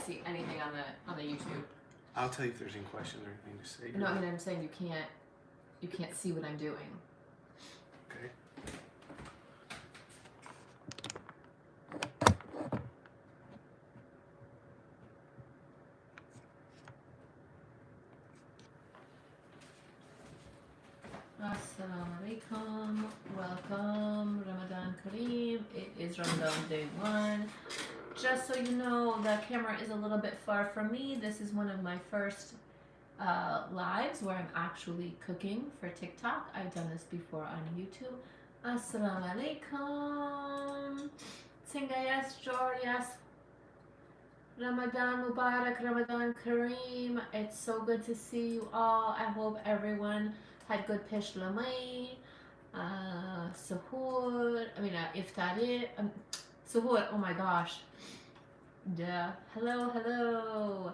see anything on the YouTube. I'll tell you if there's any questions or anything to say. No, I mean I'm saying you can't see what I'm doing. Okay. Assalamu alaikum. Welcome. Ramadan Kareem. It is Ramadan day 1. Just so you know, the camera is a little bit far from me. This is one of my first lives where I'm actually cooking for TikTok. I've done this before on YouTube. Assalamu alaikum. Singayas, Jorias. Ramadan Mubarak, Ramadan Kareem. It's so good to see you all. I hope everyone had good pish lamay, suhoor, iftari, suhoor, oh my gosh. Yeah, hello.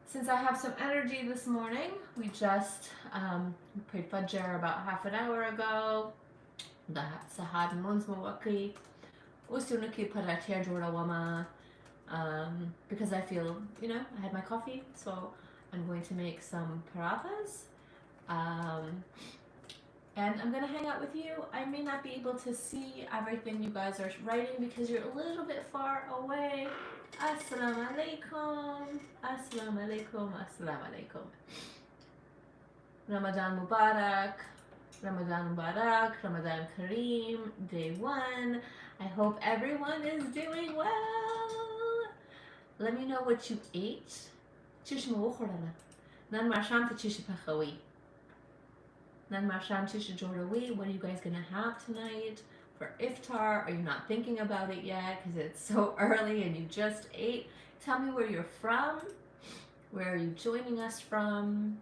Since I have some energy this morning, we just prayed Fajr about half an hour ago. The Sahad Munz Mawaki, Usunaki Paratha Jorawama, because I feel, I had my coffee, so I'm going to make some parathas. And I'm gonna hang out with you. I may not be able to see everything you guys are writing because you're a little bit far away. Assalamu alaikum. Assalamu alaikum. Assalamu alaikum. Ramadan Mubarak. Ramadan Mubarak. Ramadan Kareem. Day 1. I hope everyone is doing well. Let me know what you ate. Nan marsham tichish pachawi. What are you guys gonna have tonight for iftar? Are you not thinking about it yet because it's so early and you just ate? Tell me where you're from. Where are you joining us from?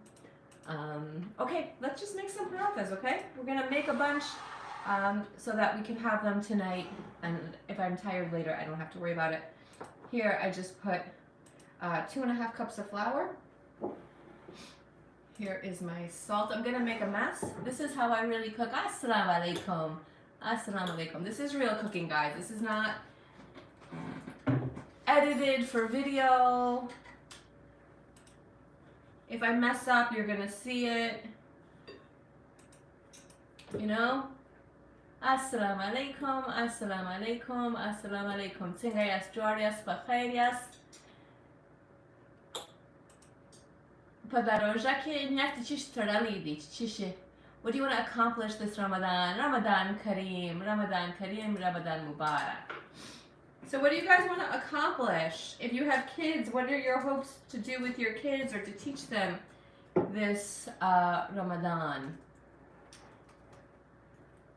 Okay, let's just make some parathas, okay? We're gonna make a bunch so that we can have them tonight. And if I'm tired later, I don't have to worry about it. Here, I just put 2.5 cups of flour. Here is my salt. I'm gonna make a mess. This is how I really cook. Assalamu alaikum. Assalamu alaikum. This is real cooking, guys. This is not edited for video. If I mess up, you're gonna see it. Assalamu alaikum. Assalamu alaikum. Assalamu alaikum. Singayas, Jorias, Bakhairias. What do you want to accomplish this Ramadan? Ramadan Kareem, Ramadan Kareem, Ramadan Mubarak. So what do you guys want to accomplish? If you have kids, what are your hopes to do with your kids or to teach them this Ramadan?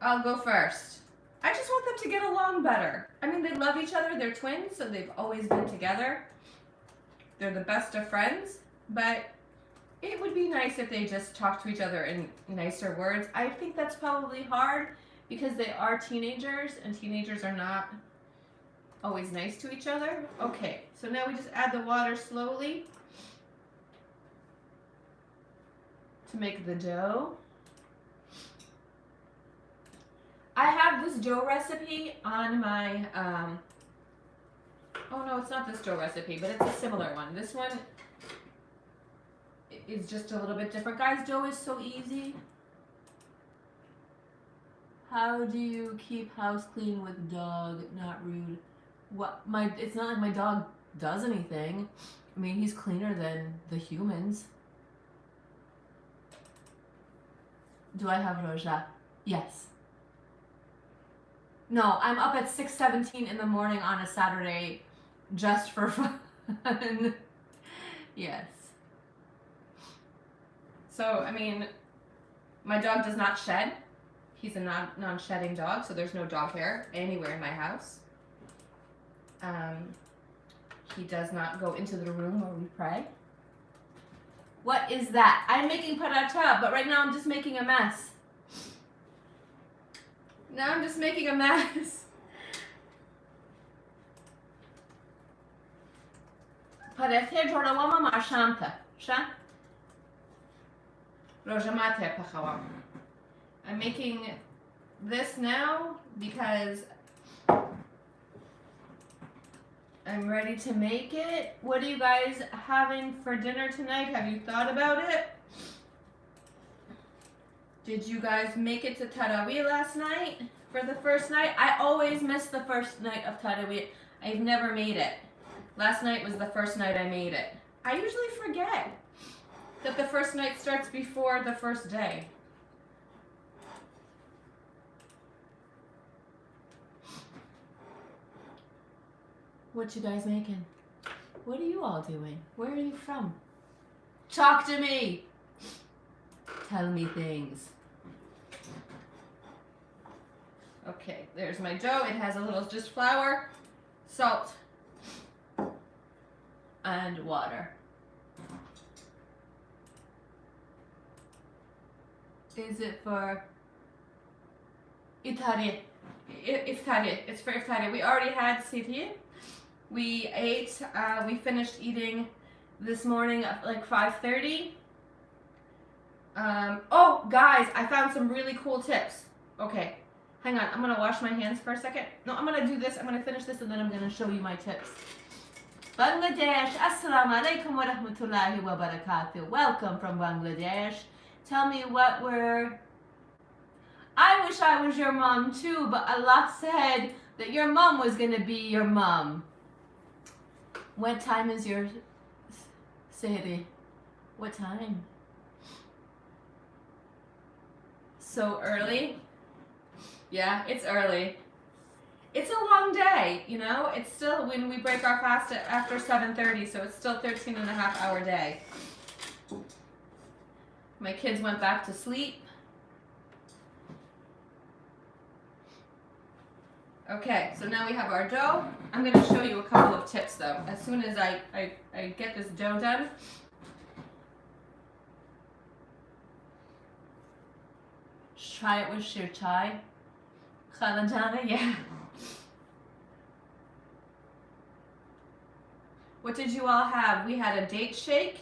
I'll go first. I just want them to get along better. I mean, they love each other. They're twins, so they've always been together. They're the best of friends, but it would be nice if they just talk to each other in nicer words. I think that's probably hard because they are teenagers and teenagers are not always nice to each other. Okay, so now we just add the water slowly to make the dough. I have this dough recipe on my, oh no, it's not this dough recipe, but it's a similar one. This one is just a little bit different. Guys, dough is so easy. How do you keep house clean with dog? Not rude. It's not like my dog does anything. I mean, he's cleaner than the humans. Do I have Roja? Yes. No, I'm up at 6:17 in the morning on a Saturday just for fun. Yes. So, I mean, my dog does not shed. He's a non-shedding dog, so there's no dog hair anywhere in my house. He does not go into the room where we pray. What is that? I'm making paratha, but right now I'm just making a mess. Now I'm just making a mess. Paratha jorawama marshanta. Sha? Rojamate pachawam. I'm making this now because I'm ready to make it. What are you guys having for dinner tonight? Have you thought about it? Did you guys make it to Tarawih last night for the first night? I always miss the first night of Tarawih. I've never made it. Last night was the first night I made it. I usually forget that the first night starts before the first day. What you guys making? What are you all doing? Where are you from? Talk to me! Tell me things. Okay, there's my dough. It has a little just flour, salt, and water. Is it for Iftari? It's for Iftari. We already had sitri. We ate, we finished eating this morning at like 5:30. Oh, guys, I found some really cool tips. Okay, hang on. I'm going to wash my hands for a second. No, I'm going to do this. I'm going to finish this and then I'm going to show you my tips. Bangladesh, Assalamu alaikum wa rahmatullahi wa barakatuh. Welcome from Bangladesh. Tell me what were... I wish I was your mom too, but Allah said that your mom was going to be your mom. What time is your sehri? What time? So early? Yeah, it's early. It's a long day, you know? It's still, when we break our fast after 7:30, so it's still 13 and a half hour day. My kids went back to sleep. Okay, so now we have our dough. I'm going to show you a couple of tips though. As soon as I get this dough done, try it with shir chai. Khalajana, yeah. What did you all have? We had a date shake.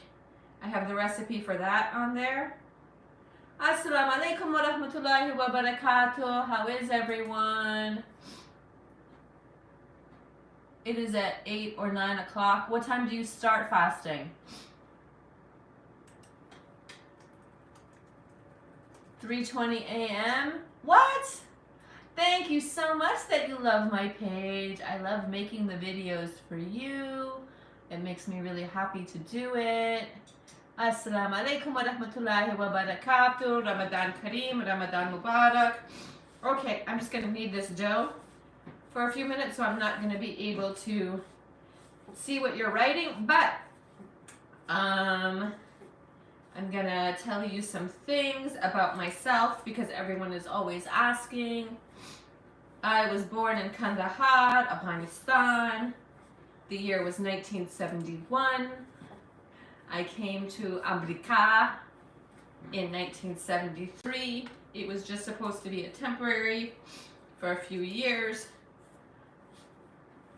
I have the recipe for that on there. Assalamu alaikum wa rahmatullahi wa barakatuh. How is everyone? It is at 8 or 9 o'clock. What time do you start fasting? 3:20 a.m. What? Thank you so much that you love my page. I love making the videos for you. It makes me really happy to do it. Assalamu alaikum wa rahmatullahi wa barakatuh. Ramadan Kareem, Ramadan Mubarak. Okay, I'm just going to knead this dough for a few minutes, so I'm not going to be able to see what you're writing, but I'm going to tell you some things about myself because everyone is always asking. I was born in Kandahar, Afghanistan. The year was 1971. I came to America in 1973. It was just supposed to be a temporary for a few years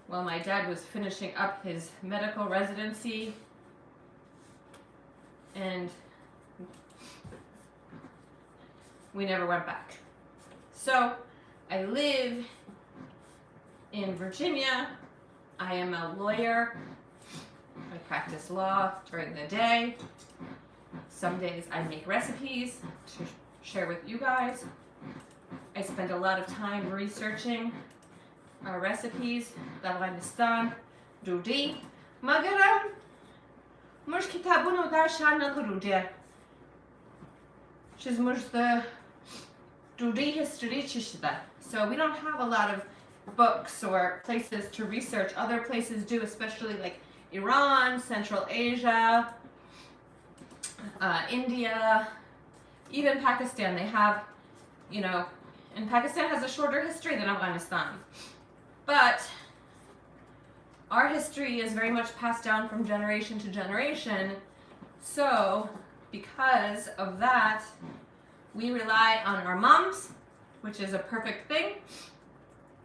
while my dad was finishing up his medical residency, and we never went back. So I live in Virginia. I am a lawyer. I practice law during the day. Some days I make recipes to share with you guys. I spend a lot of time researching our recipes. Afghanistan, Dudi. Magaram, mush kitabunu dar shana kurudia. She's mush the Dudi history chishida. So we don't have a lot of books or places to research. Other places do, especially like Iran, Central Asia, India, even Pakistan. They have, you know, and Pakistan has a shorter history than Afghanistan. But our history is very much passed down from generation to generation. So because of that, we rely on our moms, which is a perfect thing,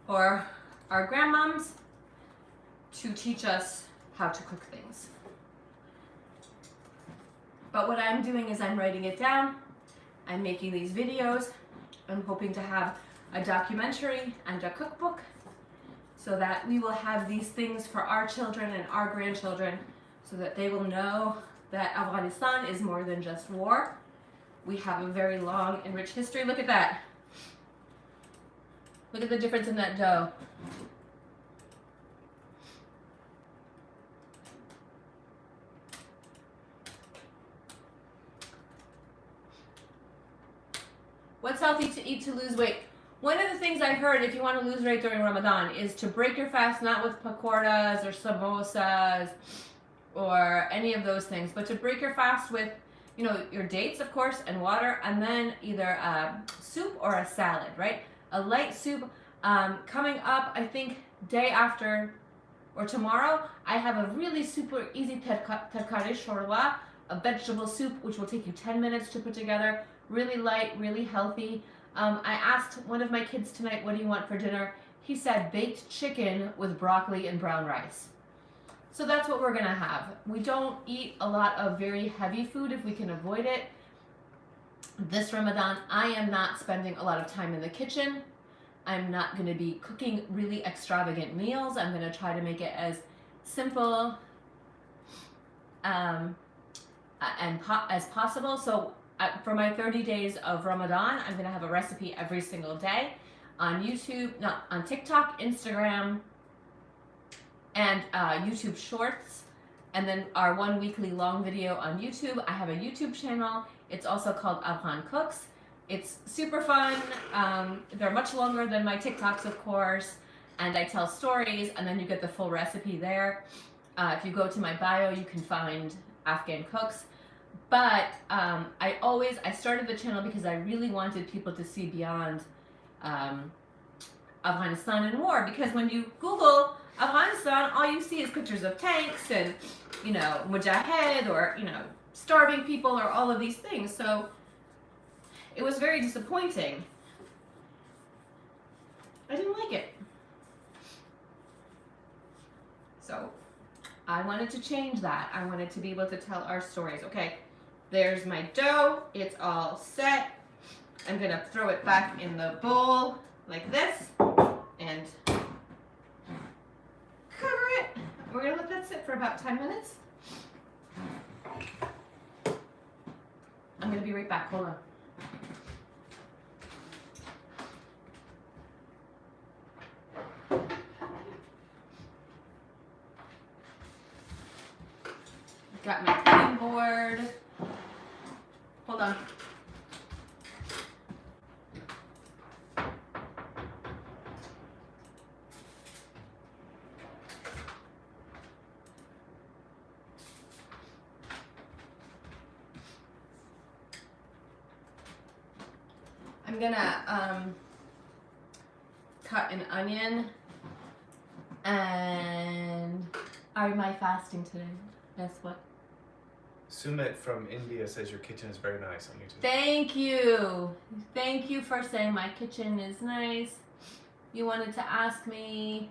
or our grandmoms to teach us how to cook things. But what I'm doing is I'm writing it down. I'm making these videos. I'm hoping to have a documentary and a cookbook. so that we will have these things for our children and our grandchildren, so that they will know that Afghanistan is more than just war. We have a very long and rich history. Look at that. Look at the difference in that dough. What's healthy to eat to lose weight? One of the things I heard, if you want to lose weight during Ramadan, is to break your fast not with pakoras or samosas or any of those things, but to break your fast with, you know, your dates, of course, and water, and then either a soup or a salad, right? A light soup. Coming up, I think, day after or tomorrow, I have a really super easy terkari shorwa, a vegetable soup, which will take you 10 minutes to put together. Really light, really healthy. I asked one of my kids tonight, what do you want for dinner? He said baked chicken with broccoli and brown rice. So that's what we're gonna have. We don't eat a lot of very heavy food if we can avoid it. This Ramadan, I am not spending a lot of time in the kitchen. I'm not gonna be cooking really extravagant meals. I'm gonna try to make it as simple as possible. So for my 30 days of Ramadan, I'm gonna have a recipe every single day on YouTube, on TikTok, Instagram, and YouTube Shorts, and then our one weekly long video on YouTube. I have a YouTube channel. It's also called Afghan Cooks. It's super fun. They're much longer than my TikToks, of course, and I tell stories, and then you get the full recipe there. If you go to my bio, you can find Afghan Cooks. But I started the channel because I really wanted people to see beyond Afghanistan and war. Because when you Google Afghanistan, all you see is pictures of tanks and, you know, mujahid or, you know, starving people or all of these things. So it was very disappointing. I didn't like it. So I wanted to change that. I wanted to be able to tell our stories. Okay, there's my dough. It's all set. I'm gonna throw it back in the bowl like this and cover it. We're gonna let that sit for about 10 minutes. I'm gonna be right back. Hold on. Got my cutting board. Hold on. I'm gonna cut an onion. And am I fasting today? Guess what? Sumit from India says your kitchen is very nice on YouTube. Thank you. Thank you for saying my kitchen is nice. You wanted to ask me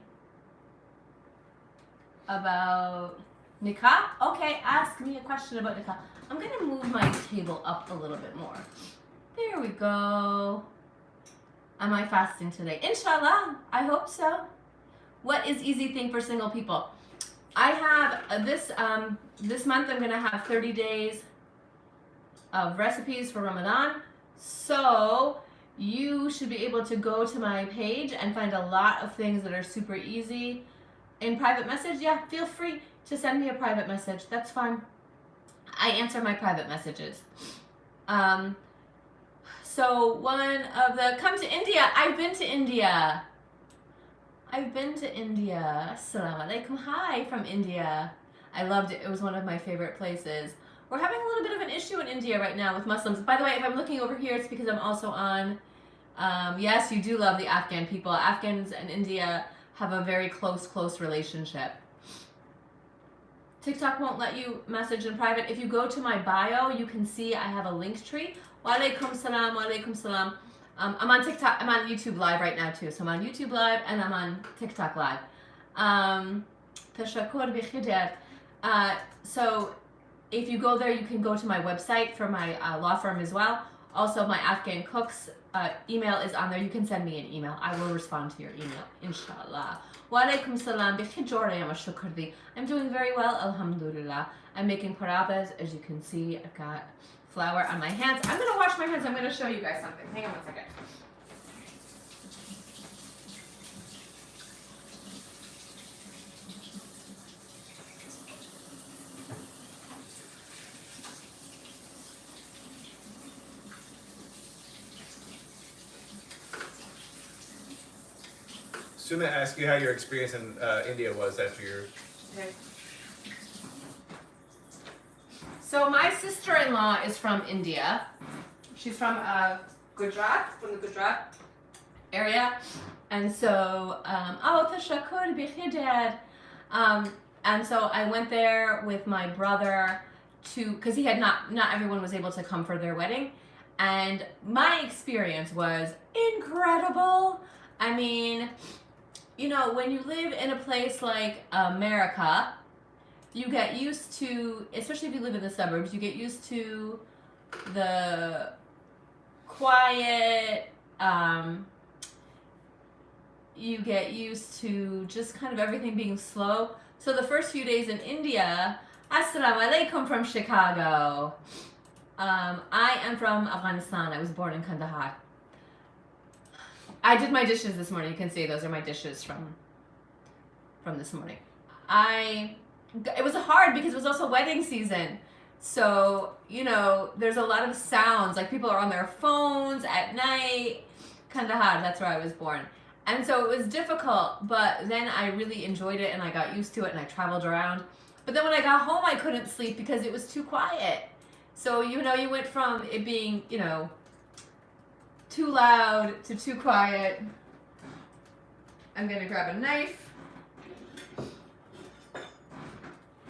about nikah? Okay, ask me a question about nikah. I'm going to move my table up a little bit more. There we go. Am I fasting today? Inshallah. I hope so. What is easy thing for single people? I have this month I'm gonna have 30 days of recipes for Ramadan. So you should be able to go to my page and find a lot of things that are super easy. In private message, yeah, feel free to send me a private message. That's fine. I answer my private messages. So one of the, come to India. I've been to India. Assalamu alaikum. Hi from India. I loved it. It was one of my favorite places. We're having a little bit of an issue in India right now with Muslims. By the way, if I'm looking over here, it's because I'm also on, yes, you do love the Afghan people. Afghans and India have a very close relationship. TikTok won't let you message in private. If you go to my bio, you can see I have a link tree. Wa alaikum salam, wa alaikum salam. I'm on TikTok, I'm on YouTube Live right now too. So I'm on YouTube Live and I'm on TikTok Live. So if you go there, you can go to my website for my law firm as well. Also, my Afghan cooks email is on there. You can send me an email. I will respond to your email, inshallah. Wa alaikum salam. I'm doing very well, alhamdulillah. I'm making parathas. As you can see, I've got flour on my hands. I'm going to wash my hands. I'm going to show you guys something. Hang on one second. Sumit asked you how your experience in India was after your. Okay. So my sister-in-law is from India. She's from Gujarat, from the Gujarat area. And so, and so I went there with my brother because he had not everyone was able to come for their wedding. And my experience was incredible. I mean, you know, when you live in a place like America, you get used to, especially if you live in the suburbs, you get used to the quiet, you get used to just kind of everything being slow. So the first few days in India, Assalamu alaikum from Chicago. I am from Afghanistan. I was born in Kandahar. I did my dishes this morning. You can see those are my dishes from this morning. It was hard because it was also wedding season. So, you know, there's a lot of sounds. Like people are on their phones at night. Kandahar, that's where I was born. And so it was difficult, but then I really enjoyed it and I got used to it and I traveled around. But then when I got home, I couldn't sleep because it was too quiet. So, you know, you went from it being, you know, too loud to too quiet. I'm gonna grab a knife.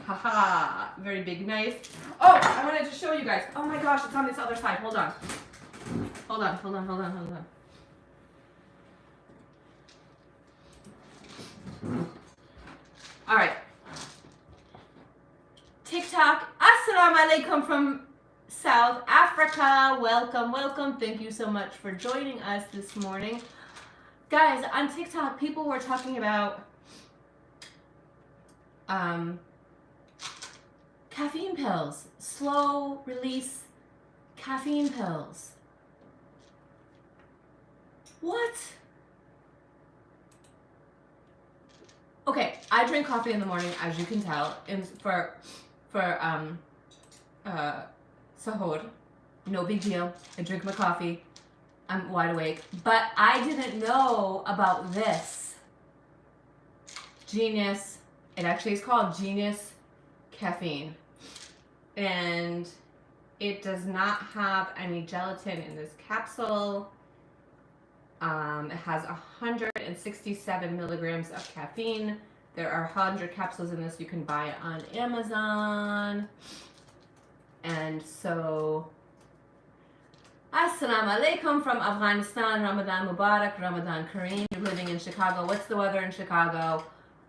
Haha, very big knife. Oh, I wanted to show you guys. Oh my gosh, it's on this other side. Hold on. Hold on. All right. TikTok. Assalamu alaikum from South Africa. Welcome. Thank you so much for joining us this morning. Guys, on TikTok, people were talking about caffeine pills. Slow release caffeine pills. What? Okay, I drink coffee in the morning, as you can tell, for sahur. No big deal. I drink my coffee. I'm wide awake. But I didn't know about this. Genius. It actually is called Genius Caffeine. And it does not have any gelatin in this capsule. It has 167 milligrams of caffeine. There are 100 capsules in this. You can buy it on Amazon. And so, Assalamu alaikum from Afghanistan. Ramadan Mubarak, Ramadan Kareem. You're living in Chicago. What's the weather in Chicago?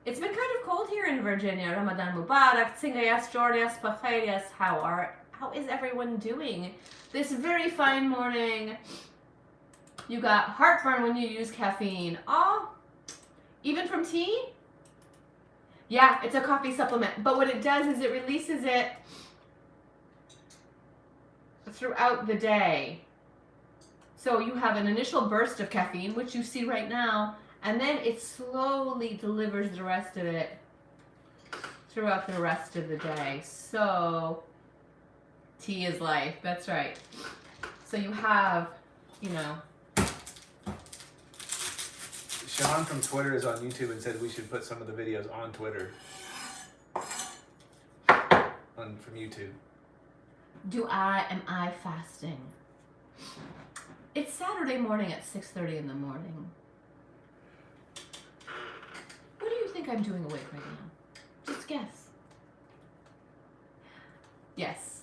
It's been kind of cold here in Virginia. Ramadan Mubarak. Tsingayas, Jordias, Pakhayas. How is everyone doing this very fine morning? You got heartburn when you use caffeine. Oh, even from tea? Yeah, it's a coffee supplement. But what it does is it releases it throughout the day. So you have an initial burst of caffeine, which you see right now, and then it slowly delivers the rest of it throughout the rest of the day. So tea is life. That's right. So you have, you know. Sean from Twitter is on YouTube and said we should put some of the videos on Twitter. From YouTube. Am I fasting? It's Saturday morning at 6:30 in the morning. What do you think I'm doing awake right now? Just guess. Yes.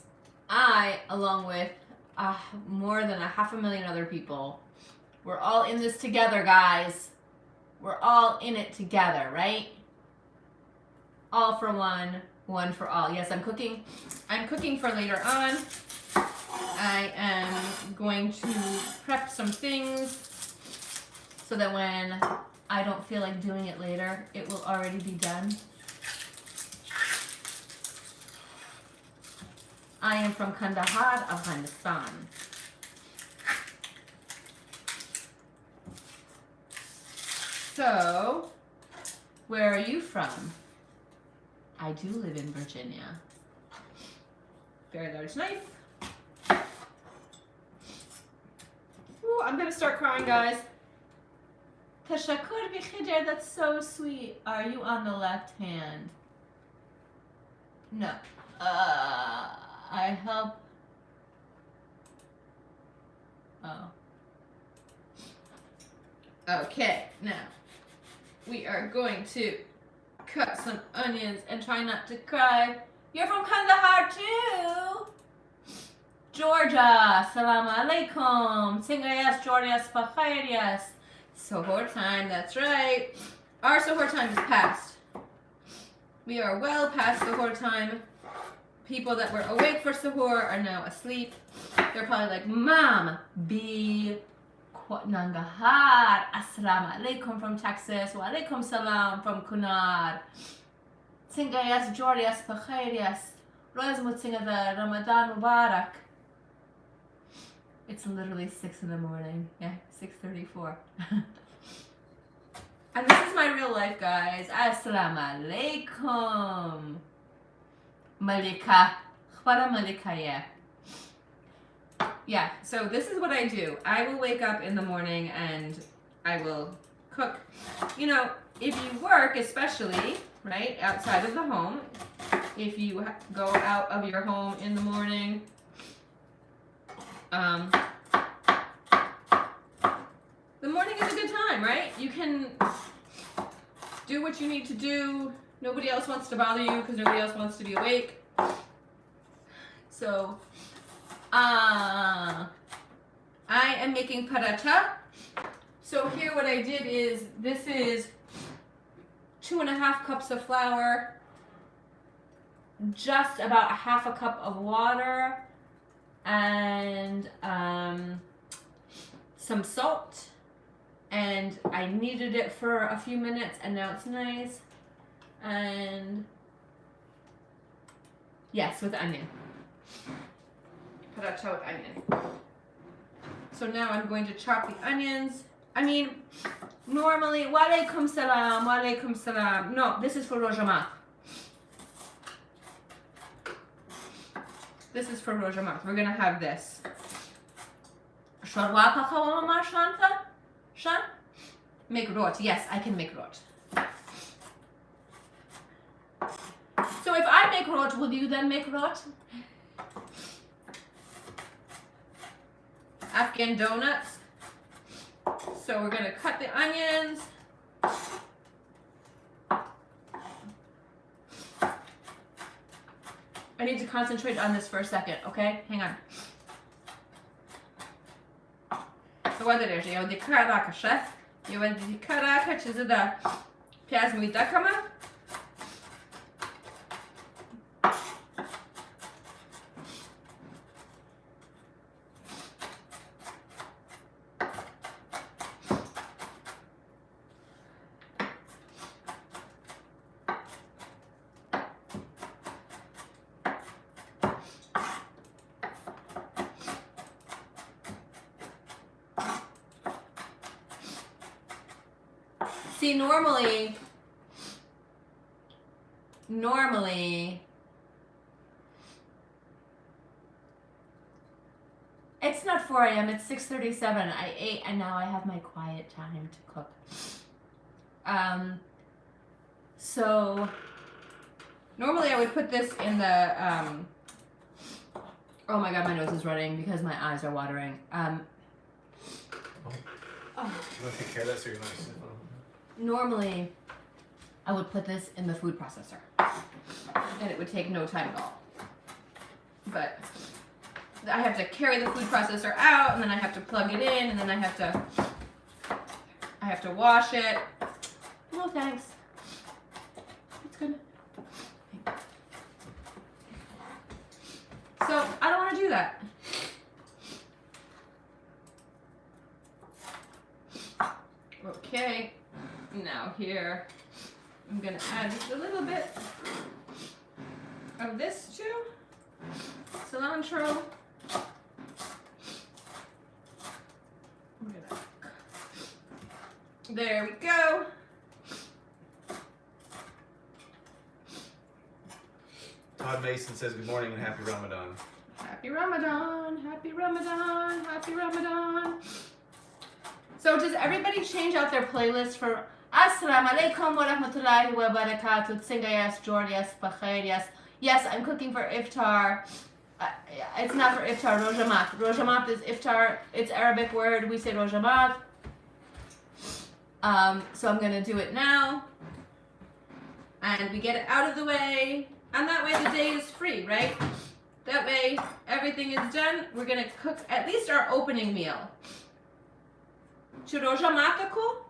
I, along with more than 500,000 other people, we're all in this together, guys. We're all in it together, right? All for one, one for all. Yes, I'm cooking. I'm cooking for later on. I am going to prep some things so that when I don't feel like doing it later, it will already be done. I am from Kandahar, Afghanistan. So, where are you from? I do live in Virginia. Very large knife. Ooh, I'm gonna start crying, guys. Tashakur bikhidr, that's so sweet. Are you on the left hand? No. I help. Oh. Okay, now we are going to cut some onions and try not to cry. You're from Kandahar too? Georgia, salam alaikum. Singayas, Georgias, Pakhayrias. Suhoor time, that's right. Our suhoor time is past. We are well past suhoor time. People that were awake for suhoor are now asleep. They're probably like, Mom, be Nangahar. Assalamu alaikum from Texas. Wa alaikum salam from Kunar. Singayas, Georgias, Pakhayrias. Rozmut Singadar, Ramadan Mubarak. It's literally 6 in the morning. Yeah, 6:34. And this is my real life, guys. Assalamu alaikum. Malika. Khbara Malika, yeah. Yeah, so this is what I do. I will wake up in the morning and I will cook. You know, if you work, especially, right, outside of the home, if you go out of your home in the morning, the morning is a good time, right? You can do what you need to do. Nobody else wants to bother you because nobody else wants to be awake. So, I am making paratha. So here what I did is, this is 2.5 cups of flour, just about 1/2 cup of water, and some salt. And I kneaded it for a few minutes and now it's nice. And yes, with onion. Paratha with onion. So now I'm going to chop the onions. I mean, normally, wa alaikum salam, wa alaikum salam. No, this is for Rojama. This is for Rojama. We're gonna have this. Shorwa pakhawa mama shanta? Shan? Make rot. Yes, I can make rot. So if I make rot, will you then make rot? Afghan donuts. So we're going to cut the onions. I need to concentrate on this for a second, okay? Hang on. So what it is, you the karaka chef. You want the karaka chizu da piaz muita kama. See, normally, it's not 4 a.m., it's 6:37. I ate and now I have my quiet time to cook. So, normally I would put this in the, oh my god, my nose is running because my eyes are watering. You want to take care of that so you're not sniffing? Normally, I would put this in the food processor, and it would take no time at all. But I have to carry the food processor out, and then I have to plug it in, and then I have to wash it. No thanks. It's good. So I don't want to do that. Okay, now here, I'm gonna add just a little bit of this too. Cilantro. There we go. Todd Mason says good morning and happy Ramadan. Happy Ramadan, happy Ramadan, happy Ramadan. So does everybody change out their playlist for Assalamu alaikum wa rahmatullahi wa barakatuh? Tsinga yes, Jordan yes, Bakhair yes. Yes, I'm cooking for iftar. It's not for iftar, rojamat. Rojamat is iftar. It's Arabic word. We say rojamat. So I'm gonna do it now. And we get it out of the way. And that way the day is free, right? That way everything is done. We're gonna cook at least our opening meal. Rojamatako,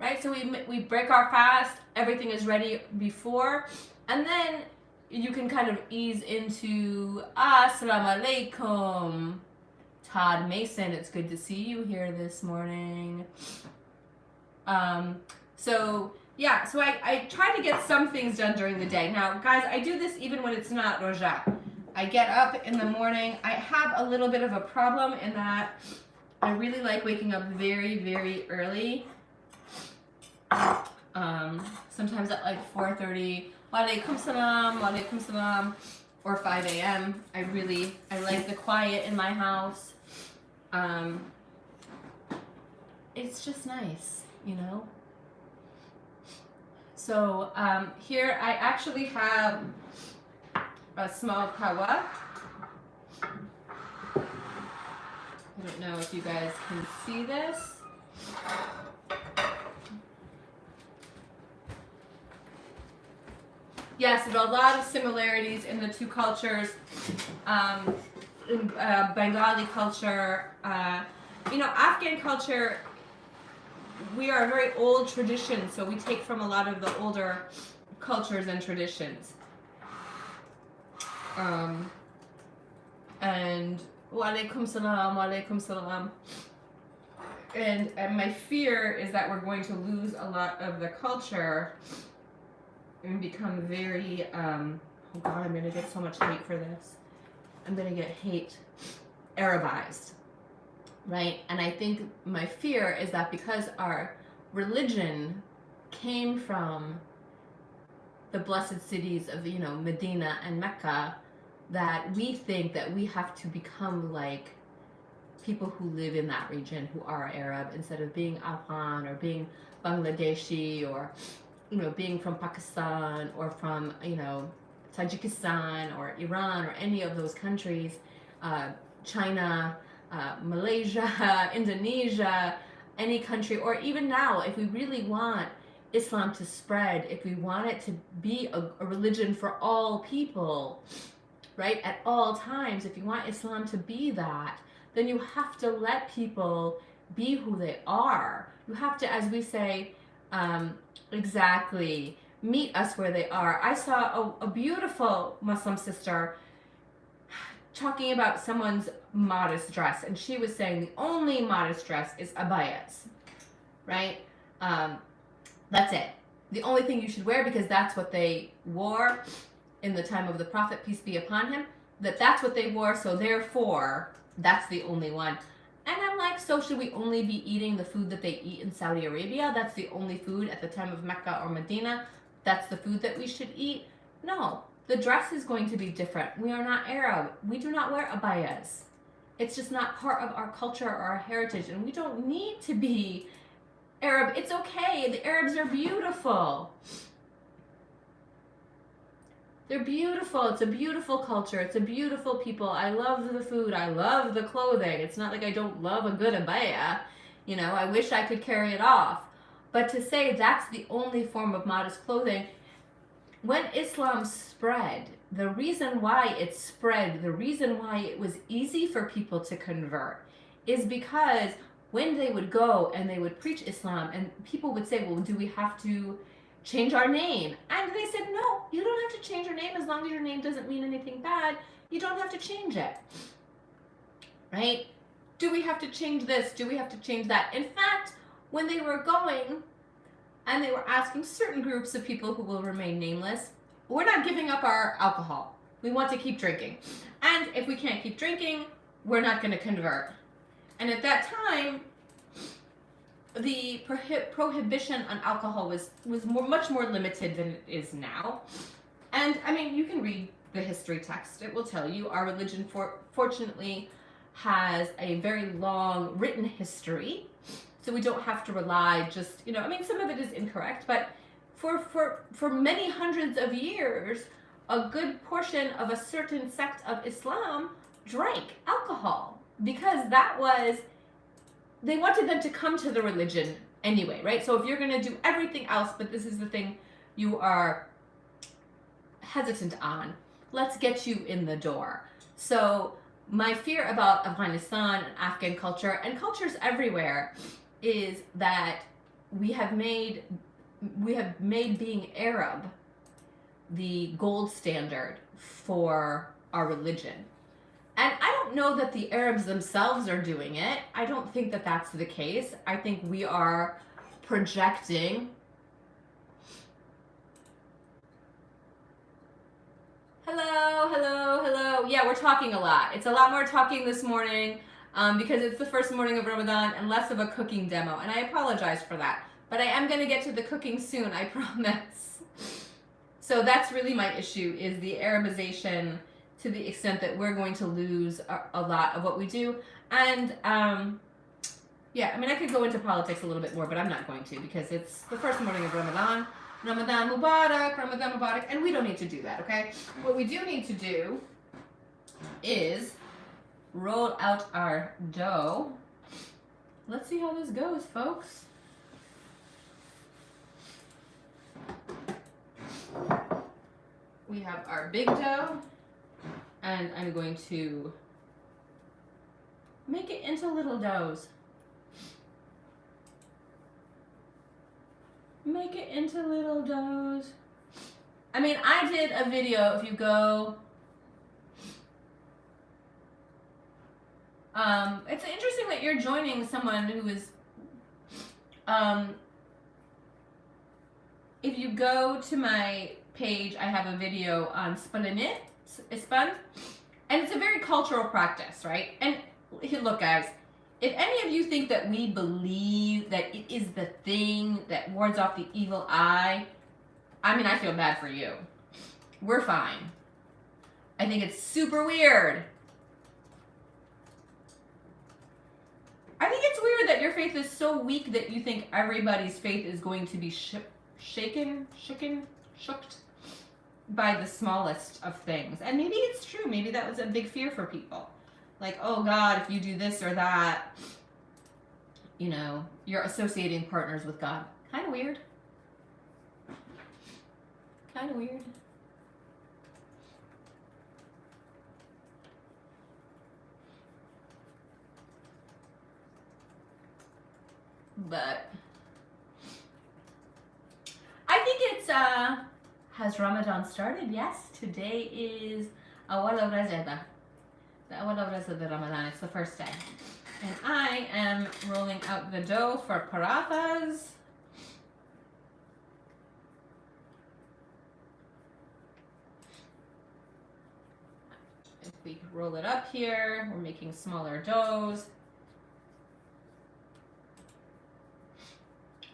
right? So we break our fast. Everything is ready before. And then you can kind of ease into Assalamu alaikum. Todd Mason, it's good to see you here this morning. So I try to get some things done during the day. Now, guys, I do this even when it's not Roja. I get up in the morning. I have a little bit of a problem in that I really like waking up very, very early. Sometimes at like 4:30. Walaikum salam, or 5 a.m. I like the quiet in my house. It's just nice, you know? So here I actually have a small kawa. I don't know if you guys can see this. Yes, there are a lot of similarities in the two cultures. In Bengali culture, Afghan culture, we are a very old tradition, so we take from a lot of the older cultures and traditions. And walaikum salam. And my fear is that we're going to lose a lot of the culture and become very, oh God, I'm going to get so much hate for this. I'm going to get Arabized, right? And I think my fear is that because our religion came from the blessed cities of, Medina and Mecca, that we think that we have to become like people who live in that region who are Arab instead of being Afghan or being Bangladeshi or being from Pakistan or from, Tajikistan or Iran or any of those countries, China, Malaysia, Indonesia, any country, or even now, if we really want Islam to spread, if we want it to be a religion for all people, right, at all times, if you want Islam to be that, then you have to let people be who they are. You have to, as we say, exactly, meet us where they are. I saw a beautiful Muslim sister talking about someone's modest dress, and she was saying the only modest dress is abayas, right? That's it. The only thing you should wear, because that's what they wore in the time of the Prophet, peace be upon him, that's what they wore, so therefore, that's the only one. And I'm like, so should we only be eating the food that they eat in Saudi Arabia? That's the only food at the time of Mecca or Medina? That's the food that we should eat? No, the dress is going to be different. We are not Arab. We do not wear abayas. It's just not part of our culture or our heritage, and we don't need to be Arab. It's okay. The Arabs are beautiful. They're beautiful. It's a beautiful culture. It's a beautiful people. I love the food. I love the clothing. It's not like I don't love a good abaya. I wish I could carry it off. But to say that's the only form of modest clothing, when Islam spread, the reason why it spread, the reason why it was easy for people to convert is because when they would go and they would preach Islam and people would say, well, do we have to change our name? And they said, no, you don't have to change your name as long as your name doesn't mean anything bad. You don't have to change it, right? Do we have to change this? Do we have to change that? In fact, when they were going and they were asking certain groups of people who will remain nameless, we're not giving up our alcohol. We want to keep drinking. And if we can't keep drinking, we're not going to convert. And at that time, the prohibition on alcohol was much more limited than it is now. And I mean, you can read the history text. It will tell you our religion, fortunately, has a very long written history. So we don't have to rely just, I mean, some of it is incorrect, but for many hundreds of years, a good portion of a certain sect of Islam drank alcohol because they wanted them to come to the religion anyway, right? So if you're going to do everything else, but this is the thing you are hesitant on, let's get you in the door. So my fear about Afghanistan and Afghan culture and cultures everywhere is that we have made being Arab the gold standard for our religion. And I don't know that the Arabs themselves are doing it. I don't think that that's the case. I think we are projecting. Hello, hello, hello. Yeah, we're talking a lot. It's a lot more talking this morning because it's the first morning of Ramadan and less of a cooking demo. And I apologize for that. But I am going to get to the cooking soon, I promise. So that's really my issue, is the Arabization to the extent that we're going to lose a lot of what we do. And yeah, I mean, I could go into politics a little bit more, but I'm not going to because it's the first morning of Ramadan. Ramadan Mubarak, and we don't need to do that, okay? What we do need to do is roll out our dough. Let's see how this goes, folks. We have our big dough, and I'm going to make it into little doughs. Make it into little doughs. I mean, I did a video, if you go, it's interesting that you're joining someone who is, if you go to my page, I have a video on Spalinit, and it's a very cultural practice, right? And look, guys, if any of you think that we believe that it is the thing that wards off the evil eye, I mean, I feel bad for you. We're fine. I think it's super weird. I think it's weird that your faith is so weak that you think everybody's faith is going to be shooked by the smallest of things. And maybe it's true. Maybe that was a big fear for people. Like, oh God, if you do this or that, you're associating partners with God. Kind of weird. Kind of weird. But I think it's, has Ramadan started? Yes, today is Awal Razada. The Awal Razada Ramadan, it's the first day. And I am rolling out the dough for parathas. If we roll it up here, we're making smaller doughs.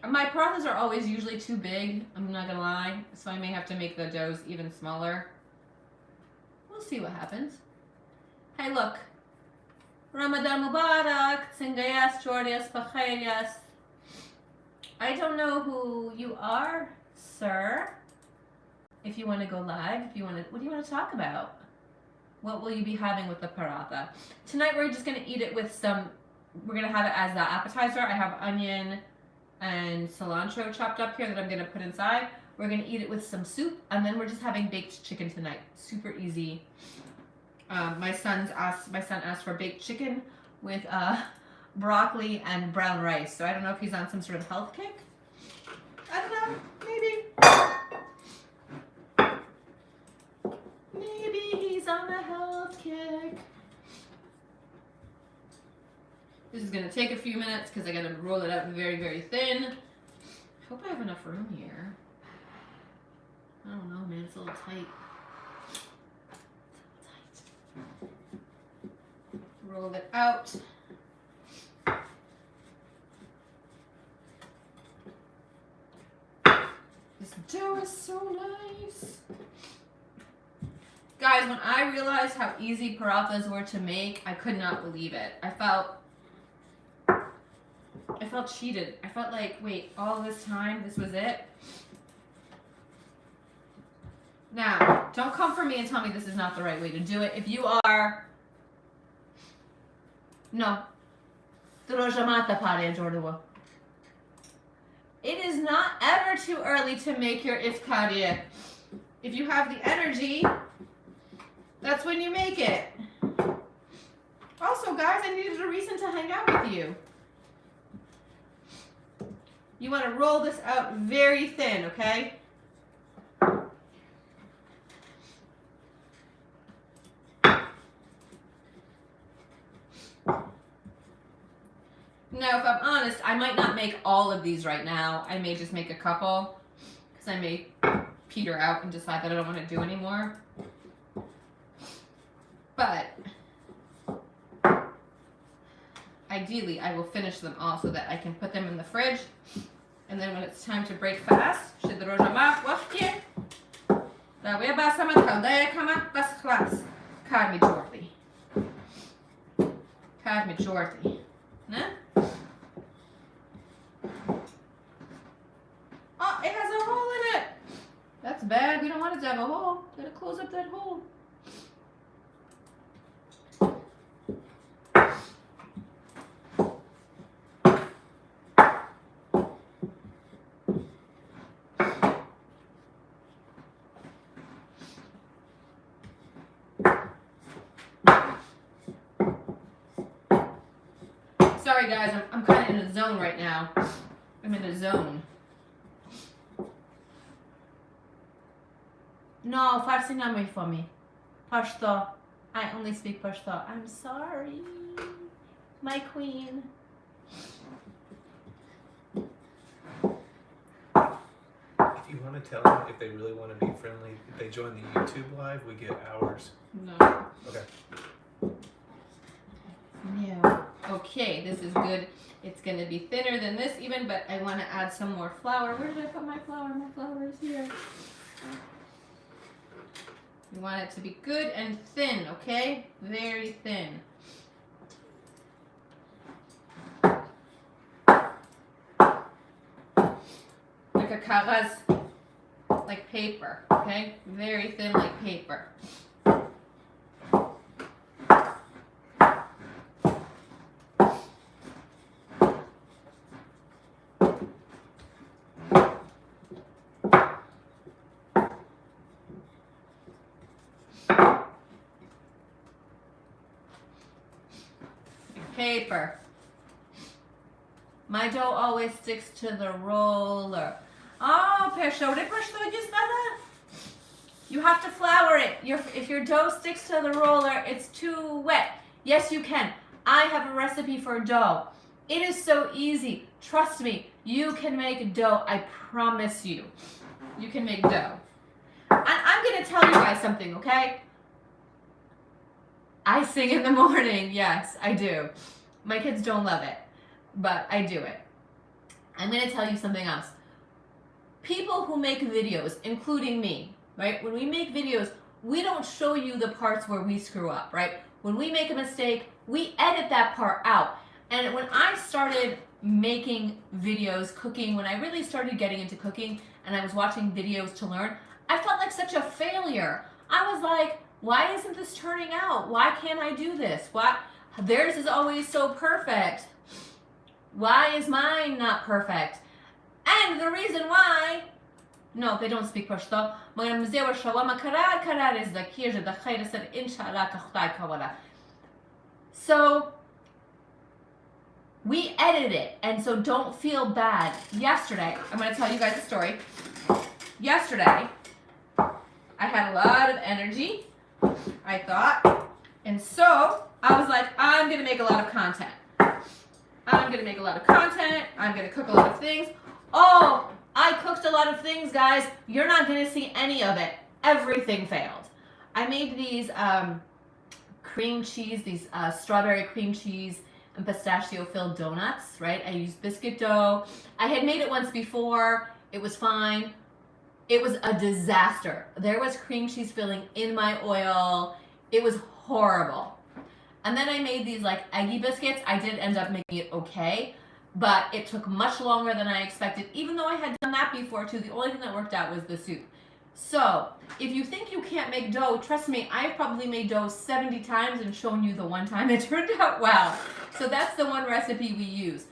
My parathas are always usually too big, I'm not gonna lie, so I may have to make the doughs even smaller. We'll see what happens. Hey, look. Ramadan Mubarak, Tsingayas, Jordias, Pakhayas. I don't know who you are, sir. If you want to go live, what do you want to talk about? What will you be having with the paratha? Tonight we're just going to eat it with we're going to have it as the appetizer. I have onion and cilantro chopped up here that I'm going to put inside. We're going to eat it with some soup, and then we're just having baked chicken tonight. Super easy. My son asked for baked chicken with broccoli and brown rice. So I don't know if he's on some sort of health kick. I don't know. Maybe he's on a health kick. This is gonna take a few minutes because I gotta roll it out very, very thin. I hope I have enough room here. I don't know, man, it's a little tight. Roll it out. This dough is so nice. Guys, when I realized how easy parathas were to make, I could not believe it. I felt cheated. I felt like, wait, all this time, this was it? Now, don't come for me and tell me this is not the right way to do it. If you are... No. It is not ever too early to make your iftar. If you have the energy, that's when you make it. Also, guys, I needed a reason to hang out with you. You want to roll this out very thin, okay? Now, if I'm honest, I might not make all of these right now. I may just make a couple because I may peter out and decide that I don't want to do anymore. But ideally, I will finish them all so that I can put them in the fridge. And then when it's time to break fast, card majority. Card majority. Ne? Oh, it has a hole in it. That's bad. We don't want it to have a hole. Gotta close up that hole. Sorry guys, I'm kind of in a zone right now. I'm in a zone. No, Farsi not made for me. Pashto. I only speak Pashto. I'm sorry. My queen. If you want to tell them if they really want to be friendly, if they join the YouTube live, we get hours. No. Okay. Yeah. Okay, this is good. It's going to be thinner than this even, but I want to add some more flour. Where did I put my flour? My flour is here. You want it to be good and thin, okay? Very thin. Like a kagaz, like paper, okay? Very thin like paper. Paper. My dough always sticks to the roller. Oh, you have to flour it. If your dough sticks to the roller, it's too wet. Yes, you can. I have a recipe for dough. It is so easy. Trust me, you can make dough. I promise you. You can make dough. I'm going to tell you guys something, okay? I sing in the morning. Yes, I do. My kids don't love it, but I do it. I'm going to tell you something else. People who make videos, including me, right? When we make videos, we don't show you the parts where we screw up, right? When we make a mistake, we edit that part out. And when I started making videos, cooking, when I really started getting into cooking and I was watching videos to learn, I felt like such a failure. I was like, why isn't this turning out? Why can't I do this? Why? Theirs is always so perfect. Why is mine not perfect? And the reason why, no, they don't speak Pashto. So, we edit it, and so don't feel bad. Yesterday, I'm going to tell you guys a story. Yesterday, I had a lot of energy, I thought, and so I was like, I'm going to make a lot of content. I'm gonna make a lot of content. I'm gonna cook a lot of things. Oh, I cooked a lot of things, guys. You're not gonna see any of it. Everything failed. I made these cream cheese, these strawberry cream cheese and pistachio filled donuts, right? I used biscuit dough. I had made it once before. It was fine. It was a disaster. There was cream cheese filling in my oil. It was horrible. And then I made these like eggy biscuits. I did end up making it okay, but it took much longer than I expected, even though I had done that before too. The only thing that worked out was the soup. So if you think you can't make dough, trust me, I've probably made dough 70 times and shown you the one time it turned out well. So that's the one recipe we use.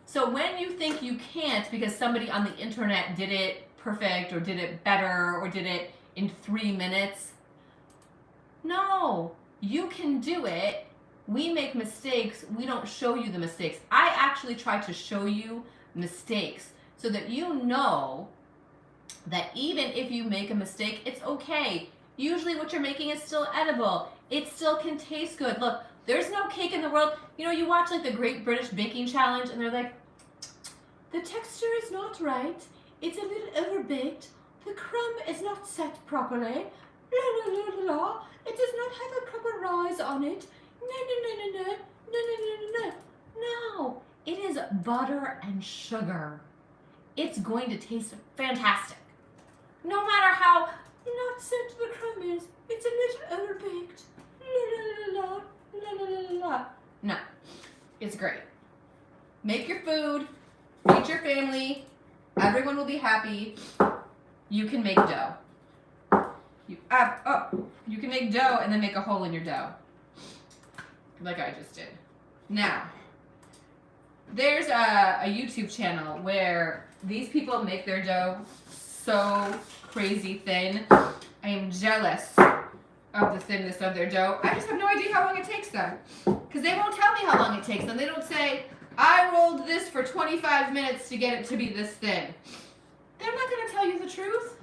So when you think you can't because somebody on the internet did it perfect or did it better or did it in 3 minutes, no, you can do it. We make mistakes. We don't show you the mistakes. I actually try to show you mistakes so that you know that even if you make a mistake, it's okay. Usually what you're making is still edible. It still can taste good. Look, there's no cake in the world. You know, you watch like the Great British Baking Challenge and they're like, the texture is not right. It's a little overbaked. The crumb is not set properly. La la la la la. It does not have a proper rise on it. No, no, no, no, no, no, no, no, no, no. No, it is butter and sugar. It's going to taste fantastic. No matter how not set the crumb is, it's a little overbaked. La la la la, la la la la. No, it's great. Make your food, feed your family, everyone will be happy. You can make dough. You can make dough and then make a hole in your dough. Like I just did. Now, there's a YouTube channel where these people make their dough so crazy thin. I am jealous of the thinness of their dough. I just have no idea how long it takes them. Because they won't tell me how long it takes them. They don't say, I rolled this for 25 minutes to get it to be this thin. They're not going to tell you the truth.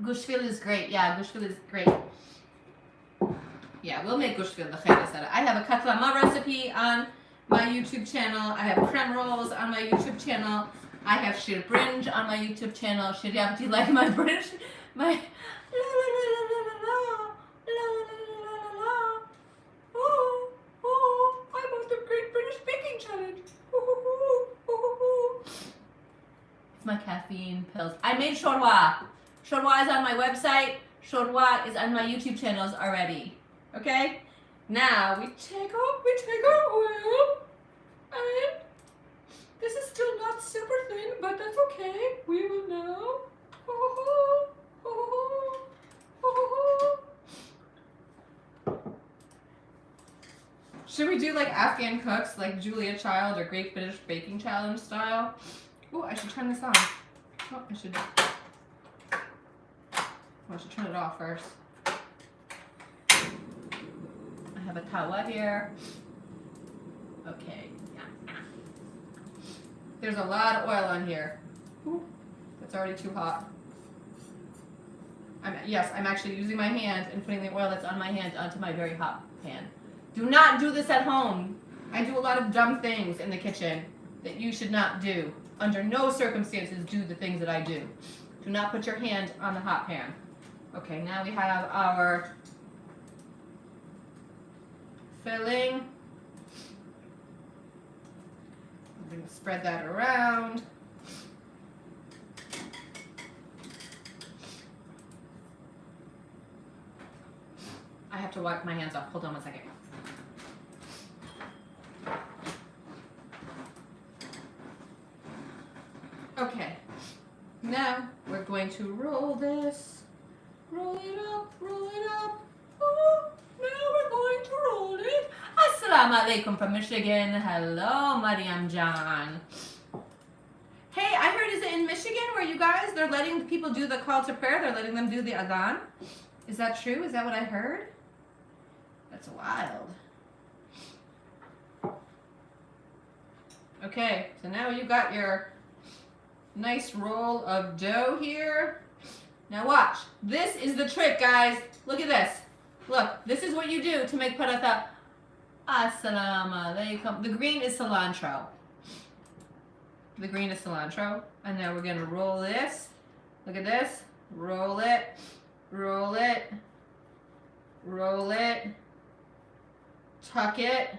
Gushfil is great. Yeah, gushfil is great. Yeah, we'll make gushfil. I have a katlama recipe on my YouTube channel. I have creme rolls on my YouTube channel. I have shir brinj on my YouTube channel. Shir, do you like my brinj? My la la la la la la la la la la la. Oh, oh, I'm on the Great British Baking Challenge. Oh, oh, oh. It's my caffeine pills. I made shorwa. Shorwa is on my website. Shorwa is on my YouTube channels already. Okay? Now we take our oil, and this is still not super thin, but that's okay. We will now. Oh, oh, oh, oh. Should we do like Afghan cooks, like Julia Child or Great British Baking Challenge style? Oh, I should turn this on. Oh, I should turn it off first. I have a tawa here. Okay. Yeah. There's a lot of oil on here. Ooh, it's already too hot. I'm actually using my hand and putting the oil that's on my hand onto my very hot pan. Do not do this at home. I do a lot of dumb things in the kitchen that you should not do. Under no circumstances do the things that I do. Do not put your hand on the hot pan. Okay, now we have our filling. I'm going to spread that around. I have to wipe my hands off. Hold on one second. Okay, now we're going to roll this. Roll it up, roll it up. Oh, now we're going to roll it. Assalamu alaikum from Michigan. Hello, Mariam Jan. Hey, I heard, is it in Michigan where you guys, they're letting people do the call to prayer? They're letting them do the adhan? Is that true? Is that what I heard? That's wild. Okay, so now you got your nice roll of dough here. Now watch. This is the trick, guys. Look at this. Look, this is what you do to make paratha. Assalamu alaikum. The green is cilantro. The green is cilantro. And now we're gonna roll this. Look at this. Roll it. Roll it. Roll it. Tuck it.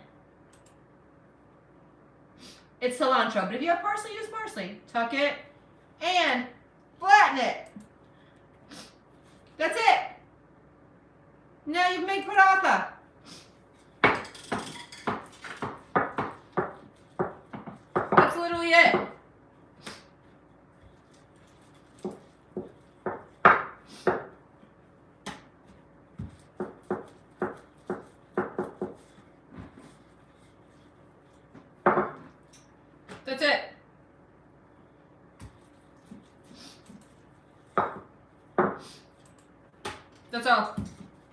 It's cilantro, but if you have parsley, use parsley. Tuck it and flatten it. That's it. Now you can make paratha. That's literally it. That's it. That's all.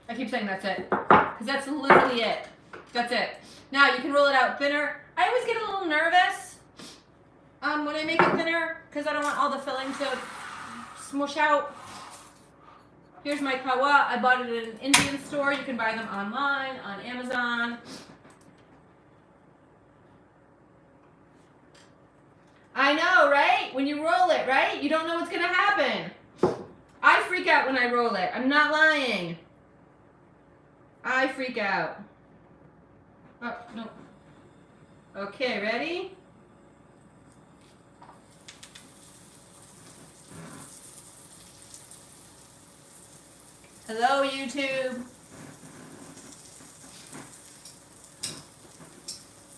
I keep saying that's it. Because that's literally it. That's it. Now you can roll it out thinner. I always get a little nervous when I make it thinner because I don't want all the filling to smush out. Here's my kawa. I bought it at an Indian store. You can buy them online, on Amazon. I know, right? When you roll it, right? You don't know what's going to happen. I freak out when I roll it. I'm not lying. I freak out. Oh, no. Okay, ready? Hello, YouTube.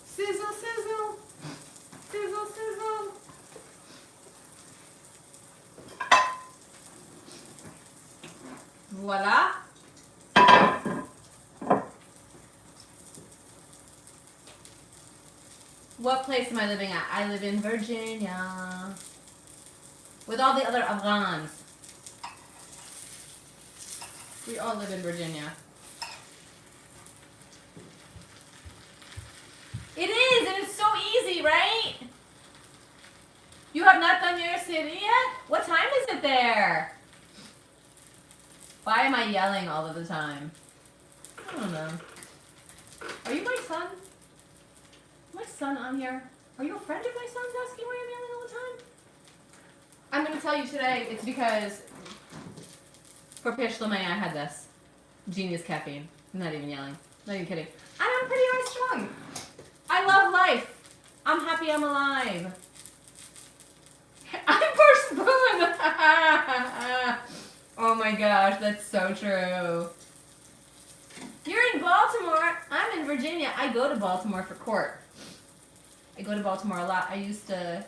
Sizzle, sizzle. Sizzle, sizzle. Voila. What place am I living at? I live in Virginia. With all the other Afghans. We all live in Virginia. It is, and it's so easy, right? You have not done your city yet? What time is it there? Why am I yelling all of the time? I don't know. Are you my son? My son on here? Are you a friend of my son's asking why I'm yelling all the time? I'm going to tell you today, it's because for Pish Lamay I had this. Genius caffeine. I'm not even yelling. Not even kidding. And I'm pretty high strung. I love life. I'm happy I'm alive. I'm first spoon. Oh my gosh, that's so true. You're in Baltimore. I'm in Virginia. I go to Baltimore for court. I go to Baltimore a lot. I used to...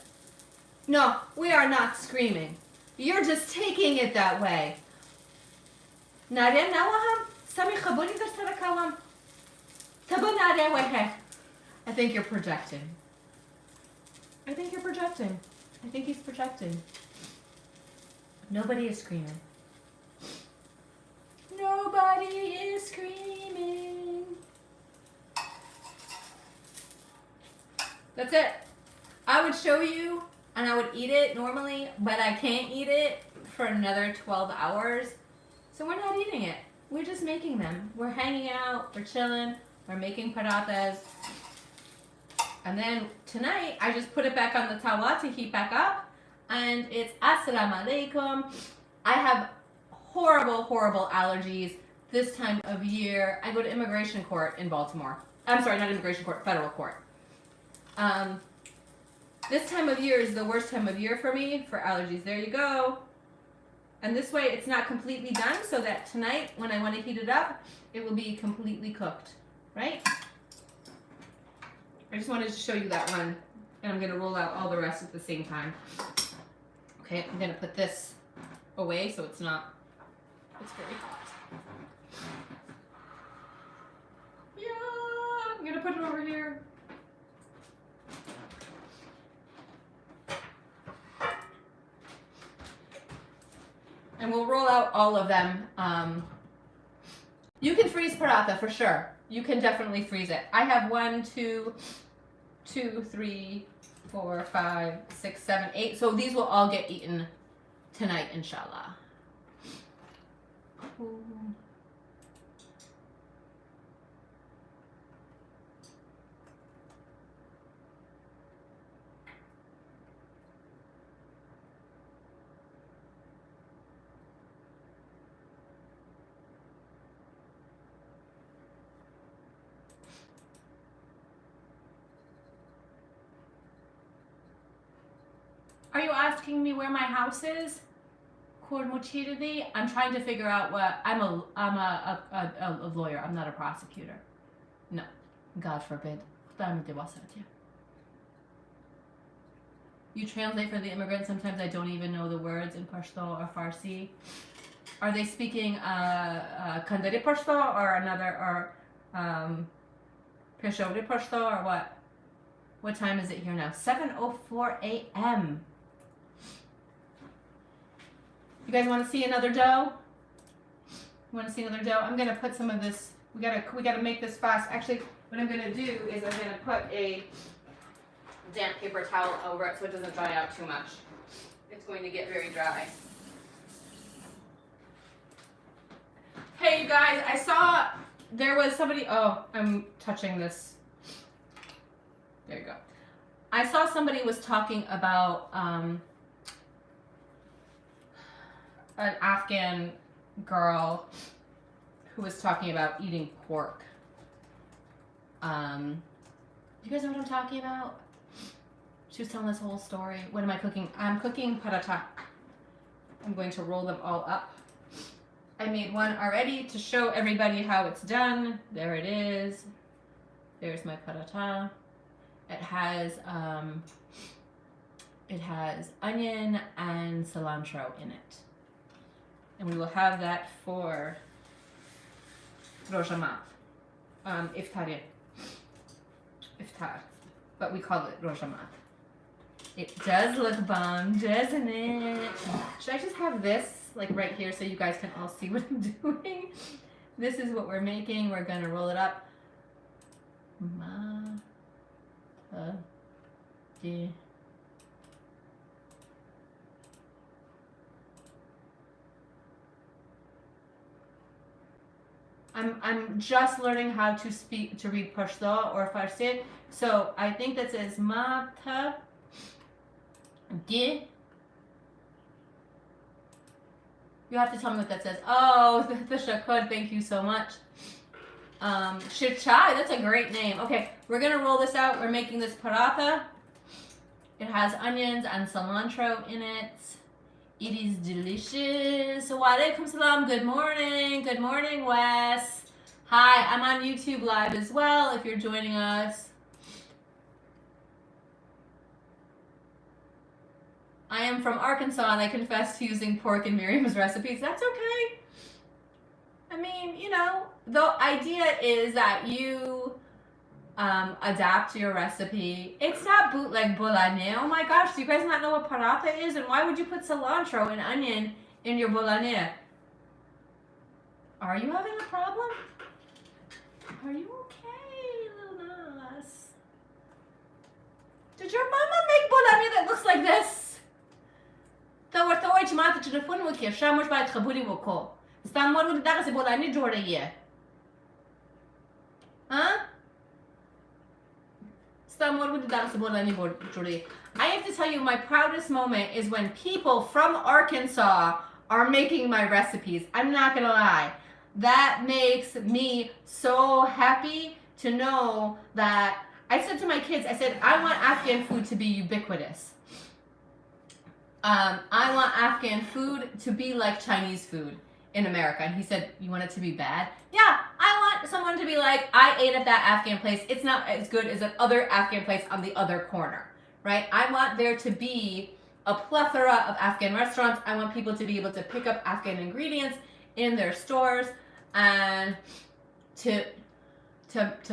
No, we are not screaming. You're just taking it that way. I think you're projecting. I think you're projecting. I think he's projecting. Nobody is screaming. Nobody is screaming. That's it. I would show you and I would eat it normally, but I can't eat it for another 12 hours. So we're not eating it. We're just making them. We're hanging out. We're chilling. We're making parathas. And then tonight, I just put it back on the tawa to heat back up. And it's assalamu alaikum. I have horrible, horrible allergies this time of year. I go to immigration court in Baltimore. I'm sorry, not immigration court, federal court. This time of year is the worst time of year for me for allergies. There you go. And this way it's not completely done so that tonight when I want to heat it up, it will be completely cooked, right? I just wanted to show you that one, and I'm going to roll out all the rest at the same time. Okay, I'm going to put this away so it's not, it's very hot. Yeah, I'm going to put it over here. And we'll roll out all of them. You can freeze paratha for sure. You can definitely freeze it. I have 1, 2, 3, 4, 5, 6, 7, 8. So these will all get eaten tonight, inshallah. Ooh. Are you asking me where my house is? Kormuchiridi? I'm trying to figure out what. I'm a lawyer. I'm not a prosecutor. No. God forbid. You translate for the immigrants. Sometimes I don't even know the words in Pashto or Farsi. Are they speaking Kandari Pashto or another, or Peshawari Pashto, or what? What time is it here now? 7:04 a.m. You guys want to see another dough? You want to see another dough? I'm gonna put some of this. We gotta make this fast. Actually, what I'm gonna do is I'm gonna put a damp paper towel over it so it doesn't dry out too much. It's going to get very dry. Hey, you guys! I saw there was somebody. Oh, I'm touching this. There you go. I saw somebody was talking about an Afghan girl who was talking about eating pork. You guys know what I'm talking about? She was telling this whole story. What am I cooking? I'm cooking paratha. I'm going to roll them all up. I made one already to show everybody how it's done. There it is. There's my paratha. It has onion and cilantro in it. And we will have that for Ramadan, iftar, but we call it Ramadan. It does look bomb, doesn't it? Should I just have this like right here so you guys can all see what I'm doing? This is what we're making. We're gonna roll it up. I'm just learning how to read Pashto or Farsi. So I think that says Mata Di. You have to tell me what that says. Oh, the Shakod, thank you so much. Shirchai, that's a great name. Okay, we're gonna roll this out. We're making this paratha. It has onions and cilantro in it. It is delicious. Wa alaikum salam. Good morning. Good morning, Wes. Hi, I'm on YouTube Live as well if you're joining us. I am from Arkansas and I confess to using pork in Miriam's recipes. That's okay. I mean, you know, the idea is that you adapt your recipe. It's not bootleg bolane. Oh my gosh, do you guys not know what paratha is? And why would you put cilantro and onion in your bolane? Are you having a problem? Are you okay, little Nas? Did your mama make bolane that looks like this? توی جماعت تلفن وکی شامش باید خبری وکو استعمال بود درس بولانی جوریه ها استعمال بود درس بولانی جوریه. I have to tell you, my proudest moment is when people from Arkansas are making my recipes. I'm not gonna lie, that makes me so happy to know that. I said to my kids, I said, I want Afghan food to be ubiquitous. I want Afghan food to be like Chinese food in America. And he said, you want it to be bad? Yeah, I want someone to be like, I ate at that Afghan place. It's not as good as that other Afghan place on the other corner, right? I want there to be a plethora of Afghan restaurants. I want people to be able to pick up Afghan ingredients in their stores and to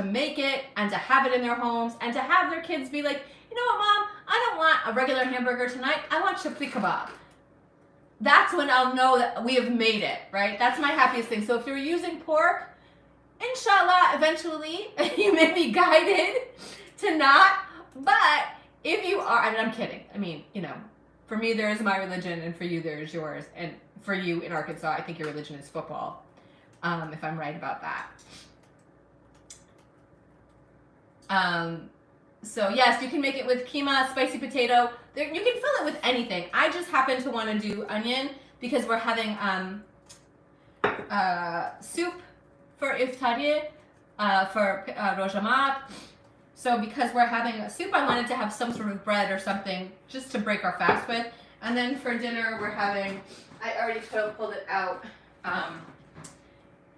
make it and to have it in their homes and to have their kids be like, you know what, Mom? I don't want a regular hamburger tonight. I want shapli kebab. That's when I'll know that we have made it, right? That's my happiest thing. So if you're using pork, inshallah, eventually you may be guided to not. But if you are, and I'm kidding. I mean, you know, for me there is my religion, and for you there is yours. And for you in Arkansas, I think your religion is football. If I'm right about that. So yes, you can make it with keema, spicy potato. You can fill it with anything. I just happen to want to do onion because we're having soup for iftariye, for Rojamat. So because we're having a soup, I wanted to have some sort of bread or something just to break our fast with. And then for dinner, we're having, I already pulled it out,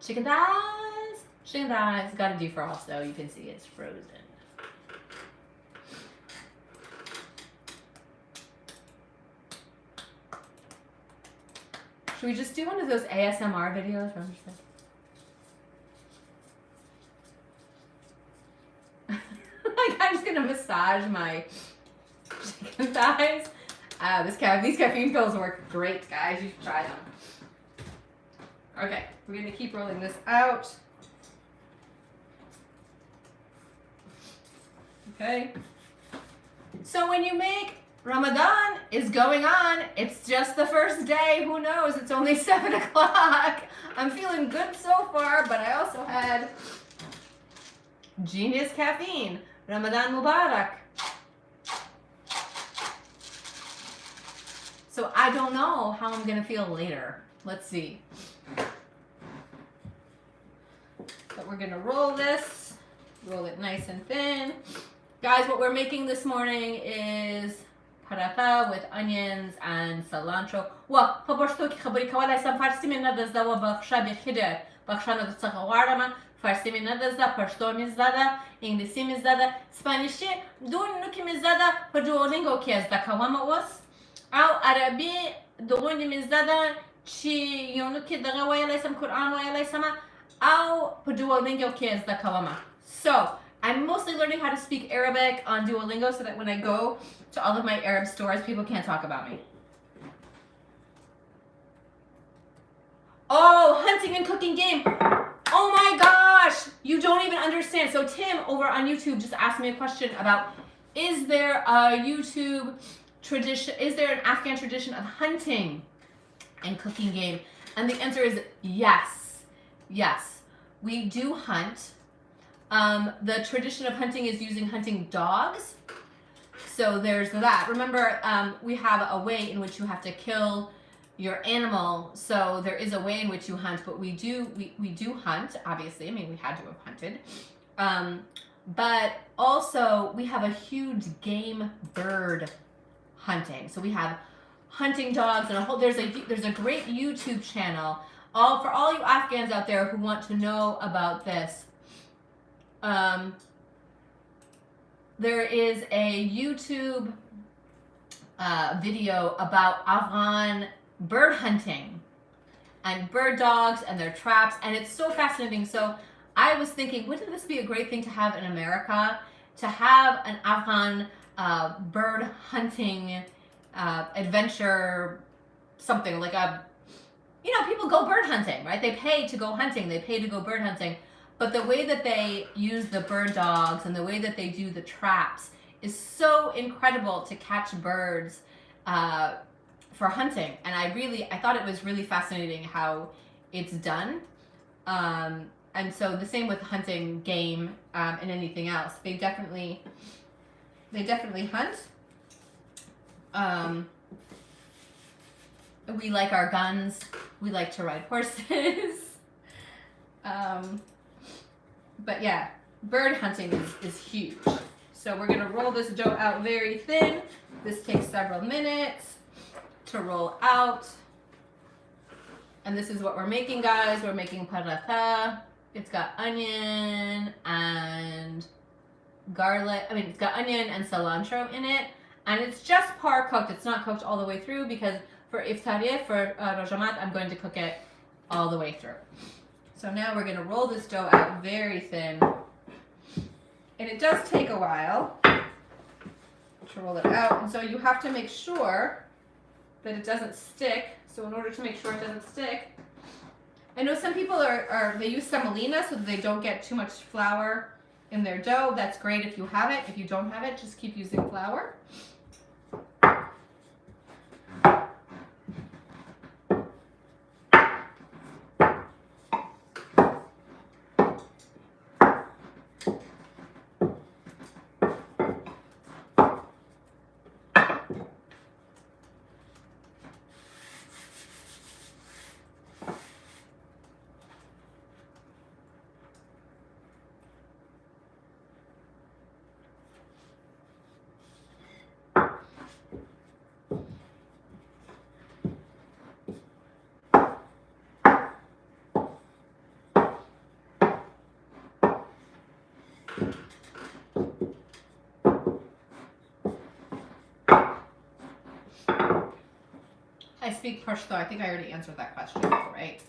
chicken thighs. Chicken thighs, gotta defrost though, you can see it's frozen. Should we just do one of those ASMR videos? Like I'm just gonna massage my chicken thighs. These caffeine pills work great, guys. You should try them. Okay, we're gonna keep rolling this out. Okay. So when you make Ramadan is going on. It's just the first day. Who knows? It's only 7 o'clock. I'm feeling good so far, but I also had genius caffeine. Ramadan Mubarak. So I don't know how I'm gonna feel later. Let's see. But we're gonna roll this. Roll it nice and thin. Guys, what we're making this morning is paratha with onions and cilantro. Well, خبرتو که خبری کوالا سم فارسی من ندازده و بخشا بخیره بخشا ندازده خوارم فارسی من ندازده پشتو میزده انگلیسی میزده اسپانیشی دون نوکی میزده و جوالینگو که از دکوام اوس او عربی دون میزده چی یونو که دقیقه ویا لیسم قرآن ویا لیسم او Duolingo که از دکوام. So I'm mostly learning how to speak Arabic on Duolingo so that when I go to all of my Arab stores, people can't talk about me. Oh, hunting and cooking game. Oh my gosh, you don't even understand. So Tim over on YouTube just asked me a question about, is there a YouTube tradition, is there an Afghan tradition of hunting and cooking game? And the answer is yes. Yes, we do hunt. The tradition of hunting is using hunting dogs. So there's that. Remember, we have a way in which you have to kill your animal. So there is a way in which you hunt, but we do hunt, obviously. I mean, we had to have hunted. But also we have a huge game bird hunting. So we have hunting dogs and there's a great YouTube channel for all you Afghans out there who want to know about this. There is a YouTube video about Afghan bird hunting and bird dogs and their traps, and it's so fascinating. So I was thinking, wouldn't this be a great thing to have in America, to have an Afghan bird hunting adventure, something like people go bird hunting, right? They pay to go hunting, they pay to go bird hunting. But the way that they use the bird dogs and the way that they do the traps is so incredible to catch birds for hunting. And I thought it was really fascinating how it's done. And so the same with hunting game and anything else. They definitely hunt. We like our guns. We like to ride horses. But yeah, bird hunting is huge. So we're gonna roll this dough out very thin. This takes several minutes to roll out. And this is what we're making, guys. We're making paratha. It's got onion and garlic. I mean, it's got onion and cilantro in it. And it's just par cooked. It's not cooked all the way through because for iftariyah, for Rajamat, I'm going to cook it all the way through. So now we're going to roll this dough out very thin. And it does take a while to roll it out. And so you have to make sure that it doesn't stick. So in order to make sure it doesn't stick, I know some people they use semolina so that they don't get too much flour in their dough. That's great if you have it. If you don't have it, just keep using flour. I speak Pashto. I think I already answered that question, right?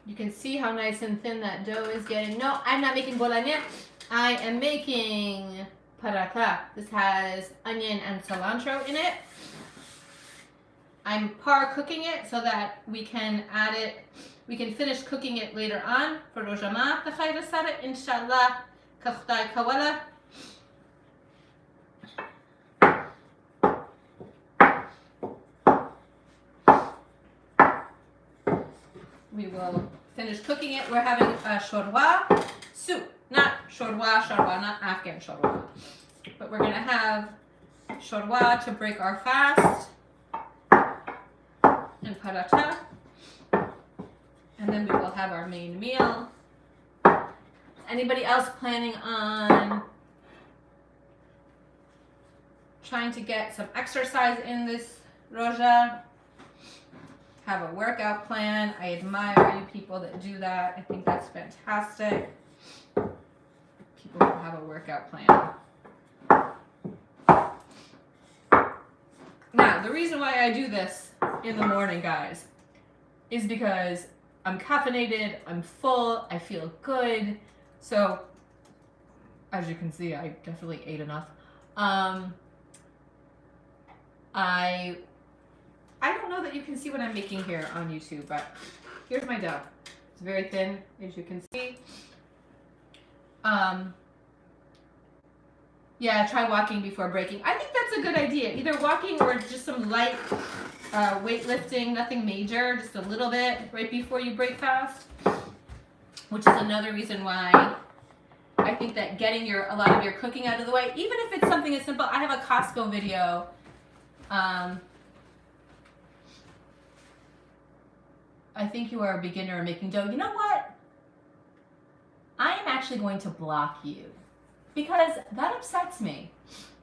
You can see how nice and thin that dough is getting. No, I'm not making bologna. I am making paratha. This has onion and cilantro in it. I'm par cooking it so that we can add it, we can finish cooking it later on for Rojama. Inshallah, kakhtai kawala. We will finish cooking it. We're having a shorwa soup, not shorwa, not Afghan shorwa. But we're gonna have shorwa to break our fast and paratha. And then we will have our main meal. Anybody else planning on trying to get some exercise in this Roja? Have a workout plan. I admire you people that do that. I think that's fantastic. People who have a workout plan. Now, the reason why I do this in the morning, guys, is because I'm caffeinated, I'm full, I feel good. So, as you can see, I definitely ate enough. I don't know that you can see what I'm making here on YouTube, but here's my dough. It's very thin, as you can see. Yeah, try walking before breaking. I think that's a good idea. Either walking or just some light weightlifting, nothing major, just a little bit right before you break fast. Which is another reason why I think that getting a lot of your cooking out of the way, even if it's something as simple. I have a Costco video. I think you are a beginner in making dough. You know what? I am actually going to block you because that upsets me.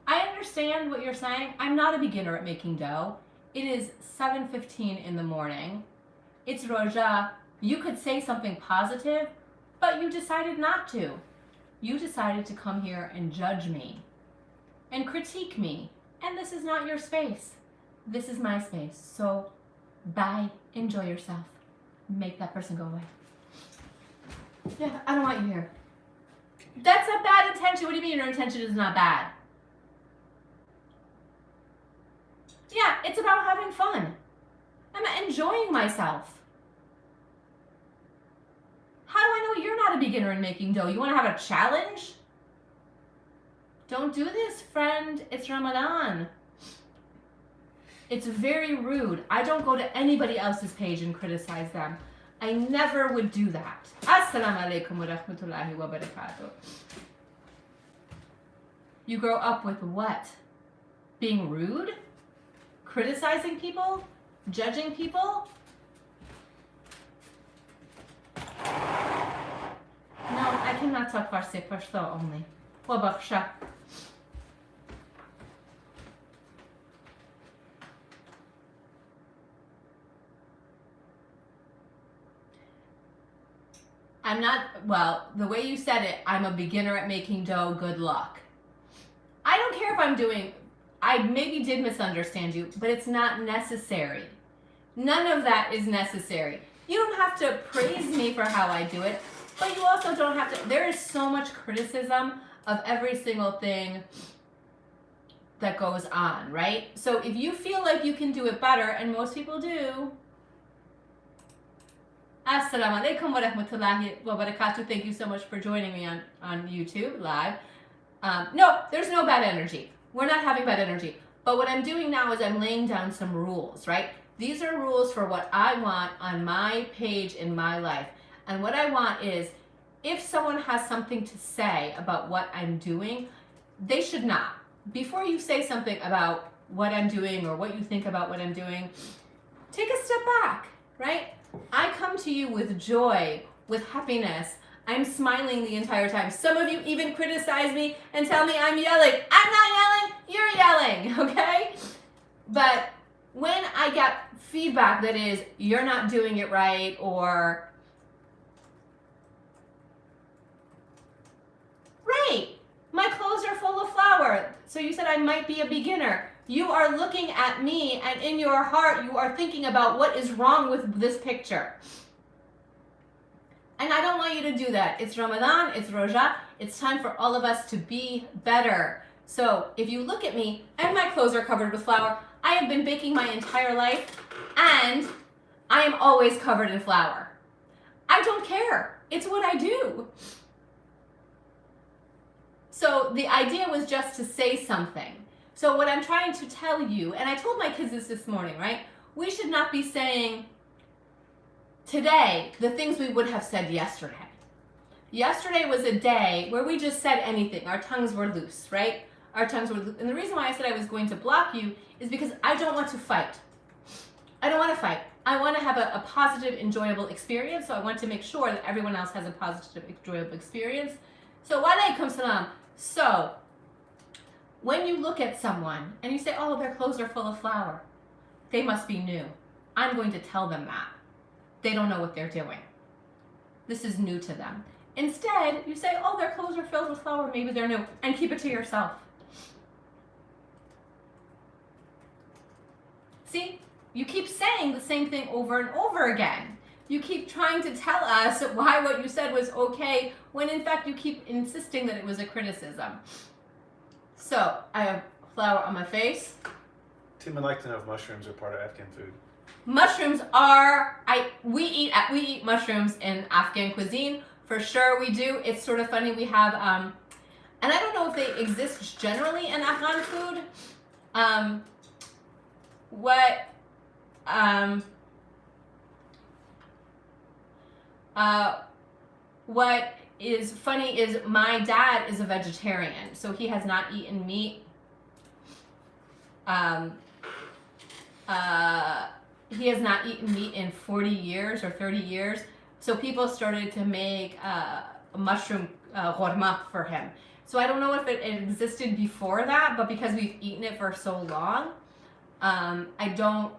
I understand what you're saying. I'm not a beginner at making dough. It is 7:15 in the morning. It's Roja. You could say something positive, but you decided not to. You decided to come here and judge me and critique me. And this is not your space. This is my space. So bye. Enjoy yourself. Make that person go away. Yeah, I don't want you here. That's a bad intention. What do you mean your intention is not bad? Yeah, it's about having fun. I'm enjoying myself. How do I know you're not a beginner in making dough? You want to have a challenge? Don't do this, friend. It's Ramadan. It's very rude. I don't go to anybody else's page and criticize them. I never would do that. Assalamu alaikum wa rahmatullahi wa barakatuh. You grow up with what? Being rude? Criticizing people? Judging people? No, I cannot talk Farsi, Pashto only. Wa baksha. I'm not, well, the way you said it, I'm a beginner at making dough, good luck. I don't care if I'm doing, I maybe did misunderstand you, but it's not necessary. None of that is necessary. You don't have to praise me for how I do it, but you also don't have to, there is so much criticism of every single thing that goes on, right? So if you feel like you can do it better, and most people do, Assalamu alaikum wa rahmatullahi wa barakatuh. Thank you so much for joining me on YouTube live. No, there's no bad energy. We're not having bad energy. But what I'm doing now is I'm laying down some rules, right? These are rules for what I want on my page in my life. And what I want is, if someone has something to say about what I'm doing, they should not. Before you say something about what I'm doing or what you think about what I'm doing, take a step back, right? I come to you with joy, with happiness. I'm smiling the entire time. Some of you even criticize me and tell me I'm yelling. I'm not yelling, you're yelling, okay? But when I get feedback that is, you're not doing it right, or right, my clothes are full of flour, so you said I might be a beginner. You are looking at me, and in your heart you are thinking about what is wrong with this picture. And I don't want you to do that. It's Ramadan, it's Roja, it's time for all of us to be better. So if you look at me and my clothes are covered with flour, I have been baking my entire life and I am always covered in flour. I don't care. It's what I do. So the idea was just to say something. So what I'm trying to tell you, and I told my kids this morning, right? We should not be saying today the things we would have said yesterday. Yesterday was a day where we just said anything. Our tongues were loose, right? Our tongues were loose. And the reason why I said I was going to block you is because I don't want to fight. I don't want to fight. I want to have a positive, enjoyable experience. So I want to make sure that everyone else has a positive, enjoyable experience. So wa alaikum salam. So when you look at someone and you say, oh, their clothes are full of flour, they must be new. I'm going to tell them that. They don't know what they're doing. This is new to them. Instead, you say, oh, their clothes are filled with flour, maybe they're new, and keep it to yourself. See, you keep saying the same thing over and over again. You keep trying to tell us why what you said was okay, when in fact you keep insisting that it was a criticism. So, I have flour on my face. Tim would like to know if mushrooms are part of Afghan food. Mushrooms are, we eat mushrooms in Afghan cuisine. For sure we do. It's sort of funny, we have, and I don't know if they exist generally in Afghan food. What is funny is my dad is a vegetarian, so he has not eaten meat. He has not eaten meat in 40 years or 30 years. So people started to make a mushroom ghorma for him. So I don't know if it existed before that, but because we've eaten it for so long, I don't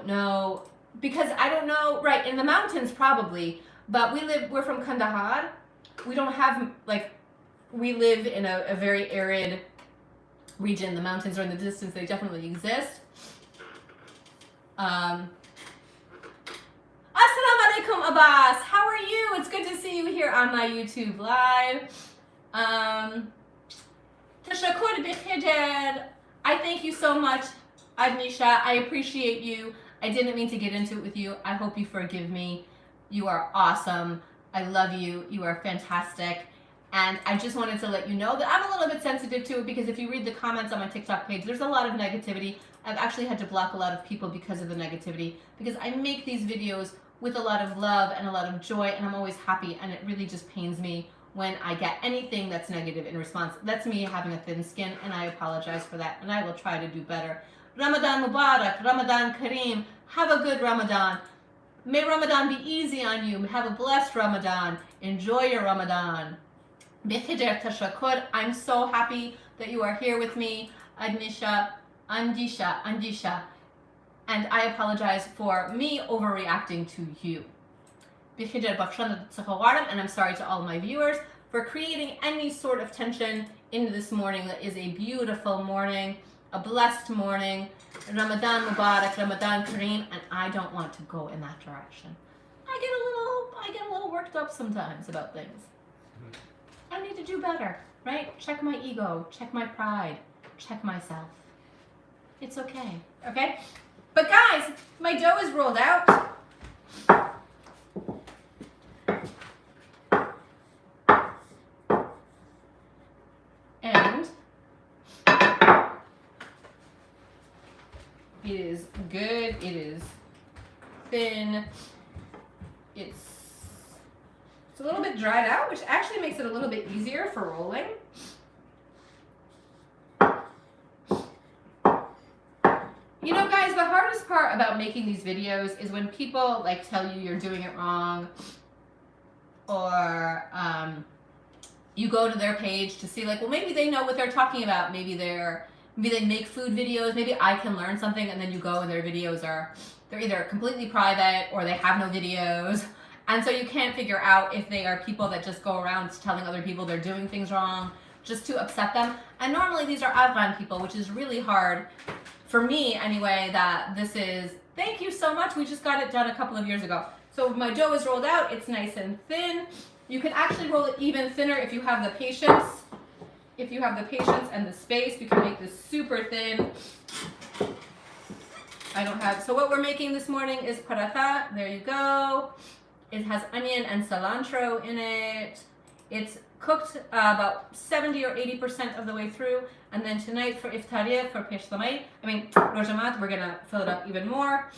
know, because I don't know, right, in the mountains probably, but we're from Kandahar. We don't have, we live in a very arid region. The mountains are in the distance, they definitely exist. Assalamu alaikum, Abbas. How are you? It's good to see you here on my YouTube live. Tashakur bikhijal. I thank you so much, Adnisha. I appreciate you. I didn't mean to get into it with you. I hope you forgive me. You are awesome. I love you. You are fantastic. And I just wanted to let you know that I'm a little bit sensitive to it, because if you read the comments on my TikTok page, there's a lot of negativity. I've actually had to block a lot of people because of the negativity, because I make these videos with a lot of love and a lot of joy, and I'm always happy, and it really just pains me when I get anything that's negative in response. That's me having a thin skin, and I apologize for that, and I will try to do better. Ramadan Mubarak, Ramadan Kareem. Have a good Ramadan. May Ramadan be easy on you. Have a blessed Ramadan. Enjoy your Ramadan. Bikhijal tashakur. I'm so happy that you are here with me, Adnisha, Andisha. And I apologize for me overreacting to you. And I'm sorry to all my viewers for creating any sort of tension in this morning that is a beautiful morning, a blessed morning. Ramadan Mubarak, Ramadan Kareem, and I don't want to go in that direction. I get a little worked up sometimes about things. I need to do better, right? Check my ego, check my pride, check myself. It's okay, okay? But guys, my dough is rolled out. And it is good good. It is thin. It's a little bit dried out, which actually makes it a little bit easier for rolling. You know, guys, the hardest part about making these videos is when people like tell you you're doing it wrong, or you go to their page to see like, well, maybe they know what they're talking about. Maybe they make food videos. Maybe I can learn something, and then you go and their videos they're either completely private or they have no videos. And so you can't figure out if they are people that just go around telling other people they're doing things wrong just to upset them. And normally these are Afghan people, which is really hard for me anyway, that this is, thank you so much. We just got it done a couple of years ago. So my dough is rolled out. It's nice and thin. You can actually roll it even thinner if you have the patience. If you have the patience and the space, you can make this super thin. I don't have, so what we're making this morning is paratha. There you go. It has onion and cilantro in it. It's cooked about 70 or 80% of the way through. And then tonight for iftariya, for rojamat, we're gonna fill it up even more.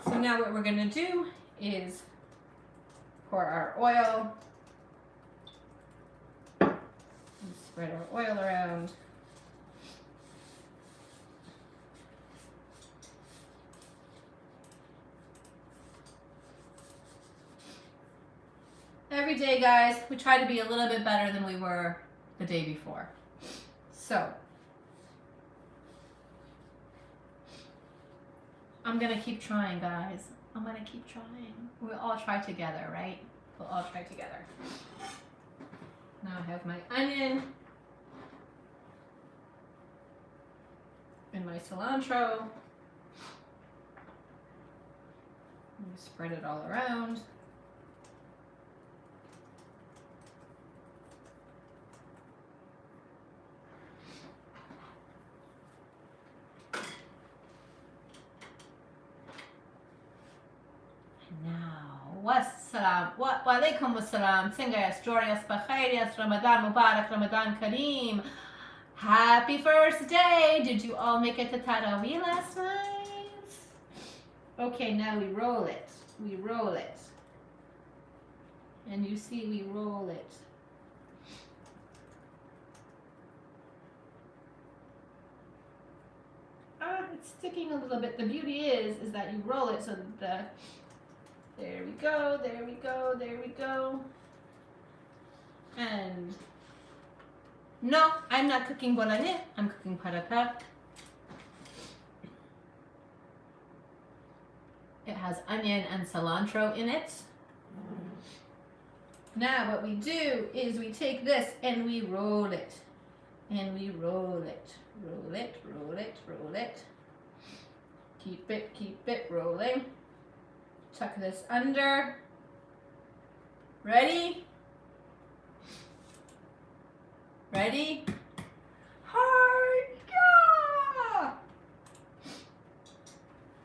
So now what we're gonna do is pour our oil. And spread our oil around. Every day, guys, we try to be a little bit better than we were the day before. So, I'm gonna keep trying, guys. I'm gonna keep trying. We'll all try together, right? We'll all try together. Now I have my onion and my cilantro. And spread it all around. Wa alaikum assalam. Singayas, joyous, bakhayas, Ramadan Mubarak, Ramadan Kareem. Happy first day. Did you all make it to Tarawih last night? Okay, now we roll it. We roll it. And you see we roll it. It's sticking a little bit. The beauty is that you roll it so that there we go, there we go, there we go. And no, I'm not cooking bolognese, I'm cooking paratha. It has onion and cilantro in it. Now what we do is we take this and we roll it. And we roll it. Roll it, roll it, roll it. Keep it rolling. Tuck this under. Ready? Ready? Hard! Yeah!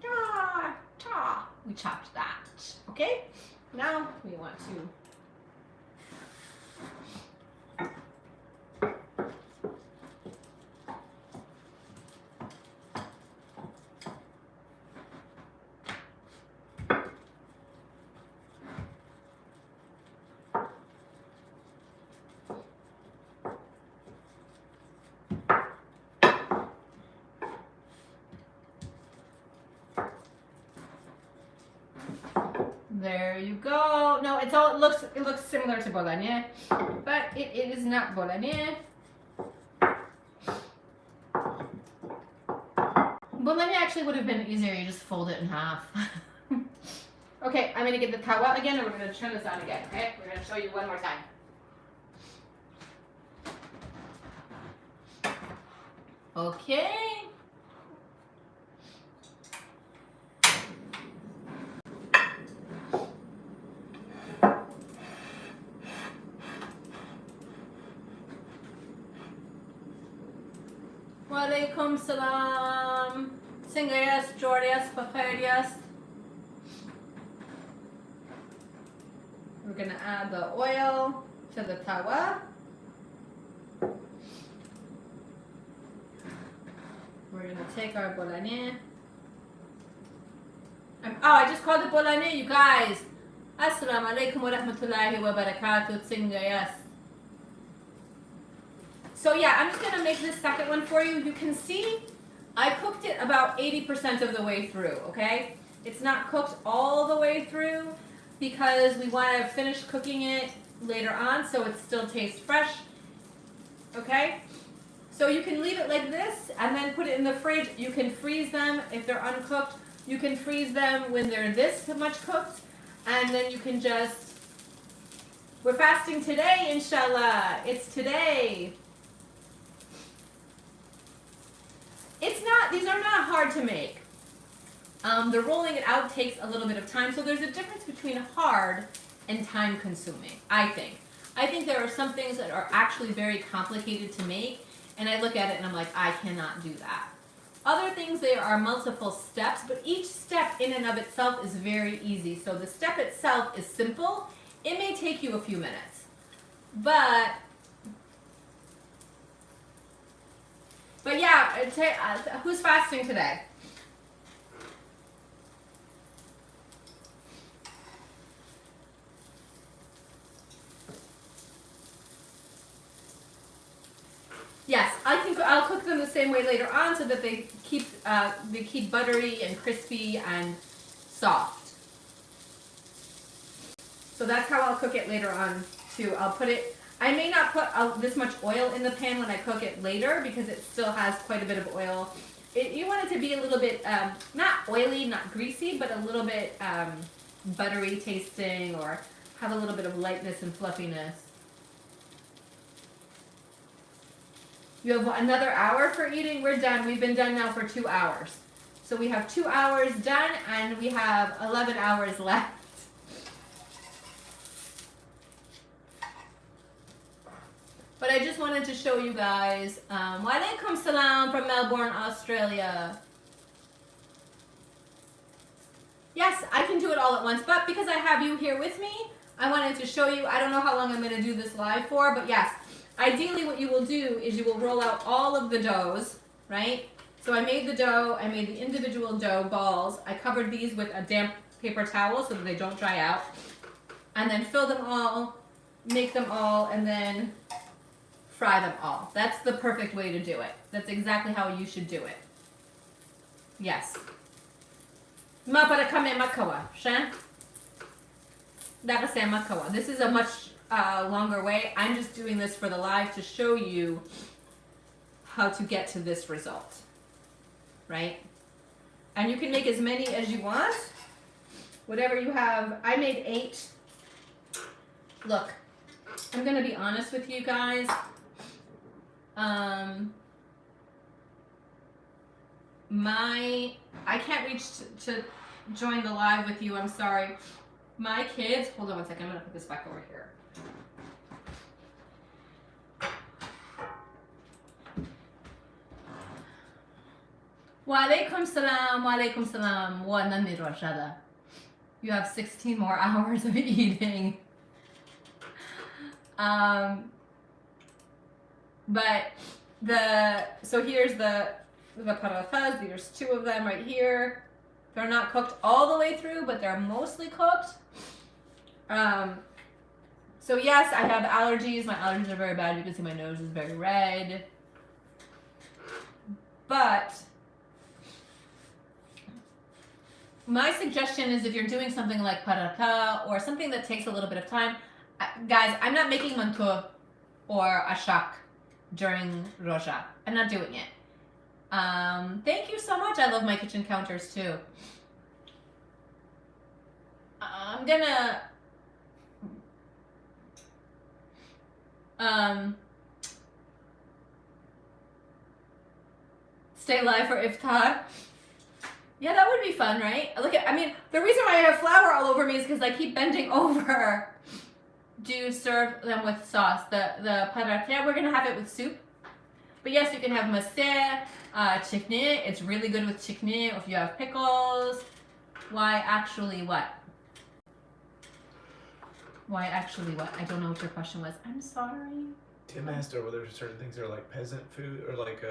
Yeah! Ta! We chopped that. Okay? Now we want to there you go. No, it looks similar to bolognese, but it is not bolognese. Bolognese actually would have been easier. You just fold it in half. Okay, I'm gonna get the tawa again, and we're gonna turn this on again. Okay, we're gonna show you one more time. Okay. Walaikum salam. Singayas, Jordias, Bakarias. We're going to add the oil to the tawa. We're going to take our bolognese. I just called it Bolane, you guys. Assalamu alaikum wa rahmatullahi wa barakatuh. Tsinga, yes. So yeah, I'm just gonna make this second one for you. You can see I cooked it about 80% of the way through, okay? It's not cooked all the way through because we want to finish cooking it later on so it still tastes fresh, okay? So you can leave it like this and then put it in the fridge. You can freeze them if they're uncooked. You can freeze them when they're this much cooked, and then you can just, we're fasting today, inshallah. It's today. These are not hard to make. The rolling it out takes a little bit of time, so there's a difference between hard and time consuming, I think. I think there are some things that are actually very complicated to make, and I look at it and I'm like, I cannot do that. Other things, there are multiple steps, but each step in and of itself is very easy. So the step itself is simple. It may take you a few minutes, but yeah, who's fasting today? Yes, I'll cook them the same way later on so that they keep buttery and crispy and soft. So that's how I'll cook it later on too. I may not put this much oil in the pan when I cook it later because it still has quite a bit of oil. You want it to be a little bit, not oily, not greasy, but a little bit buttery tasting or have a little bit of lightness and fluffiness. You have another hour for eating? We're done. We've been done now for 2 hours. So we have 2 hours done and we have 11 hours left. But I just wanted to show you guys. Walaikum salam from Melbourne, Australia. Yes, I can do it all at once, but because I have you here with me, I wanted to show you. I don't know how long I'm going to do this live for, but yes. Ideally, what you will do is you will roll out all of the doughs, right? So I made the dough, I made the individual dough balls. I covered these with a damp paper towel so that they don't dry out. And then fill them all, make them all, and then fry them all. That's the perfect way to do it. That's exactly how you should do it. Yes. Ma para kame makawa, shan? Dakase makawa. This is a much longer way. I'm just doing this for the live to show you how to get to this result, right? And you can make as many as you want, whatever you have. I made 8. Look, I'm gonna be honest with you guys. I can't reach to join the live with you. I'm sorry. My kids, hold on one second. I'm gonna put this back over here. Walaikum salam, walaikum salam, wa nani rashada. You have 16 more hours of eating. But so here's the parathas. There's 2 of them right here. They're not cooked all the way through, but they're mostly cooked. So yes, I have allergies. My allergies are very bad. You can see my nose is very red. But my suggestion is if you're doing something like paratha or something that takes a little bit of time, guys, I'm not making mantou or ashak during Roja. I'm not doing it. Thank you so much. I love my kitchen counters too. I'm gonna stay live for iftar. Yeah, that would be fun, right? I mean, the reason why I have flour all over me is because I keep bending over. Do you serve them with sauce? The paratha, we're gonna have it with soup. But yes, you can have maseh, chikni. It's really good with chikni if you have pickles. Why actually what? Why actually what? I don't know what your question was. I'm sorry. Tim asked her whether certain things are like peasant food or like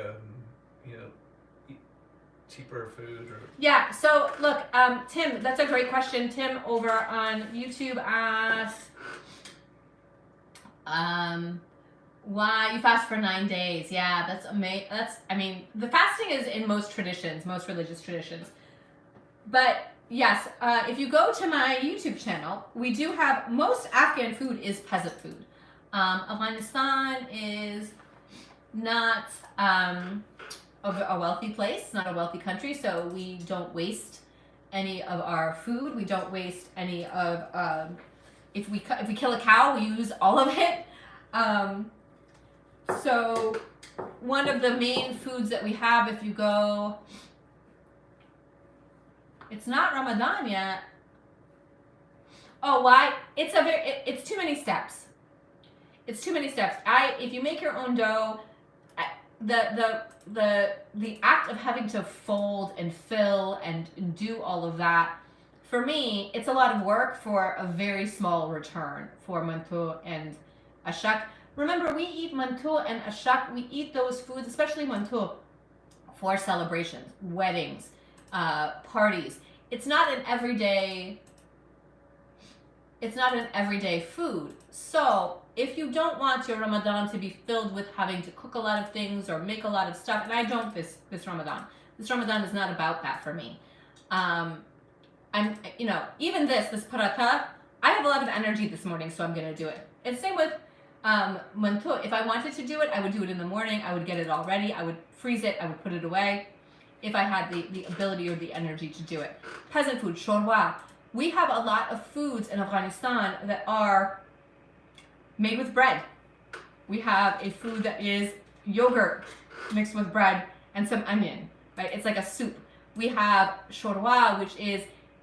cheaper food or? Yeah, so look, Tim, that's a great question. Tim over on YouTube asks, why you fast for 9 days? Yeah, that's amazing. The fasting is in most traditions, most religious traditions. But yes, if you go to my YouTube channel, we do have, most Afghan food is peasant food. Afghanistan is not a wealthy place, not a wealthy country, so we don't waste any of our food. We don't waste any of, if we kill a cow, we use all of it. So one of the main foods that we have, if you go, it's not Ramadan yet. Oh, why? It's too many steps. It's too many steps. If you make your own dough, the act of having to fold and fill and do all of that, for me, it's a lot of work for a very small return for mantou and ashak. Remember, we eat mantou and ashak. We eat those foods, especially mantou, for celebrations, weddings, parties. It's not an everyday food. So if you don't want your Ramadan to be filled with having to cook a lot of things or make a lot of stuff, and I don't this Ramadan. This Ramadan is not about that for me. Even this paratha, I have a lot of energy this morning, so I'm gonna do it. And same with mantou. If I wanted to do it, I would do it in the morning. I would get it all ready. I would freeze it. I would put it away if I had the ability or the energy to do it. Peasant food, shorwa. We have a lot of foods in Afghanistan that are made with bread. We have a food that is yogurt mixed with bread and some onion, right? It's like a soup. We have shorwa, which is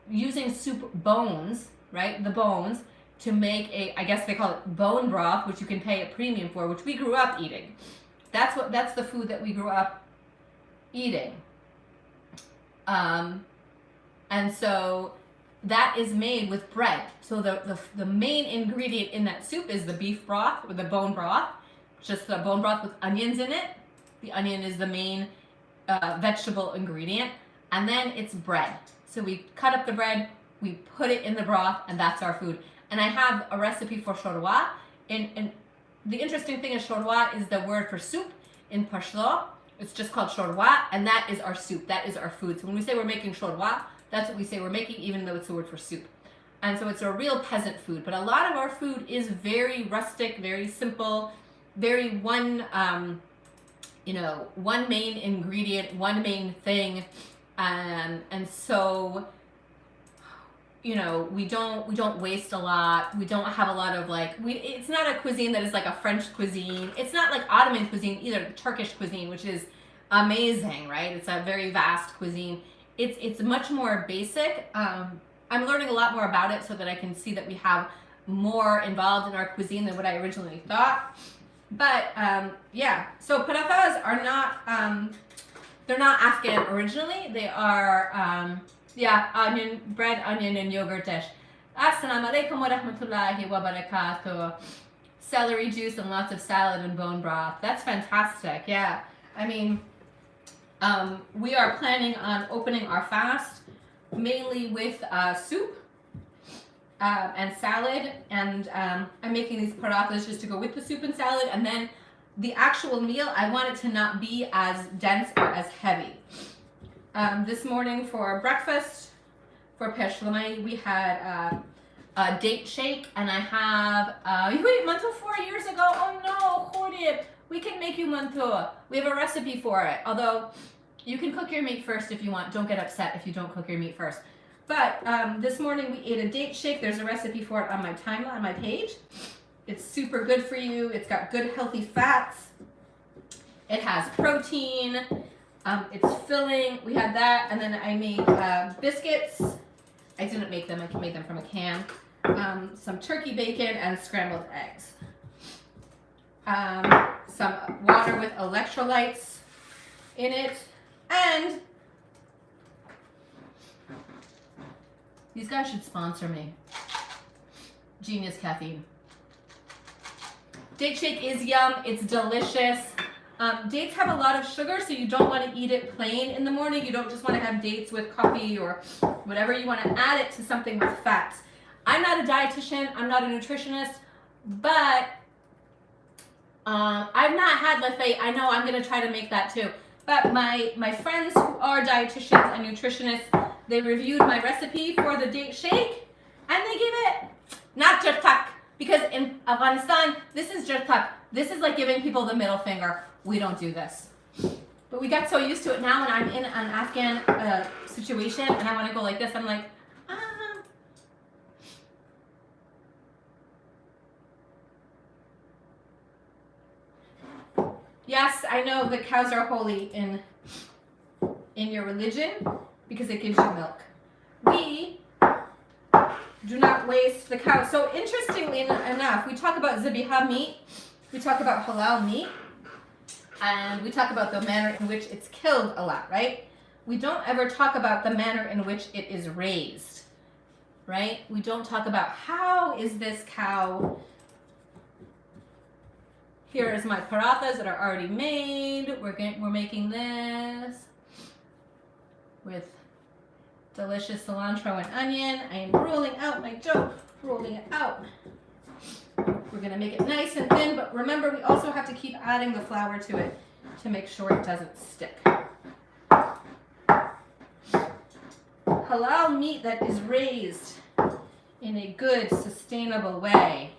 using soup bones, right? The bones, to make I guess they call it bone broth, which you can pay a premium for, which we grew up eating. That's the food that we grew up eating. And so that is made with bread. So the main ingredient in that soup is the beef broth or the bone broth, just the bone broth with onions in it. The onion is the main vegetable ingredient. And then it's bread. So we cut up the bread, we put it in the broth, and that's our food. And I have a recipe for shorwa. And the interesting thing is shorwa is the word for soup in Pashto. It's just called shorwa, and that is our soup. That is our food. So when we say we're making shorwa, that's what we say we're making, even though it's the word for soup. And so it's a real peasant food. But a lot of our food is very rustic, very simple, very one main ingredient, one main thing. And so, we don't waste a lot. We don't have a lot of it's not a cuisine that is like a French cuisine. It's not like Ottoman cuisine either, Turkish cuisine, which is amazing, right? It's a very vast cuisine. It's much more basic. I'm learning a lot more about it so that I can see that we have more involved in our cuisine than what I originally thought. But so parathas are not, they're not Afghan originally. They are, bread, onion, and yogurt dish. Assalamu alaikum wa rahmatullahi wa barakatuh. Celery juice and lots of salad and bone broth. That's fantastic. Yeah. We are planning on opening our fast mainly with soup and salad, and I'm making these parathas just to go with the soup and salad, and then the actual meal, I want it to not be as dense or as heavy. This morning for breakfast, for peshlamai, we had a date shake, and I have, you ate mantou 4 years ago? Oh no, Khorib, we can make you mantou. We have a recipe for it, although you can cook your meat first if you want. Don't get upset if you don't cook your meat first. But this morning we ate a date shake. There's a recipe for it on my timeline, on my page. It's super good for you. It's got good healthy fats. It has protein. It's filling. We had that, and then I made biscuits. I didn't make them. I made them from a can. Some turkey bacon and scrambled eggs. Some water with electrolytes in it. And these guys should sponsor me. Genius Caffeine. Date shake is yum. It's delicious. Dates have a lot of sugar, so you don't want to eat it plain in the morning. You don't just want to have dates with coffee or whatever. You want to add it to something with fats. I'm not a dietitian. I'm not a nutritionist, but I've not had lafayette. I know I'm going to try to make that too. But my friends who are dietitians and nutritionists, they reviewed my recipe for the date shake, and they give it not jartak, because in Afghanistan, this is jartak. This is like giving people the middle finger. We don't do this. But we got so used to it now when I'm in an Afghan situation and I want to go like this, I'm like, Yes, I know that cows are holy in your religion because it gives you milk. We do not waste the cow. So interestingly enough, we talk about zabiha meat, we talk about halal meat, and we talk about the manner in which it's killed a lot, right? We don't ever talk about the manner in which it is raised, right? We don't talk about how is this cow. Here is my parathas that are already made. We're making this with delicious cilantro and onion. I am rolling out my dough, rolling it out. We're gonna make it nice and thin, but remember we also have to keep adding the flour to it to make sure it doesn't stick. Halal meat that is raised in a good, sustainable way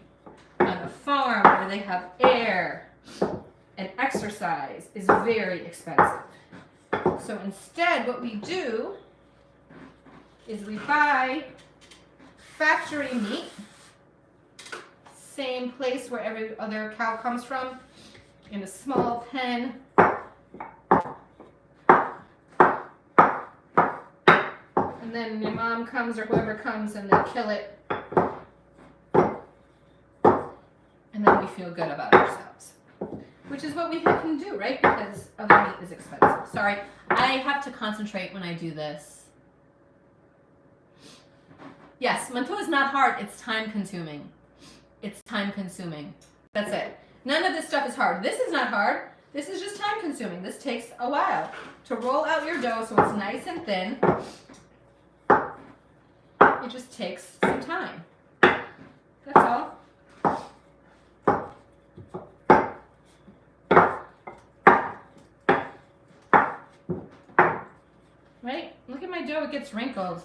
on a farm where they have air and exercise is very expensive. So instead what we do is we buy factory meat, same place where every other cow comes from, in a small pen. And then your mom comes or whoever comes and they kill it. And then we feel good about ourselves. Which is what we can do, right? Because other meat is expensive. Sorry, I have to concentrate when I do this. Yes, mantou is not hard. It's time consuming. It's time consuming. That's it. None of this stuff is hard. This is not hard. This is just time consuming. This takes a while to roll out your dough so it's nice and thin. It just takes some time. That's all. Right? Look at my dough, it gets wrinkled.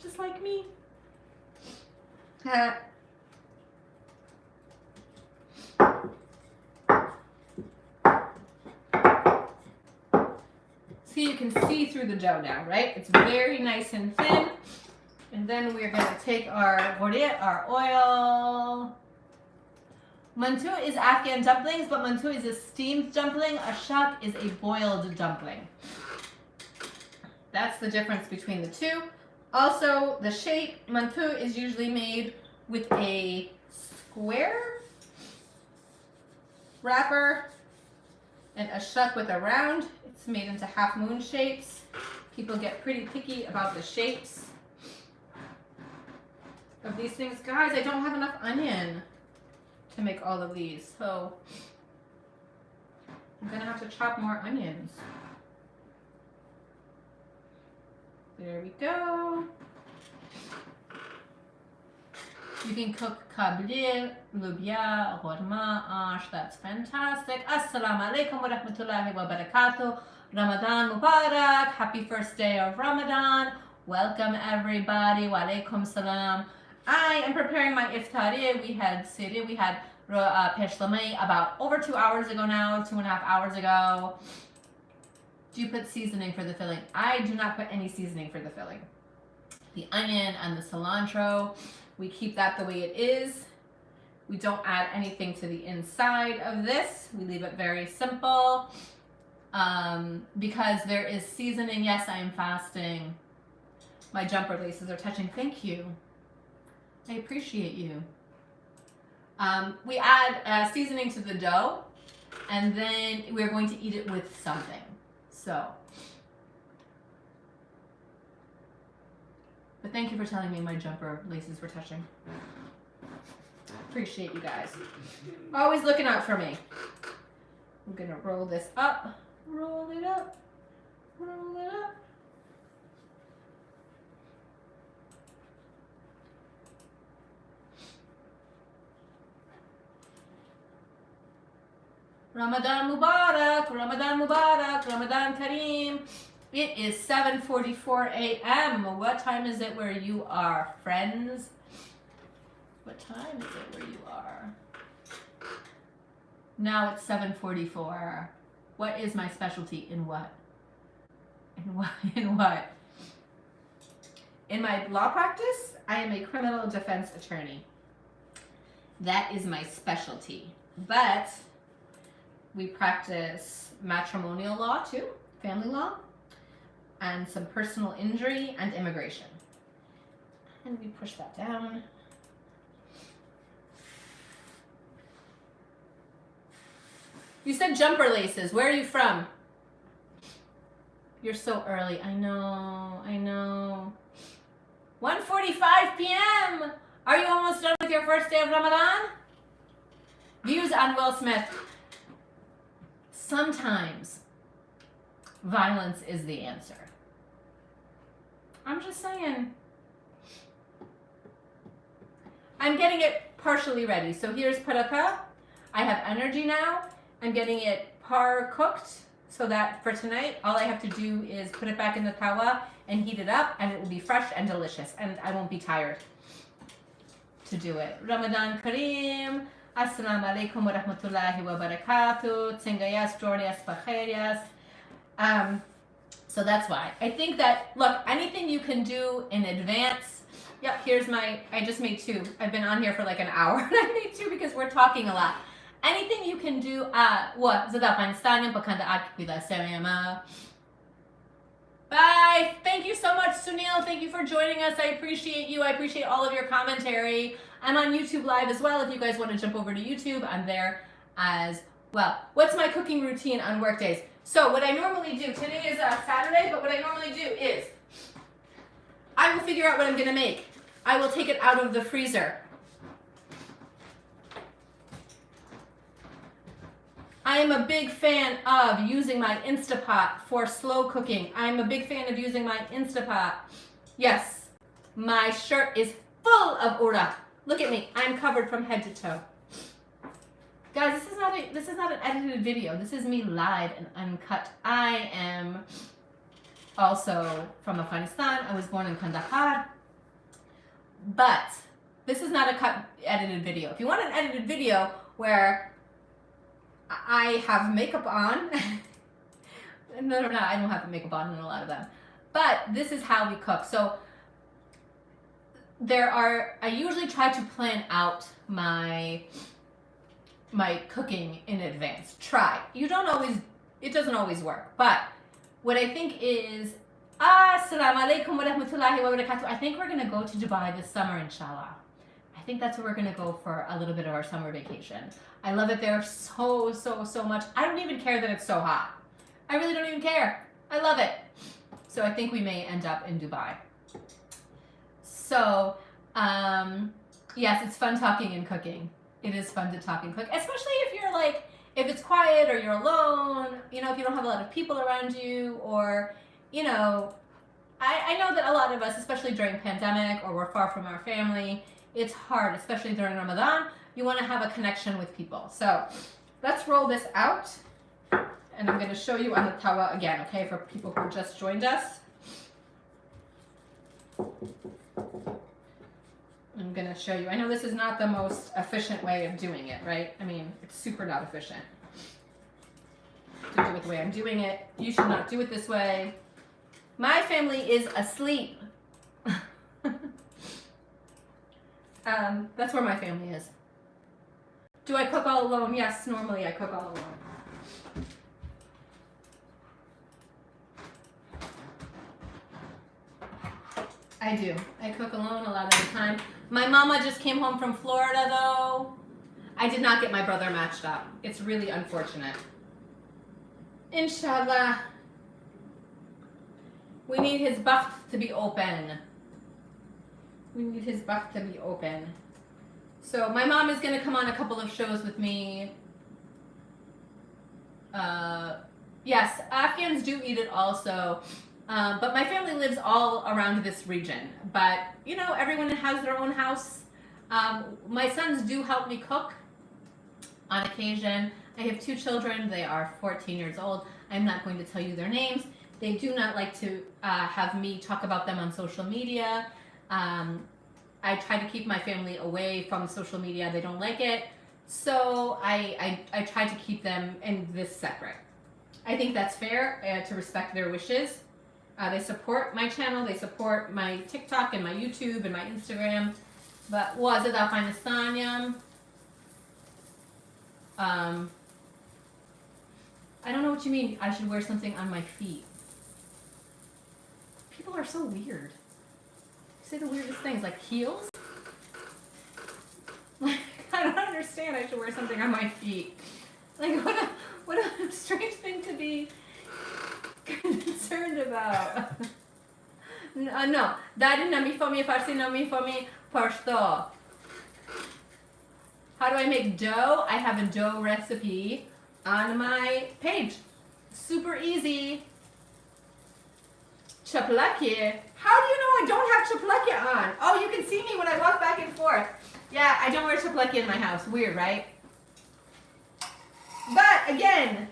Just like me. See, you can see through the dough now, right? It's very nice and thin. And then we're going to take our bordet, our oil. Mantou is Afghan dumplings, but mantou is a steamed dumpling. A shak is a boiled dumpling. That's the difference between the two. Also, the shape, mantou is usually made with a square wrapper and a shak with a round. It's made into half moon shapes. People get pretty picky about the shapes of these things. Guys, I don't have enough onion to make all of these, so I'm gonna have to chop more onions. There we go. You can cook kablil, lubia, ghorma, ash. That's fantastic. Assalamu alaikum wa rahmatullahi wa barakatuh. Ramadan Mubarak. Happy first day of Ramadan. Welcome everybody. Wa alaikum salam. I am preparing my iftari. We had siri. We had peshlamay about over 2 hours ago now, 2.5 hours ago. Do you put seasoning for the filling? I do not put any seasoning for the filling. The onion and the cilantro, we keep that the way it is. We don't add anything to the inside of this. We leave it very simple because there is seasoning. Yes, I am fasting. My jumper laces are touching. Thank you. I appreciate you. We add seasoning to the dough, and then we're going to eat it with something. So, but thank you for telling me my jumper laces were touching. Appreciate you guys. Always looking out for me. I'm gonna roll this up. Roll it up. Roll it up. Ramadan Mubarak, Ramadan Mubarak, Ramadan Kareem. It is 7:44 a.m. What time is it where you are, friends? What time is it where you are? Now it's 7:44. What is my specialty in what? In what? In what? In my law practice, I am a criminal defense attorney. That is my specialty. But we practice matrimonial law too, family law, and some personal injury and immigration. And we push that down. You said jumper laces. Where are you from? You're so early. I know, I know. 1:45 p.m. Are you almost done with your first day of Ramadan? Views on Will Smith. Sometimes violence is the answer. I'm just saying. I'm getting it partially ready. So here's paratha. I have energy now. I'm getting it par cooked so that for tonight, all I have to do is put it back in the tawa and heat it up, and it will be fresh and delicious, and I won't be tired to do it. Ramadan Kareem. Assalamu alaikum wa rahmatullahi wa barakatuh. Tsingayas, Jordias, Bakharias. So that's why. I think that, look, anything you can do in advance. Yep, here's my, I just made two. I've been on here for like an hour, and I made two because we're talking a lot. Anything you can do, Bye. Thank you so much, Sunil. Thank you for joining us. I appreciate you. I appreciate all of your commentary. I'm on YouTube Live as well. If you guys want to jump over to YouTube, I'm there as well. What's my cooking routine on work days? So what I normally do, today is Saturday, but what I normally do is I will figure out what I'm going to make. I will take it out of the freezer. I am a big fan of using my Instapot for slow cooking. I'm a big fan of using my Instapot. Yes, my shirt is full of ura. Look at me. I'm covered from head to toe. Guys, this is not an edited video. This is me live and uncut. I am also from Afghanistan. I was born in Kandahar. But this is not a edited video. If you want an edited video where I have makeup on. No, I don't have makeup on in a lot of them. But this is how we cook. So I usually try to plan out my cooking in advance. It doesn't always work. But what I think is, Assalamu alaikum wa rahmatullahi wa barakatuh. I think we're going to go to Dubai this summer, inshallah. I think that's where we're going to go for a little bit of our summer vacation. I love it there so, so, so much. I don't even care that it's so hot. I really don't even care. I love it. So I think we may end up in Dubai. So, yes, it's fun talking and cooking. It is fun to talk and cook, especially if you're like, if it's quiet or you're alone, if you don't have a lot of people around you, or, I know that a lot of us, especially during pandemic or we're far from our family, it's hard, especially during Ramadan. You want to have a connection with people. So let's roll this out. And I'm going to show you on the tawa again, okay, for people who just joined us. I'm going to show you. I know this is not the most efficient way of doing it, right? I mean, it's super not efficient to do it the way I'm doing it. You should not do it this way. My family is asleep. That's where my family is. Do I cook all alone? Yes, normally I cook all alone. I do. I cook alone a lot of the time. My mama just came home from Florida, though. I did not get my brother matched up. It's really unfortunate. Inshallah. We need his bakht to be open. We need his bakht to be open. So my mom is going to come on a couple of shows with me. Yes, Afghans do eat it also. But my family lives all around this region. But, you know, everyone has their own house. My sons do help me cook on occasion. I have 2 children. They are 14 years old. I'm not going to tell you their names. They do not like to have me talk about them on social media. I try to keep my family away from social media. They don't like it. So I try to keep them in this separate. I think that's fair to respect their wishes. They support my channel. They support my TikTok and my YouTube and my Instagram. But was it Afghanistan? I don't know what you mean. I should wear something on my feet. People are so weird. They say the weirdest things, like heels. Like, I don't understand. I should wear something on my feet. Like, what a strange thing to be concerned about. No, Daddy nami for me, Farsi nami for me, Pashto. How do I make dough? I have a dough recipe on my page. Super easy. Chaplaki. How do you know I don't have chaplaki on? Oh, you can see me when I walk back and forth. Yeah, I don't wear chaplaki in my house. Weird, right? But again,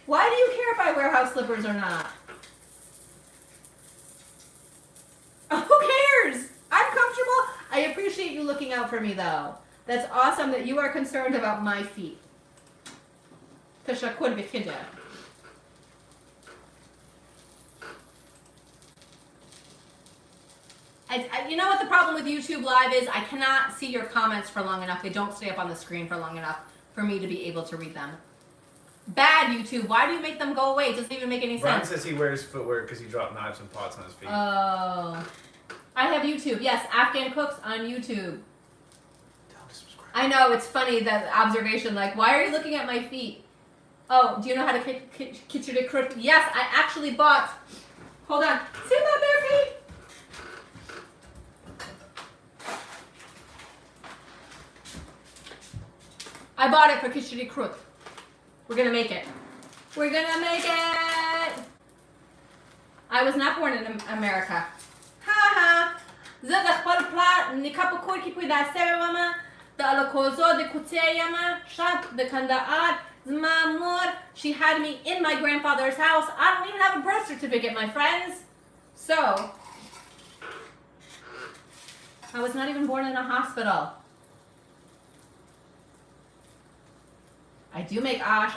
why do you care if I wear house slippers or not? Who cares? I'm comfortable. I appreciate you looking out for me though. That's awesome that you are concerned about my feet. Tashakkur bikida. You know what the problem with YouTube Live is? I cannot see your comments for long enough. They don't stay up on the screen for long enough for me to be able to read them. Bad YouTube. Why do you make them go away? It doesn't even make any sense. Ron says he wears footwear because he dropped knives and pots on his feet. Oh. I have YouTube. Yes, Afghan cooks on YouTube. Tell him to subscribe. I know, it's funny, that observation, like, why are you looking at my feet? Oh, do you know how to khichdi kurd? Yes, I actually bought, hold on, see my bare feet? I bought it for khichdi kurd. We're gonna make it. We're gonna make it! I was not born in America. Ha! زه د خپل پلار نیکه په کور کې پیدا شوې ومه د الکوزو د کوڅې یمه شب د کندهار زما مور she had me in my grandfather's house. I don't even have a birth certificate, my friends. So I was not even born in a hospital. I do make ash.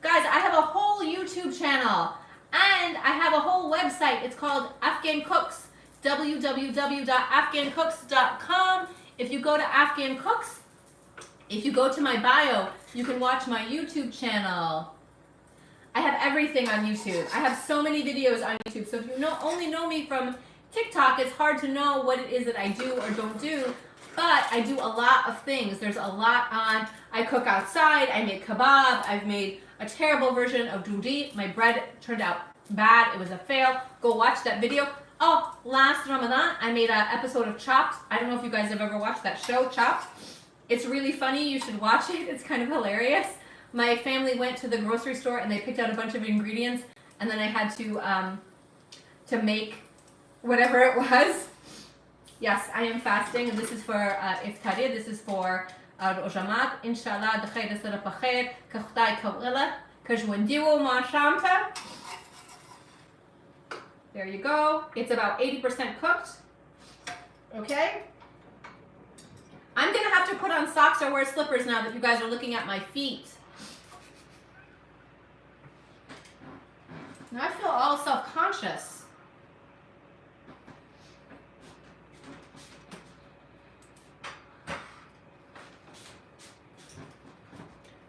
Guys, I have a whole YouTube channel and I have a whole website. It's called Afghan Cooks. www.afghancooks.com. If you go to Afghan Cooks, if you go to my bio, you can watch my YouTube channel. I have everything on YouTube. I have so many videos on YouTube. So if you only know me from TikTok, it's hard to know what it is that I do or don't do. But I do a lot of things. There's a lot on. I cook outside. I make kebab. I've made a terrible version of doodi. My bread turned out bad. It was a fail. Go watch that video. Oh, last Ramadan, I made an episode of Chopped. I don't know if you guys have ever watched that show, Chopped. It's really funny. You should watch it. It's kind of hilarious. My family went to the grocery store and they picked out a bunch of ingredients, and then I had to make whatever it was. Yes, I am fasting, and this is for iftari. This is for rojamat. Inshallah, the khair is the khair. Ka khudai kawila. Ka jwandiwo ma shamta. There you go. It's about 80% cooked. Okay? I'm going to have to put on socks or wear slippers now that you guys are looking at my feet. Now I feel all self-conscious.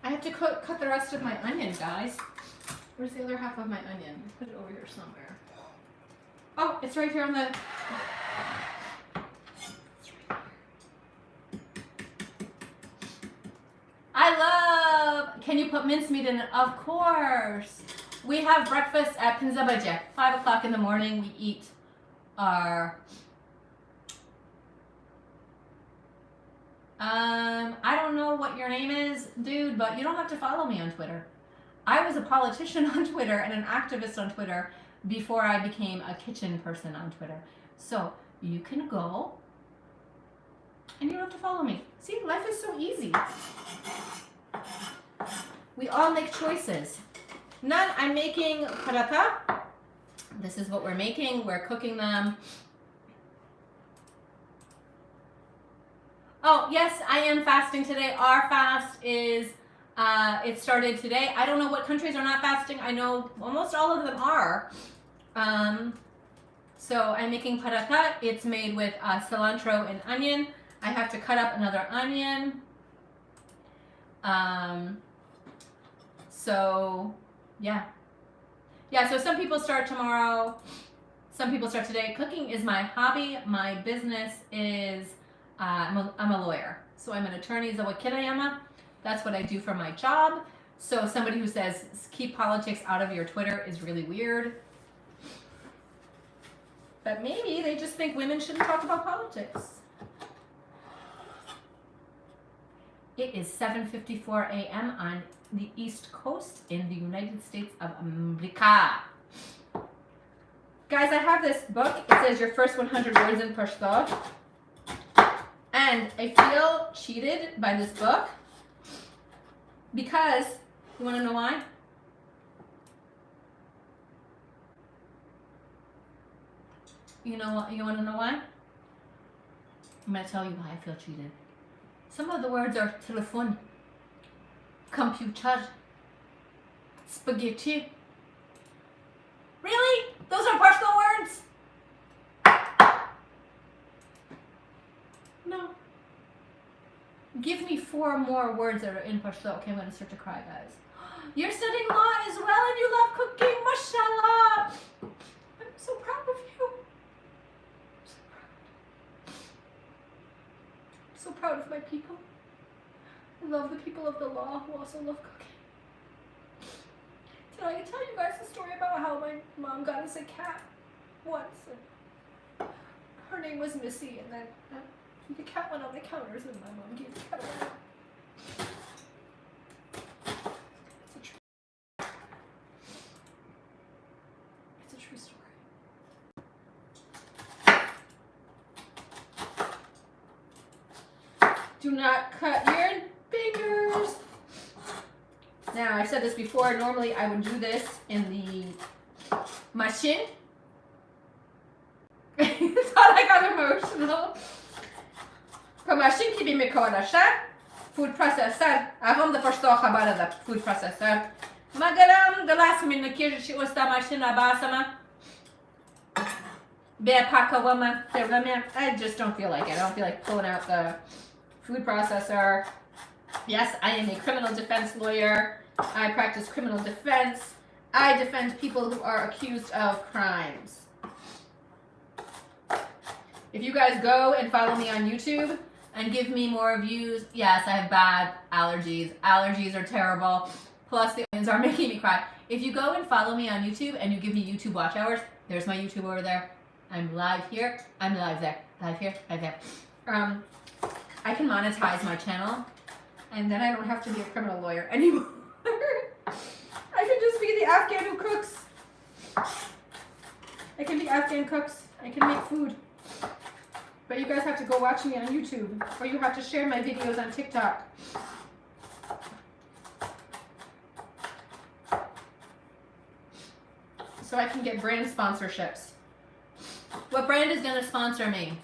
I have to cut the rest of my onion, guys. Where's the other half of my onion? Put it over here somewhere. Oh, it's right here on the... I love... Can you put mincemeat in it? Of course. We have breakfast at Pinzabaje. 5 o'clock in the morning, we eat our... I don't know what your name is, dude, but you don't have to follow me on Twitter. I was a politician on Twitter and an activist on Twitter before I became a kitchen person on Twitter. So you can go and you don't have to follow me. See, life is so easy. We all make choices. None, I'm making paratha. This is what we're making. We're cooking them. Oh, yes, I am fasting today. Our fast is, it started today. I don't know what countries are not fasting. I know almost all of them are. So I'm making paratha. It's made with cilantro and onion. I have to cut up another onion. So, yeah. Yeah, so some people start tomorrow. Some people start today. Cooking is my hobby. My business is, I'm a lawyer. So I'm an attorney. That's what I do for my job. So somebody who says keep politics out of your Twitter is really weird. But maybe they just think women shouldn't talk about politics. It is 7:54 a.m. on the East Coast in the United States of America. Guys, I have this book. It says your first 100 words in Pashto. And I feel cheated by this book because, you want to know why? You want to know why? I'm going to tell you why I feel cheated. Some of the words are telephone, computer, spaghetti. Really? Those are Pashto words? No. Give me 4 more words that are in Pashto. Okay, I'm going to start to cry, guys. You're studying law as well and you love cooking. Mashallah. I'm so proud of you. I'm so proud of my people. I love the people of the law who also love cooking. Did I tell you guys the story about how my mom got us a cat once? And her name was Missy, and then the cat went on the counters, and my mom gave the cat away. It's a true story. Do not cut your fingers. Now, I've said this before. Normally, I would do this in the machine. I thought I got emotional. Machine qui bimikolasha, food processor. Avant de Pashto khabara da food processor. Magaram the last minute she was the machine abasama. Be pakawama. I just don't feel like it. I don't feel like pulling out the food processor. Yes, I am a criminal defense lawyer. I practice criminal defense. I defend people who are accused of crimes. If you guys go and follow me on YouTube and give me more views, yes, I have bad allergies. Allergies are terrible. Plus, the onions are making me cry. If you go and follow me on YouTube and you give me YouTube watch hours, there's my YouTube over there. I'm live here. I'm live there. Live here. Live there. I can monetize my channel, and then I don't have to be a criminal lawyer anymore. I can just be the Afghan who cooks. I can be Afghan cooks. I can make food. But you guys have to go watch me on YouTube, or you have to share my videos on TikTok. So I can get brand sponsorships. What brand is going to sponsor me?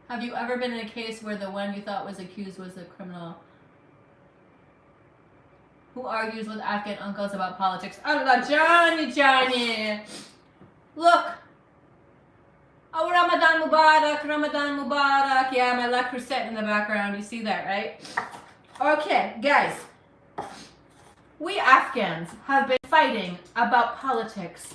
Have you ever been in a case where the one you thought was accused was a criminal? Who argues with Afghan uncles about politics? Allah, Johnny. Look. Oh, Ramadan Mubarak, Ramadan Mubarak. Yeah, my lacquer set in the background. You see that, right? Okay, guys. We Afghans have been fighting about politics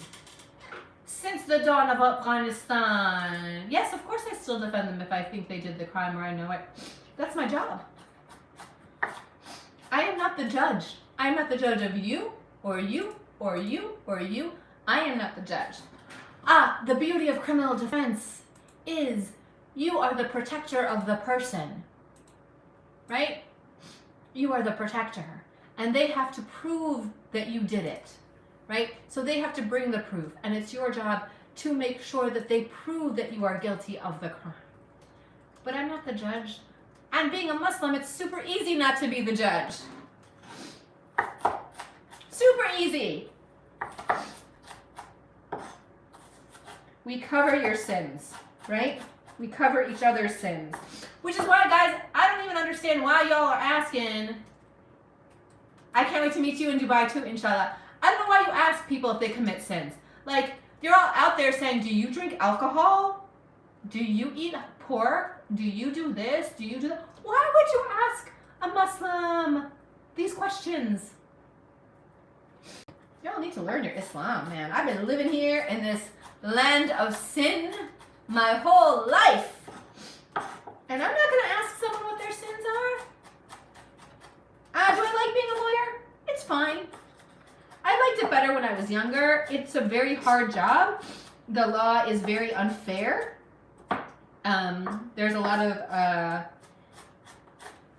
since the dawn of Afghanistan. Yes, of course I still defend them if I think they did the crime or I know it. That's my job. I am not the judge. I am not the judge of you, or you, or you, or you. I am not the judge. The beauty of criminal defense is you are the protector of the person. Right? you are the protector. And they have to prove that you did it, right? So they have to bring the proof. And it's your job to make sure that they prove that you are guilty of the crime. But I'm not the judge. And being a Muslim, it's super easy not to be the judge. Super easy. We cover your sins, right? We cover each other's sins. Which is why, guys, I don't even understand why y'all are asking. I can't wait to meet you in Dubai too, inshallah. I don't know why you ask people if they commit sins. Like, you're all out there saying, do you drink alcohol? Do you eat pork? Do you do this? Do you do that? Why would you ask a Muslim these questions? Y'all need to learn your Islam, man. I've been living here in this land of sin my whole life. And I'm not going to ask someone what their sins are. Do I like being a lawyer? It's fine. I liked it better when I was younger. It's a very hard job. The law is very unfair. There's a lot of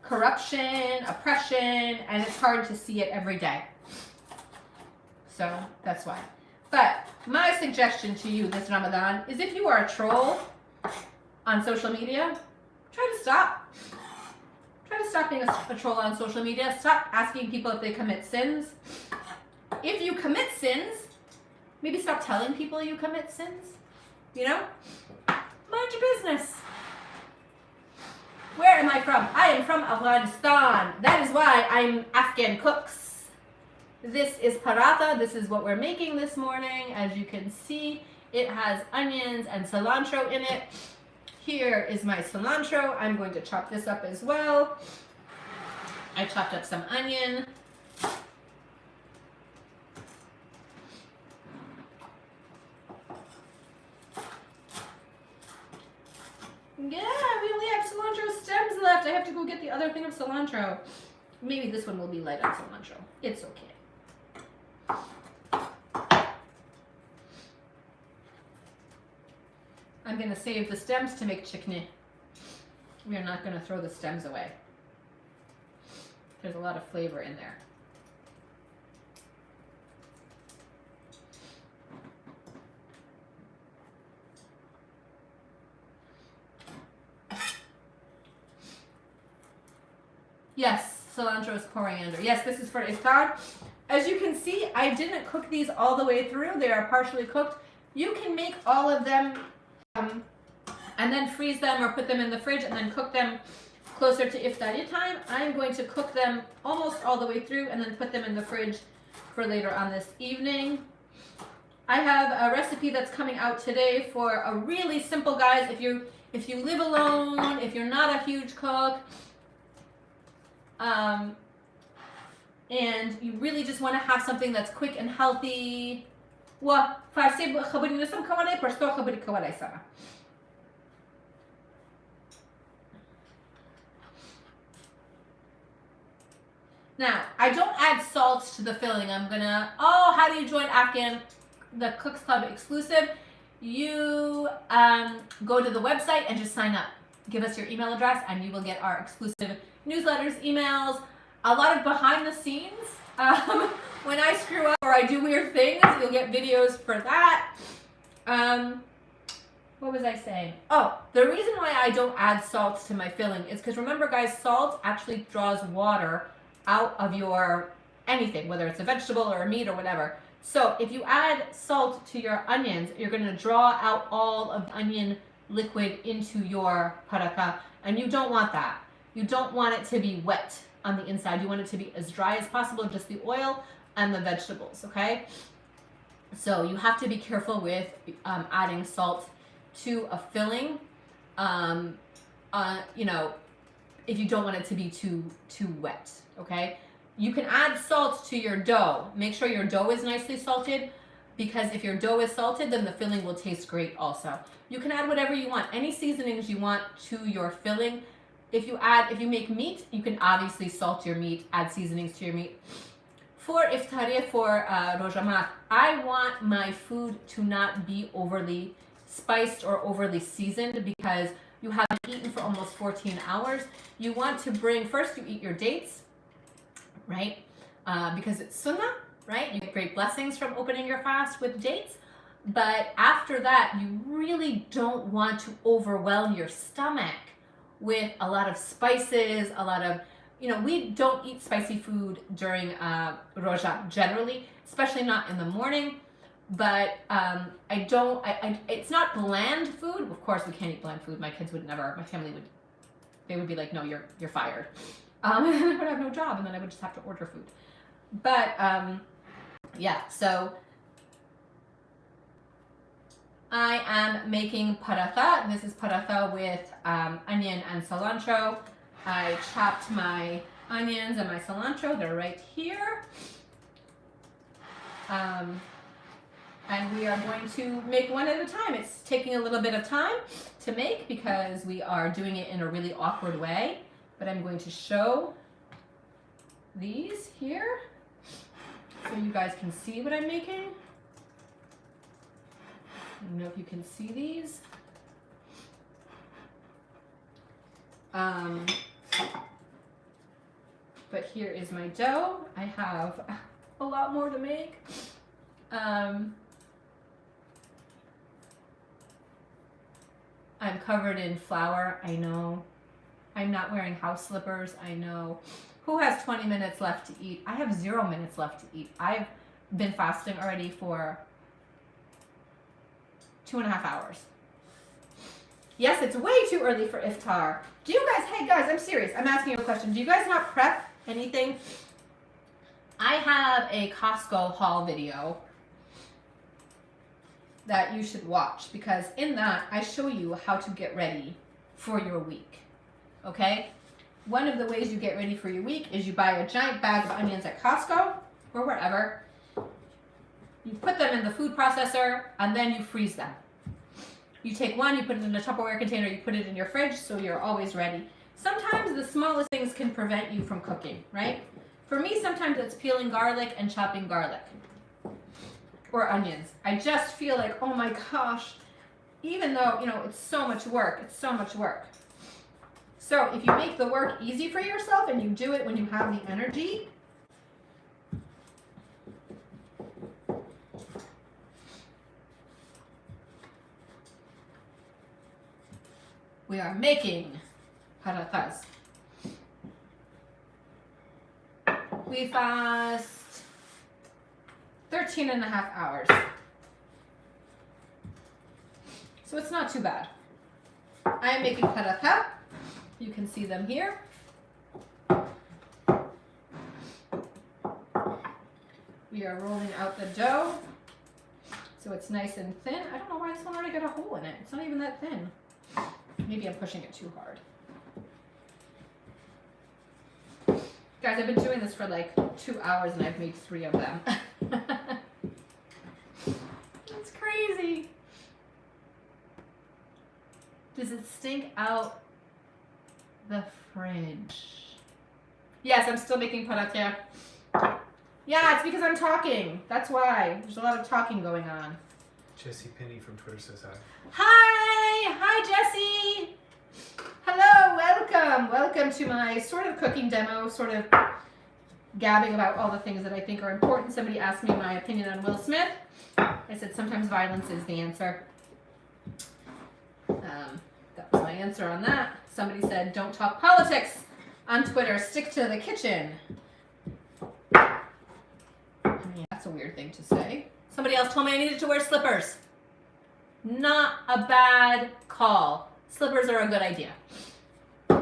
corruption, oppression, and it's hard to see it every day. So that's why. But my suggestion to you this Ramadan is if you are a troll on social media, try to stop. Try to stop being a troll on social media. Stop asking people if they commit sins. If you commit sins, maybe stop telling people you commit sins. You know? Mind your business. Where am I from? I am from Afghanistan. That is why I'm Afghan cooks. This is paratha. This is what we're making this morning. As you can see, it has onions and cilantro in it. Here is my cilantro. I'm going to chop this up as well. I chopped up some onion. Yeah, we only have cilantro stems left. I have to go get the other thing of cilantro. Maybe this one will be light on cilantro. It's okay. I'm going to save the stems to make chikni. We are not going to throw the stems away. There's a lot of flavor in there. Yes, cilantro is coriander. Yes, this is for iftar. As you can see, I didn't cook these all the way through. They are partially cooked. You can make all of them and then freeze them or put them in the fridge and then cook them closer to iftari time. I'm going to cook them almost all the way through and then put them in the fridge for later on this evening. I have a recipe that's coming out today for a really simple, guys. If you live alone, if you're not a huge cook, and you really just want to have something that's quick and healthy. Now, I don't add salt to the filling. I'm gonna, how do you join Afghan, the Cooks Club exclusive? You go to the website and just sign up. Give us your email address and you will get our exclusive newsletters, emails, a lot of behind the scenes. When I screw up or I do weird things, you'll get videos for that. What was I saying? Oh, the reason why I don't add salt to my filling is because remember, guys, salt actually draws water out of your anything, whether it's a vegetable or a meat or whatever. So if you add salt to your onions, you're going to draw out all of the onion liquid into your paratha, and you don't want that. You don't want it to be wet on the inside. You want it to be as dry as possible, just the oil and the vegetables, okay? So you have to be careful with adding salt to a filling, you know, if you don't want it to be too wet, okay? You can add salt to your dough. Make sure your dough is nicely salted, because if your dough is salted, then the filling will taste great also. You can add whatever you want, any seasonings you want to your filling. If you make meat, you can obviously salt your meat, add seasonings to your meat. For iftari, for rojamat, I want my food to not be overly spiced or overly seasoned, because you haven't eaten for almost 14 hours. You want to bring, first you eat your dates, right? Because it's sunnah, right? You get great blessings from opening your fast with dates. But after that, you really don't want to overwhelm your stomach with a lot of spices, a lot of, we don't eat spicy food during Roja generally, especially not in the morning. But it's not bland food. Of course, we can't eat bland food. My kids would never, my family would, they would be like, no, you're fired. And I would have no job, and then I would just have to order food. But yeah, so I am making paratha. This is paratha with onion and cilantro. I chopped my onions and my cilantro. They're right here. And we are going to make one at a time. It's taking a little bit of time to make because we are doing it in a really awkward way. But I'm going to show these here so you guys can see what I'm making. I don't know if you can see these. But here is my dough. I have a lot more to make. I'm covered in flour, I know. I'm not wearing house slippers, I know. Who has 20 minutes left to eat? I have 0 minutes left to eat. I've been fasting already for 2.5 hours. Yes, it's way too early for iftar. Do you guys, hey guys, I'm serious. I'm asking you a question. Do you guys not prep anything? I have a Costco haul video that you should watch because in that I show you how to get ready for your week. Okay? One of the ways you get ready for your week is you buy a giant bag of onions at Costco or wherever. You put them in the food processor and then you freeze them. You take one, you put it in a Tupperware container, you put it in your fridge so you're always ready. Sometimes the smallest things can prevent you from cooking, right? For me, sometimes it's peeling garlic and chopping garlic or onions. I just feel like, oh my gosh, even though, it's so much work, it's so much work. So if you make the work easy for yourself and you do it when you have the energy, we are making parathas. We fast 13.5 hours. So it's not too bad. I am making paratha. You can see them here. We are rolling out the dough so it's nice and thin. I don't know why this one already got a hole in it. It's not even that thin. Maybe I'm pushing it too hard. Guys, I've been doing this for like 2 hours and I've made 3 of them. That's crazy. Does it stink out the fridge? Yes, I'm still making paratha. Yeah, it's because I'm talking. That's why. There's a lot of talking going on. Jessie Penny from Twitter says hi. Hi! Hi, Jessie! Hello, welcome! Welcome to my sort of cooking demo, sort of gabbing about all the things that I think are important. Somebody asked me my opinion on Will Smith. I said sometimes violence is the answer. That was my answer on that. Somebody said, don't talk politics on Twitter, stick to the kitchen. I mean, that's a weird thing to say. Somebody else told me I needed to wear slippers. Not a bad call. Slippers are a good idea. The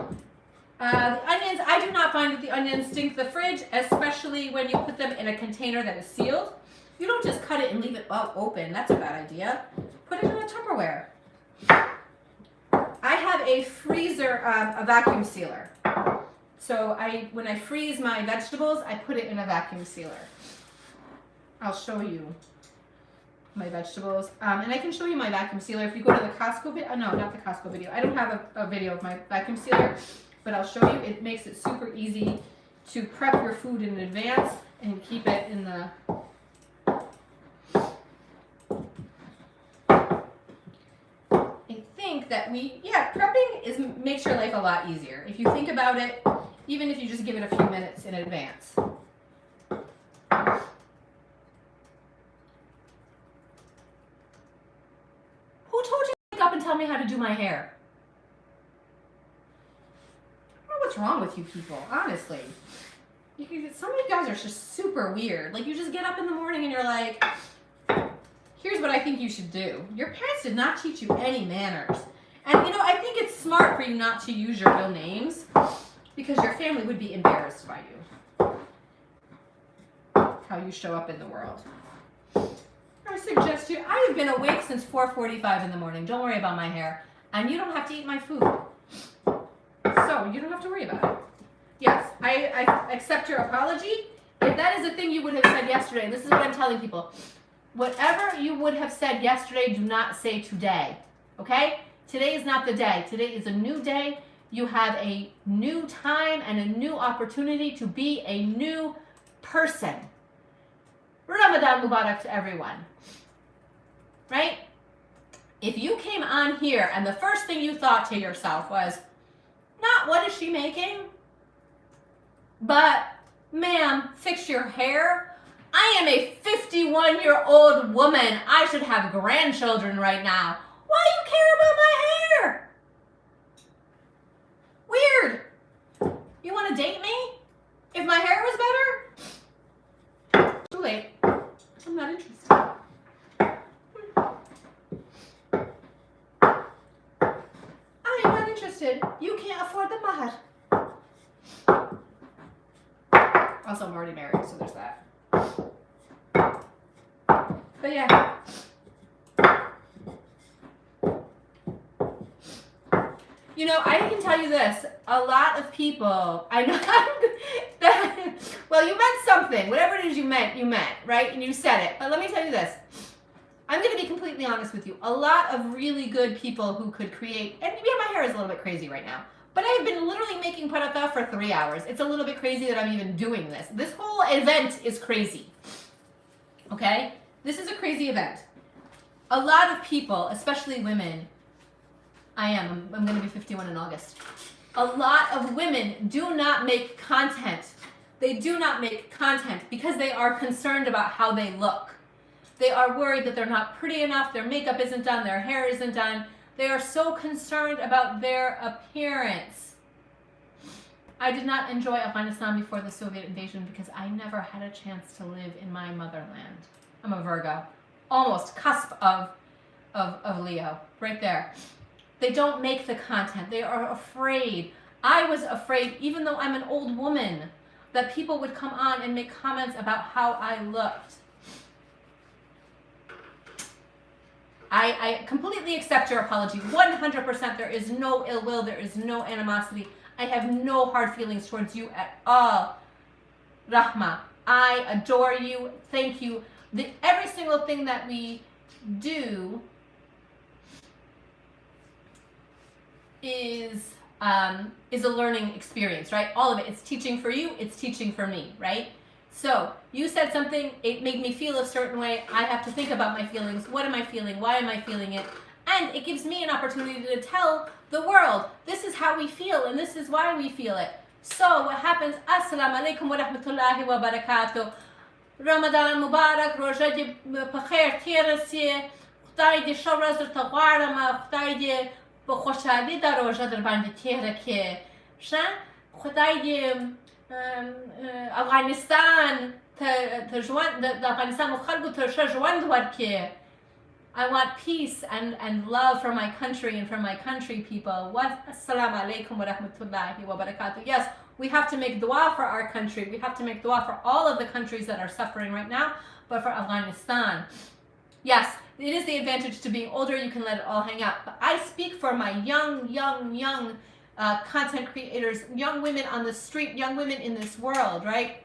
onions, I do not find that the onions stink the fridge, especially when you put them in a container that is sealed. You don't just cut it and leave it open. That's a bad idea. Put it in a Tupperware. I have a freezer, a vacuum sealer. So when I freeze my vegetables, I put it in a vacuum sealer. I'll show you my vegetables. And I can show you my vacuum sealer if you go to the Costco video. No, not the Costco video. I don't have a video of my vacuum sealer, but I'll show you. It makes it super easy to prep your food in advance and keep it in the... I think that prepping makes your life a lot easier. If you think about it, even if you just give it a few minutes in advance. tell me how to do my hair. I don't know what's wrong with you people, honestly. Some of you guys are just super weird. Like, you just get up in the morning and you're like, here's what I think you should do. Your parents did not teach you any manners. And, you know, I think it's smart for you not to use your real names because your family would be embarrassed by you. How you show up in the world. I suggest you, I have been awake since 4:45 in the morning. Don't worry about my hair. And you don't have to eat my food. So you don't have to worry about it. Yes, I accept your apology. If that is a thing you would have said yesterday, this is what I'm telling people. Whatever you would have said yesterday, do not say today. Okay? Today is not the day. Today is a new day. You have a new time and a new opportunity to be a new person. Ramadan Mubarak to everyone. Right? If you came on here and the first thing you thought to yourself was, not what is she making? But, ma'am, fix your hair. I am a 51-year-old woman. I should have grandchildren right now. Why do you care about my hair? Weird. You want to date me? If my hair was better? Too late. I'm not interested. I am not interested. You can't afford the mahar. Also, I'm already married, so there's that. But yeah. You know, I can tell you this. A lot of people, I know that, well, you meant something. Whatever it is you meant, right? And you said it. But let me tell you this. I'm going to be completely honest with you. A lot of really good people who could create, and yeah, my hair is a little bit crazy right now. But I've been literally making paratha for 3 hours. It's a little bit crazy that I'm even doing this. This whole event is crazy. Okay? This is a crazy event. A lot of people, especially women, I'm going to be 51 in August. A lot of women do not make content. They do not make content because they are concerned about how they look. They are worried that they're not pretty enough, their makeup isn't done, their hair isn't done. They are so concerned about their appearance. I did not enjoy Afghanistan before the Soviet invasion because I never had a chance to live in my motherland. I'm a Virgo. Almost cusp of Leo. Right there. They don't make the content. They are afraid. I was afraid, even though I'm an old woman, that people would come on and make comments about how I looked. I completely accept your apology. 100%. There is no ill will. There is no animosity. I have no hard feelings towards you at all. Rahma, I adore you. Thank you. Every single thing that we do is a learning experience, right? All of it. It's teaching for you. It's teaching for me, right? So you said something, it made me feel a certain way. I have to think about my feelings. What am I feeling? Why am I feeling it? And it gives me an opportunity to tell the world, this is how we feel and this is why we feel it. So what happens? Assalamu alaikum wa rahmatullahi wa barakatuh. Ramadan Mubarak, Rojadi Pakhair Tirasi, Khudai Shawraz Tawara, Khudai Bokhoshali da Roja der Bandi Tirake. Shan Khudai Afghanistan Afghanistan I want peace and love for my country and for my country people. Assalamu alaikum wa rahmatullahi wa barakatuh. Yes, we have to make dua for our country. We have to make dua for all of the countries that are suffering right now, but for Afghanistan. Yes, it is the advantage to being older. You can let it all hang out. But I speak for my young content creators, young women on the street, young women in this world, right?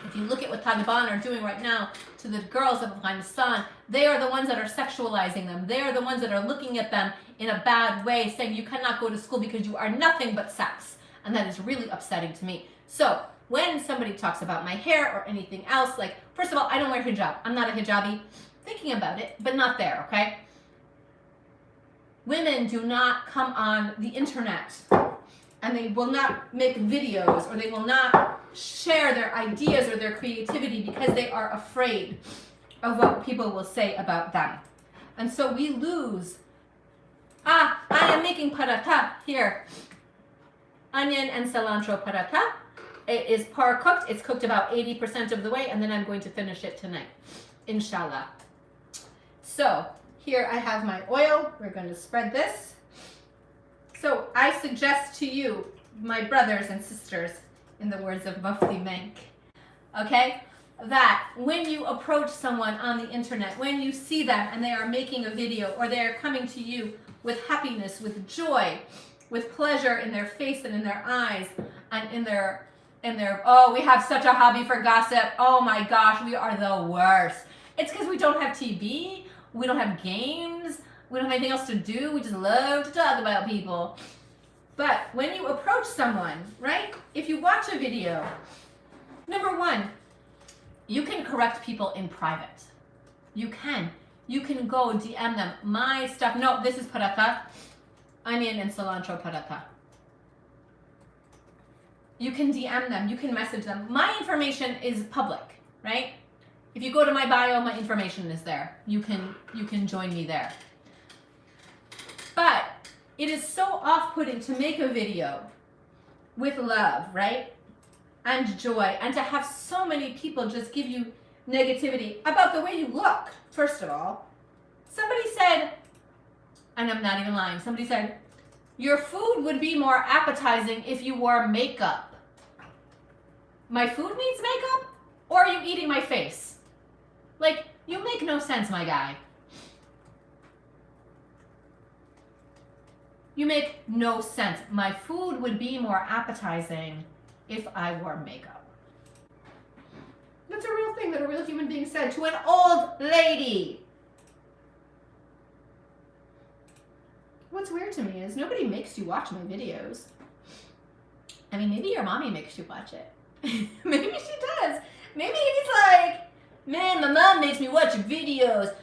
If you look at what Taliban are doing right now to the girls of Afghanistan, they are the ones that are sexualizing them. They are the ones that are looking at them in a bad way, saying you cannot go to school because you are nothing but sex. And that is really upsetting to me. So when somebody talks about my hair or anything else, like, first of all, I don't wear hijab. I'm not a hijabi. Thinking about it, but not there, okay? Women do not come on the internet and they will not make videos or they will not share their ideas or their creativity because they are afraid of what people will say about them. And so we lose I am making paratha here. Onion and cilantro paratha. It is par cooked. It's cooked about 80% of the way, and then I'm going to finish it tonight, inshallah. So here I have my oil. We're going to spread this. So I suggest to you, my brothers and sisters, in the words of Mufti Menk, okay, that when you approach someone on the internet, when you see them and they are making a video or they're coming to you with happiness, with joy, with pleasure in their face and in their eyes and in their, oh, we have such a hobby for gossip. Oh my gosh, we are the worst. It's because we don't have TV, we don't have games, we don't have anything else to do. We just love to talk about people. But when you approach someone, right? If you watch a video, number one, you can correct people in private. You can. You can go DM them. My stuff, no, this is paratha. Onion and cilantro paratha. You can DM them. You can message them. My information is public, right? If you go to my bio, my information is there. You can join me there. But it is so off-putting to make a video with love, right? And joy, and to have so many people just give you negativity about the way you look, first of all. Somebody said, and I'm not even lying, somebody said, your food would be more appetizing if you wore makeup. My food needs makeup? Or are you eating my face? Like, you make no sense, my guy. You make no sense. My food would be more appetizing if I wore makeup. That's a real thing that a real human being said to an old lady. What's weird to me is nobody makes you watch my videos. I mean, maybe your mommy makes you watch it. Maybe she does. Maybe he's like, man, my mom makes me watch videos.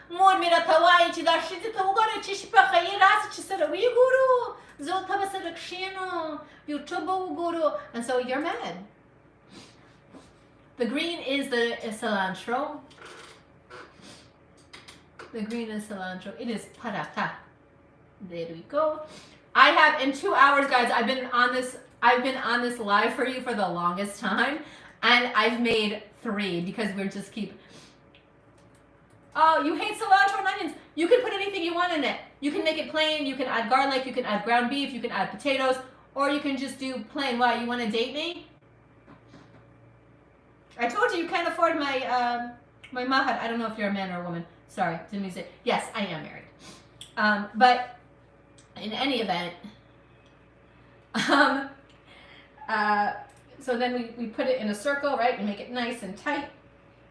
مور میره توایی چی در شدی تو وگاره چیش بخیه راست چی سر وی گورو زود تا بس رکشینو یوتیوب وگورو. And so you're mad. The green is the cilantro. The green is cilantro. It is paratha. There we go. I have in 2 hours, guys. I've been on this live for you for the longest time, and I've made 3 because we just keep. Oh, you hate cilantro and onions. You can put anything you want in it. You can make it plain. You can add garlic. You can add ground beef. You can add potatoes. Or you can just do plain. Why? You want to date me? I told you can't afford my my mahar. I don't know if you're a man or a woman. Sorry, didn't mean to say. Yes, I am married. But in any event, so then we put it in a circle, right? We make it nice and tight.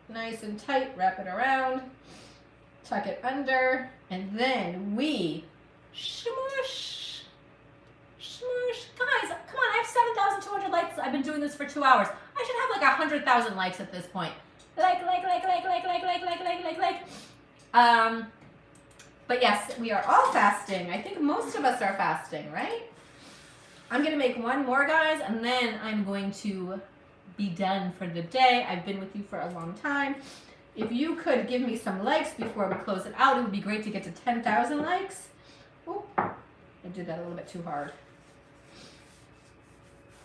Nice and tight, wrap it around, tuck it under, and then we smush. Guys, come on, I have 7,200 likes. I've been doing this for 2 hours. I should have like 100,000 likes at this point. Like. But yes, we are all fasting. I think most of us are fasting, right? I'm gonna make one more, guys, and then I'm going to be done for the day. I've been with you for a long time. If you could give me some likes before we close it out, it would be great to get to 10,000 likes. Oh, I did that a little bit too hard.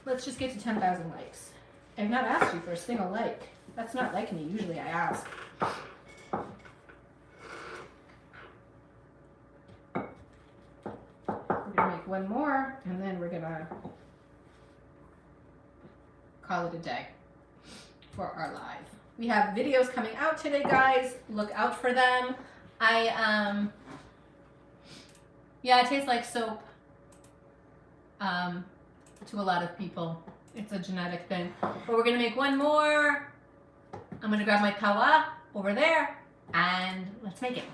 Let's just get to 10,000 likes. I've not asked you for a single like. That's not like me. Usually I ask. We're gonna make one more, and then we're gonna call it a day for our live. We have videos coming out today, guys. Look out for them. Yeah, it tastes like soap to a lot of people. It's a genetic thing. But we're gonna make one more. I'm gonna grab my tawa over there and let's make it.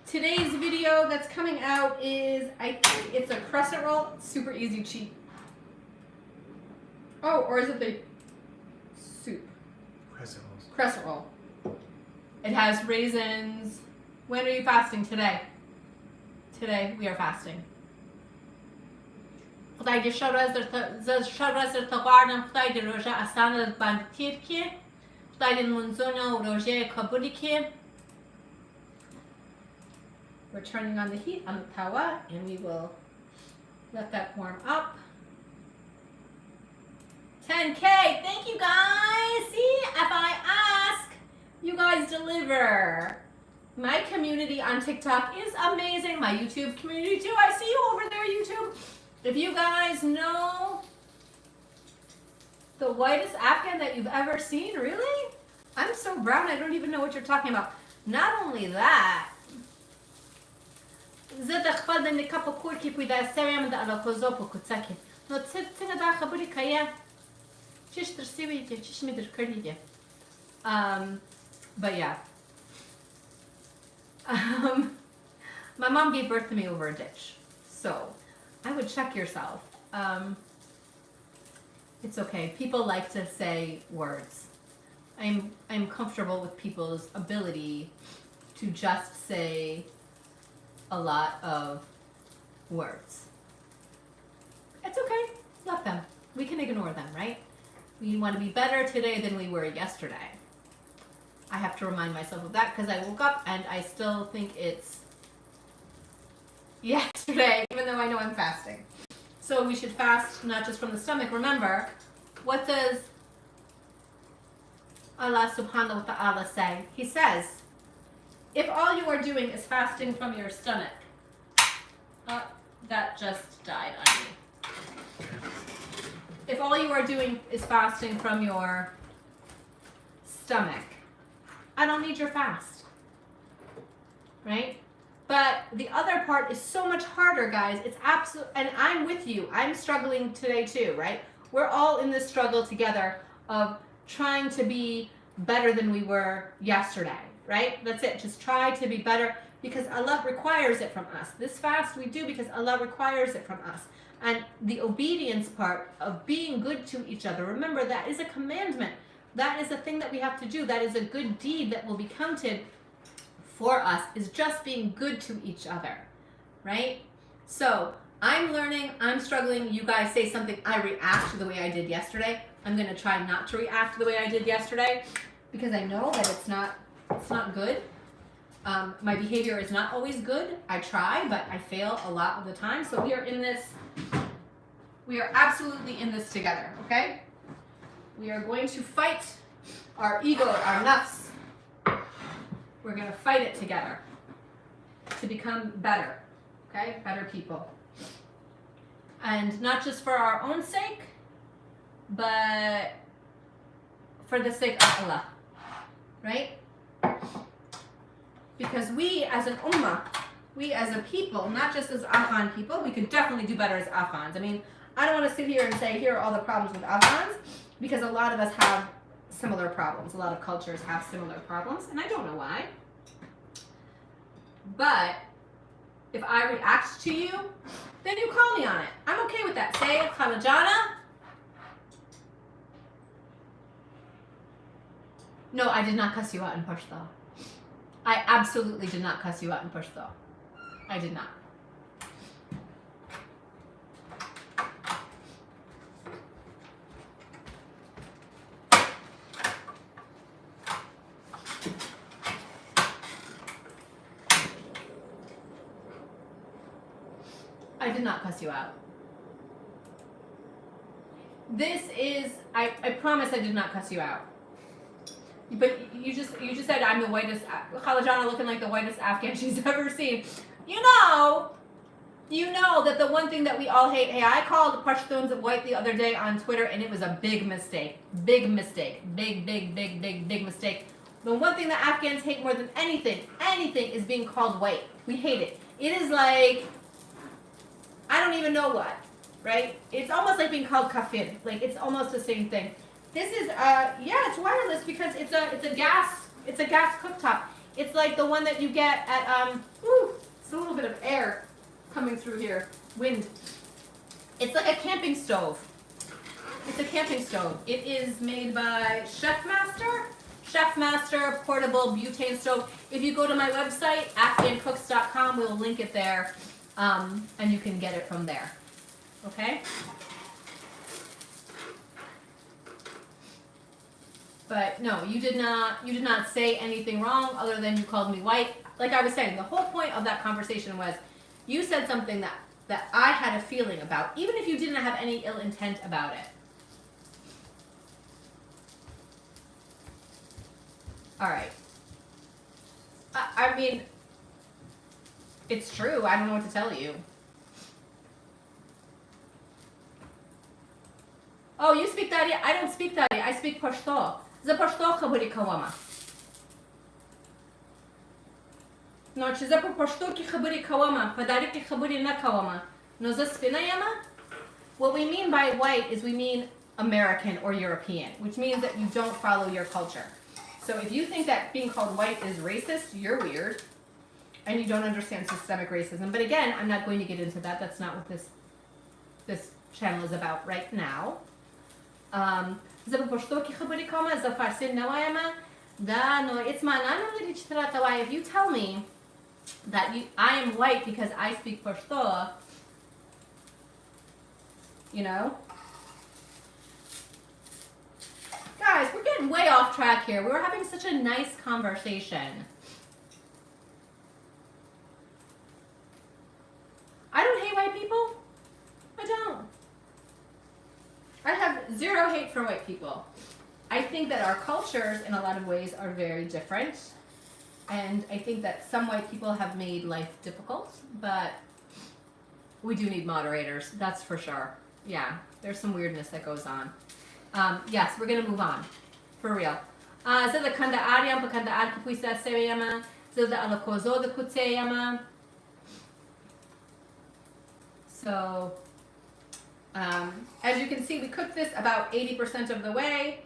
Today's video that's coming out is, I think it's a crescent roll. It's super easy, cheap. Oh, or is it the soup? Crescent rolls. Crescent roll. It has raisins. When are you fasting? Today. Today we are fasting. خدای شب راز در تقارنم خدای در روزه آسان بند تیر که Dailin Munzono Roger Kabudiki. We're turning on the heat on the tawa, and we will let that warm up. 10K, thank you guys. See, if I ask, you guys deliver. My community on TikTok is amazing. My YouTube community too. I see you over there, YouTube. If you guys know the whitest Afghan that you've ever seen, really? I'm so brown, I don't even know what you're talking about. Not only that, زد أخبار إني كابو كوركي بيدا سوي من ده على كوزوبو كتسكين. نو تسنة ده خبري كيا. چش ترسيبي تي چش مدر كردي. But yeah. My mom gave birth to me over a ditch, so I would check yourself. It's okay. People like to say words. I'm comfortable with people's ability to just say a lot of words. It's okay. Let them. We can ignore them, right? We want to be better today than we were yesterday. I have to remind myself of that because I woke up and I still think it's yesterday, even though I know I'm fasting. So we should fast not just from the stomach. Remember, what does Allah subhanahu wa ta'ala say? He says, if all you are doing is fasting from your stomach, that just died on me. If all you are doing is fasting from your stomach, I don't need your fast, right? But the other part is so much harder, guys. It's absolute, and I'm with you. I'm struggling today too, right? We're all in this struggle together of trying to be better than we were yesterday, right? That's it. Just try to be better because Allah requires it from us. This fast we do because Allah requires it from us. And the obedience part of being good to each other, remember that is a commandment. That is a thing that we have to do. That is a good deed that will be counted for us, is just being good to each other, right? So I'm learning, I'm struggling. You guys say something, I react the way I did yesterday. I'm gonna try not to react the way I did yesterday because I know that it's not good. My behavior is not always good. I try, but I fail a lot of the time. So we are absolutely in this together, okay? We are going to fight our ego, our nafs. We're going to fight it together to become better, okay? Better people. And not just for our own sake, but for the sake of Allah, right? Because we as an ummah, we as a people, not just as Afghan people, we could definitely do better as Afghans. I mean, I don't want to sit here and say, here are all the problems with Afghans, because a lot of us have similar problems. A lot of cultures have similar problems, and I don't know why. But if I react to you, then you call me on it. I'm okay with that. Say, Khalajana. No, I did not cuss you out in Pashto. I absolutely did not cuss you out in Pashto. I did not. I did not cuss you out. This is, I promise I did not cuss you out. But you just said I'm the whitest, Khalajana looking like the whitest Afghan she's ever seen. You know that the one thing that we all hate, hey, I called Pashtuns white the other day on Twitter and it was a big mistake. Big mistake. Big mistake. The one thing that Afghans hate more than anything is being called white. We hate it. It is like, I don't even know what, right? It's almost like being called kafir. Like it's almost the same thing. This is it's wireless because it's a gas cooktop. It's like the one that you get at it's a little bit of air coming through here. Wind. It's like a camping stove. It's a camping stove. It is made by Chef Master portable butane stove. If you go to my website, afghancooks.com, we'll link it there. And you can get it from there. Okay? But no, you did not say anything wrong other than you called me white. Like I was saying, the whole point of that conversation was you said something that I had a feeling about, even if you didn't have any ill intent about it. All right. I mean, it's true. I don't know what to tell you. Oh, you speak Dari? I don't speak Dari. I speak Pashto. The Pashto khabari kawama. No, چې زه په پښتو کې خبرې کوم، په داری کې خبرې نه کوم. نو زه سپینه یم. What we mean by white is we mean American or European, which means that you don't follow your culture. So if you think that being called white is racist, you're weird. And you don't understand systemic racism. But again, I'm not going to get into that. That's not what this channel is about right now. زه په پښتو کې خبرې کوم، زه فارسي نه وایم. دا نو it's معنا نه لري چې ته راته وایې. If you tell me that I am white because I speak Pashto, you know? Guys, we're getting way off track here. We were having such a nice conversation. I don't hate white people. I don't. I have zero hate for white people. I think that our cultures in a lot of ways are very different. And I think that some white people have made life difficult, but we do need moderators, that's for sure. Yeah, there's some weirdness that goes on. Yes, we're gonna move on, for real. Zilda kanda ariam pa kanda ad kapuisa seriyama, zilda alakozo the kutseyama. So, as you can see, we cooked this about 80% of the way.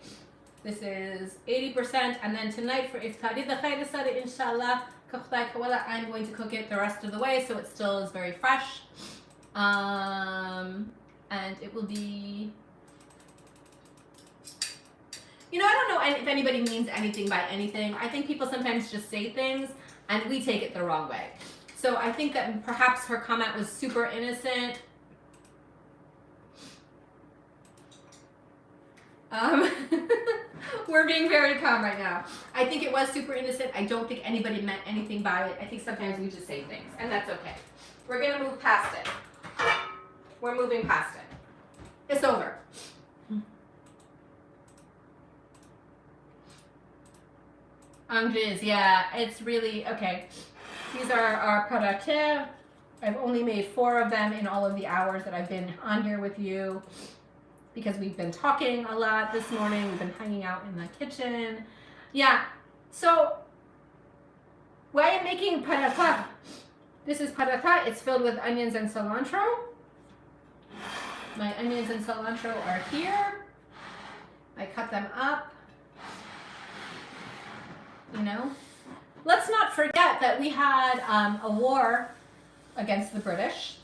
This is 80%, and then tonight for iftari the khayr inshallah, I'm going to cook it the rest of the way so it still is very fresh. And it will be, you know, I don't know if anybody means anything by anything. I think people sometimes just say things and we take it the wrong way. So I think that perhaps her comment was super innocent. We're being very calm right now. I think it was super innocent. I don't think anybody meant anything by it. I think sometimes we just say things, and that's okay. We're gonna move past it. We're moving past it. It's over. Angliz, yeah, it's really, okay. These are our Paratha. I've only made 4 of them in all of the hours that I've been on here with you, because we've been talking a lot this morning. We've been hanging out in the kitchen. Yeah, so why am I making paratha? This is paratha. It's filled with onions and cilantro. My onions and cilantro are here. I cut them up. You know, let's not forget that we had a war against the British.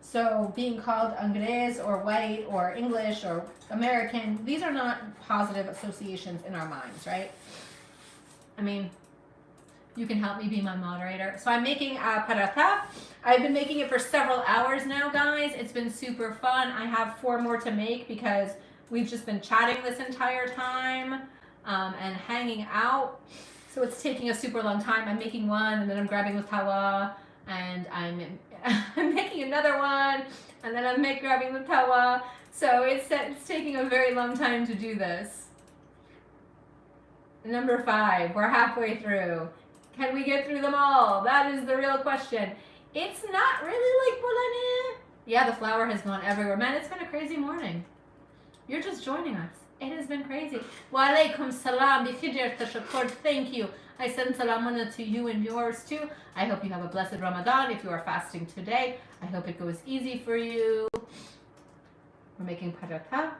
So being called Anglais or white or English or American, these are not positive associations in our minds, right? I mean, you can help me be my moderator. So I'm making paratha. I've been making it for several hours now, guys. It's been super fun. I have 4 more to make because we've just been chatting this entire time and hanging out. So it's taking a super long time. I'm making one and then I'm grabbing the tawa and I'm making another one, and then I'm grabbing the tawa. So it's taking a very long time to do this. Number 5, we're halfway through. Can we get through them all? That is the real question. It's not really like bolane. Yeah, the flour has gone everywhere. Man, it's been a crazy morning. You're just joining us. It has been crazy. Wa alaikum salam bi khidr tashakkur. Thank you. I send salamana to you and yours too. I hope you have a blessed Ramadan if you are fasting today. I hope it goes easy for you. We're making paratha.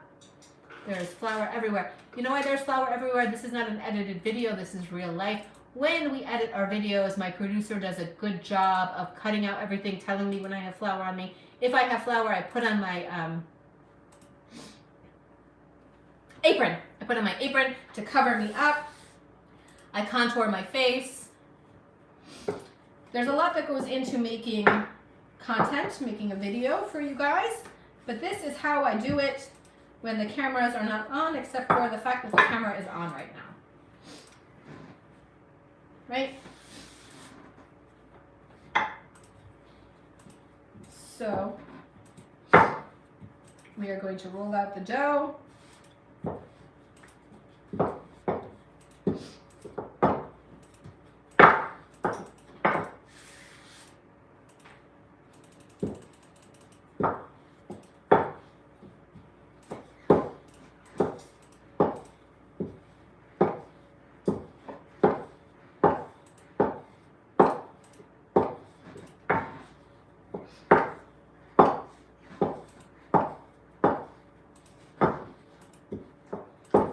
There's flour everywhere. You know why there's flour everywhere? This is not an edited video. This is real life. When we edit our videos, my producer does a good job of cutting out everything, telling me when I have flour on me. If I have flour, I put on my apron. I put on my apron to cover me up. I contour my face. There's a lot that goes into making content, making a video for you guys, but this is how I do it when the cameras are not on, except for the fact that the camera is is on right now. Right? So we are going to roll out the dough.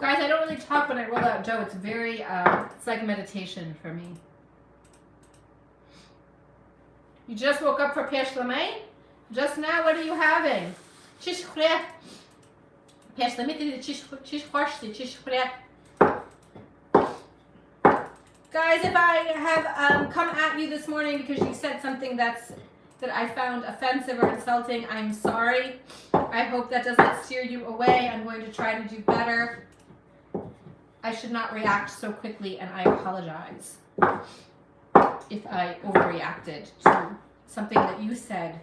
Guys, I don't really talk when I roll out dough. It's very, it's like meditation for me. You just woke up for Peshlamay? Just now, what are you having? Chish khre. Peshlamay did chish khorshti, chish khre. Guys, if I have come at you this morning because you said something that I found offensive or insulting, I'm sorry. I hope that doesn't steer you away. I'm going to try to do better. I should not react so quickly, and I apologize if I overreacted to something that you said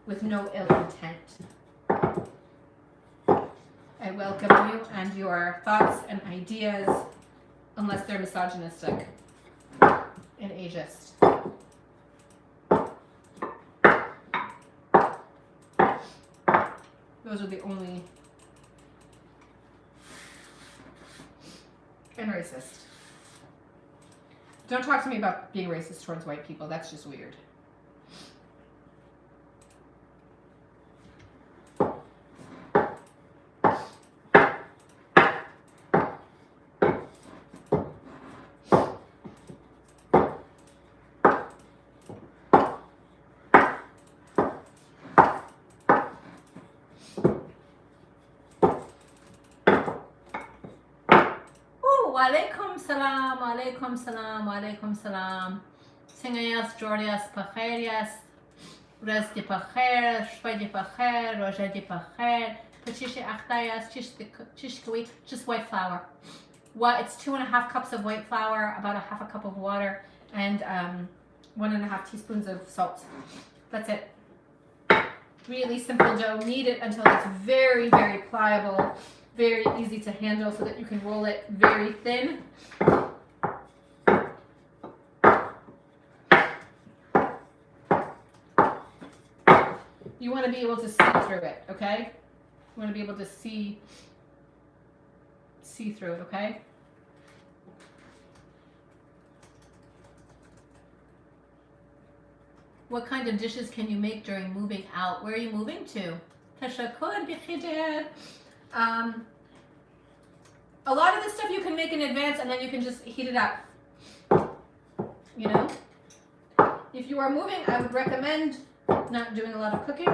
with no ill intent. I welcome you and your thoughts and ideas, unless they're misogynistic and ageist. Those are the only... and racist. Don't talk to me about being racist towards white people. That's just weird. Walaikum salam, walaikum salam, walaikum salam. Singayas, Jordias, Pacherias, Resdi Pacher, Shwedi Pacher, Rojedi Pacher, Pachishi Achtayas, Chishkui, just white flour. It's 2.5 cups of white flour, about 1/2 cup of water, and 1.5 teaspoons of salt. That's it. Really simple dough. Knead it until it's very, very pliable. Very easy to handle so that you can roll it very thin. You want to be able to see through it, okay? You want to be able to see through it, okay? What kind of dishes can you make during moving out? Where are you moving to? Tashakud bikhidr. A lot of this stuff you can make in advance and then you can just heat it up. You know? If you are moving, I would recommend not doing a lot of cooking.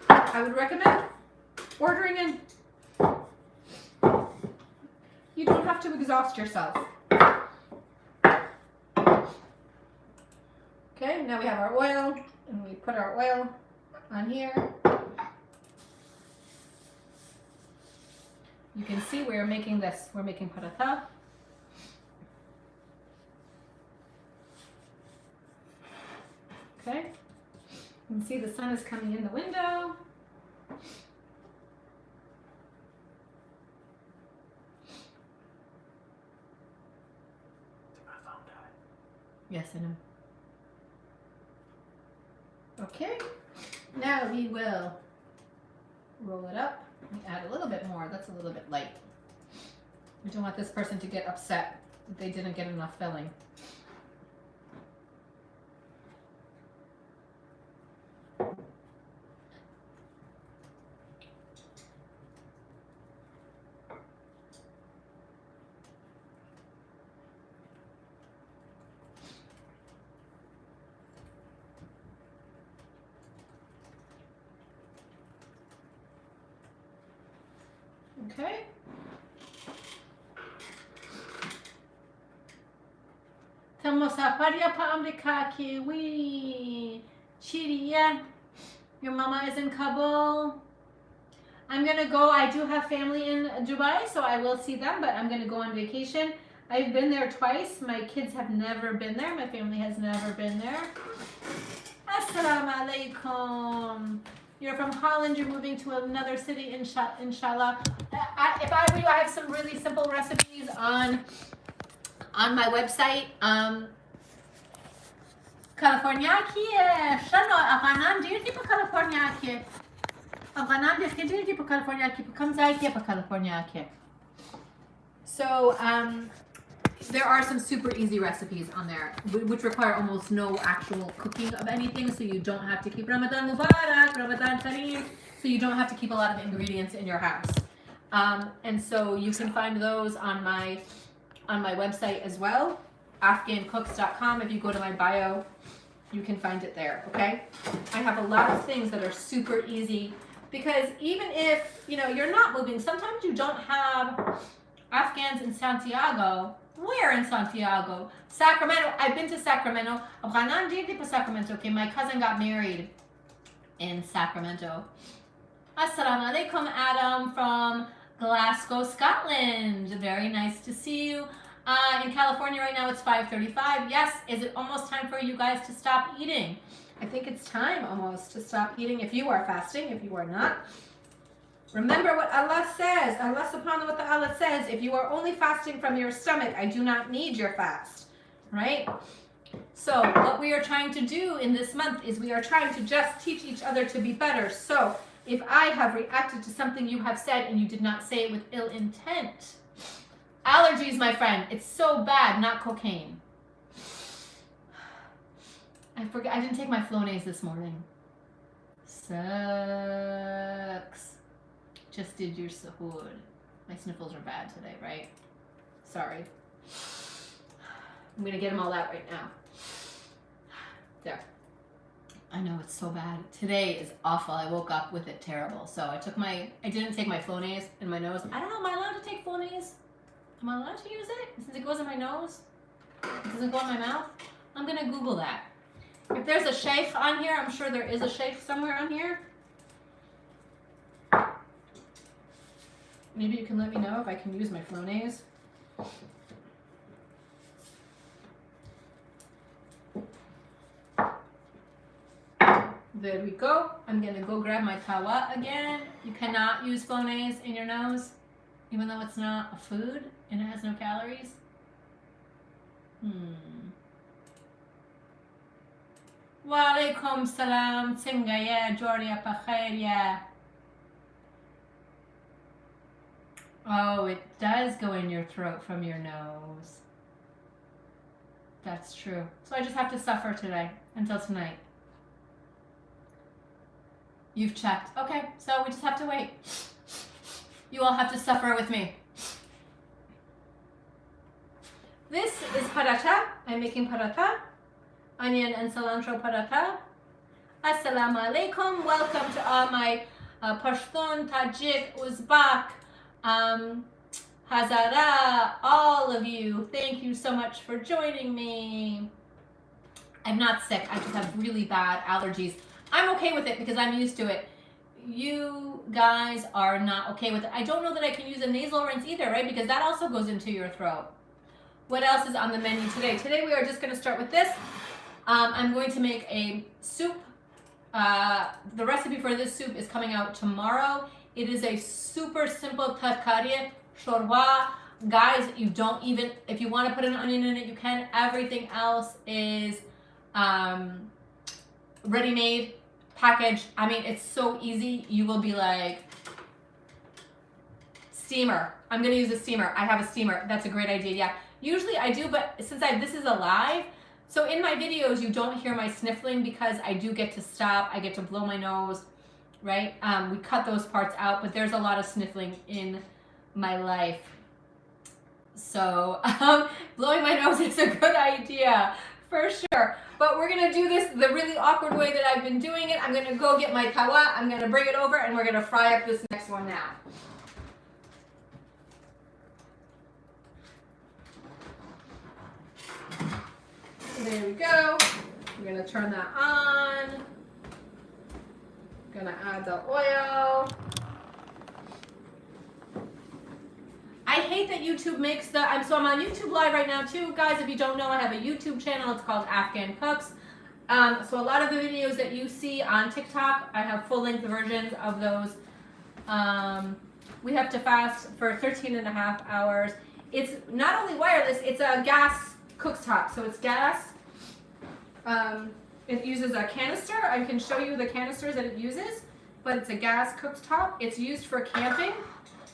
I would recommend ordering in. You don't have to exhaust yourself. Okay, now we have our oil, and we put our oil on here. You can see we're making this. We're making paratha. Okay. You can see the sun is coming in the window. Did my phone die? Yes, I know. Okay. Now we will roll it up. We add a little bit more. That's a little bit light. We don't want this person to get upset that they didn't get enough filling. Okay. Tamosaparia pa America kiwi. Chiria. Your mama is in Kabul. I'm going to go. I do have family in Dubai, so I will see them, but I'm going to go on vacation. I've been there twice. My kids have never been there. My family has never been there. Assalamu alaikum. You're from Holland. You're moving to another city, inshallah. If I were you, I have some really simple recipes on my website. Californiaki, شنو أفغانان دير تيبا Californiaki. أفغانان دير تيبا Californiaki. كم زاي تيبا Californiaki. So there are some super easy recipes on there, which require almost no actual cooking of anything, so you don't have to keep Ramadan Mubarak, Ramadan Kareem, so you don't have to keep a lot of ingredients in your house. And so you can find those on my website as well, afghancooks.com. If you go to my bio, you can find it there, okay? I have a lot of things that are super easy, because even if, you're not moving, sometimes you don't have Afghans in Santiago. Where in Santiago? Sacramento. I've been to Sacramento. Okay, my cousin got married in Sacramento. Assalamu alaikum, Adam from Glasgow, Scotland. Very nice to see you. In California right now it's 5:35. Yes, is it almost time for you guys to stop eating? I think it's time almost to stop eating if you are fasting, if you are not. Remember what Allah says. Allah subhanahu wa ta'ala says, if you are only fasting from your stomach, I do not need your fast. Right? So what we are trying to do in this month is we are trying to just teach each other to be better. So if I have reacted to something you have said and you did not say it with ill intent. Allergies, my friend. It's so bad, not cocaine. I forgot. I didn't take my Flonase this morning. Sucks. Just did your sahur. My sniffles are bad today, right? Sorry. I'm gonna get them all out right now. There. I know it's so bad. Today is awful. I woke up with it terrible. So I didn't take my Flonase in my nose. I don't know, am I allowed to take Flonase? Am I allowed to use it? Since it goes in my nose? It doesn't go in my mouth? I'm gonna Google that. If there's a sheikh on here, I'm sure there is a sheikh somewhere on here. Maybe you can let me know if I can use my Flonase. There we go. I'm gonna go grab my tawa again. You cannot use Flonase in your nose, even though it's not a food and it has no calories. Wa alaikum salam. Tinga ya Jordia pakhair ya. Oh, it does go in your throat from your nose. That's true. So I just have to suffer today, until tonight. You've checked. Okay, so we just have to wait. You all have to suffer with me. This is paratha. I'm making paratha. Onion and cilantro paratha. Assalamu alaikum. Welcome to all my Pashtun, Tajik, Uzbek, Hazara, all of you. Thank you so much for joining me. I'm not sick. I just have really bad allergies. I'm okay with it because I'm used to it. You guys are not okay with it. I don't know that I can use a nasal rinse either, right? Because that also goes into your throat. What else is on the menu today? Today we are just going to start with this. I'm going to make a soup. The recipe for this soup is coming out tomorrow. It is a super simple tarkari, shorwa. Guys, you don't even, if you want to put an onion in it, you can. Everything else is ready-made, packaged. I mean, it's so easy. You will be like, steamer. I'm going to use a steamer. I have a steamer. That's a great idea. Yeah. Usually I do, but since this is a live, so in my videos, you don't hear my sniffling because I do get to stop. I get to blow my nose, right? We cut those parts out, but there's a lot of sniffling in my life. So blowing my nose is a good idea for sure. But we're going to do this the really awkward way that I've been doing it. I'm going to go get my tawa. I'm going to bring it over and we're going to fry up this next one now. There we go. I'm going to turn that on. I'm going to add the oil. I hate that YouTube makes the, so I'm on YouTube Live right now too. Guys, if you don't know, I have a YouTube channel. It's called Afghan Cooks. So a lot of the videos that you see on TikTok, I have full-length versions of those. We have to fast for 13 and a half hours. It's not only wireless, it's a gas cooktop. So it's gas. It uses a canister. I can show you the canisters that it uses, but it's a gas cooktop. It's used for camping.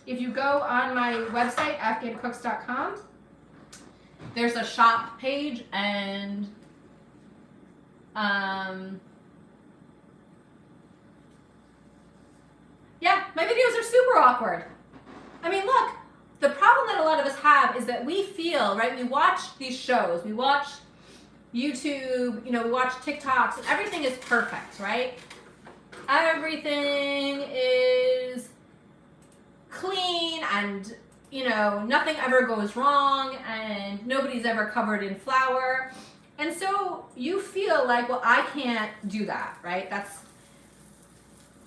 If you go on my website, afghancooks.com, there's a shop page, and yeah, my videos are super awkward. I mean, look, the problem that a lot of us have is that we feel, right, we watch these shows, we watch YouTube, we watch TikToks, and everything is perfect, right? Everything is clean, and nothing ever goes wrong, and nobody's ever covered in flour. And so you feel like, well, I can't do that, right?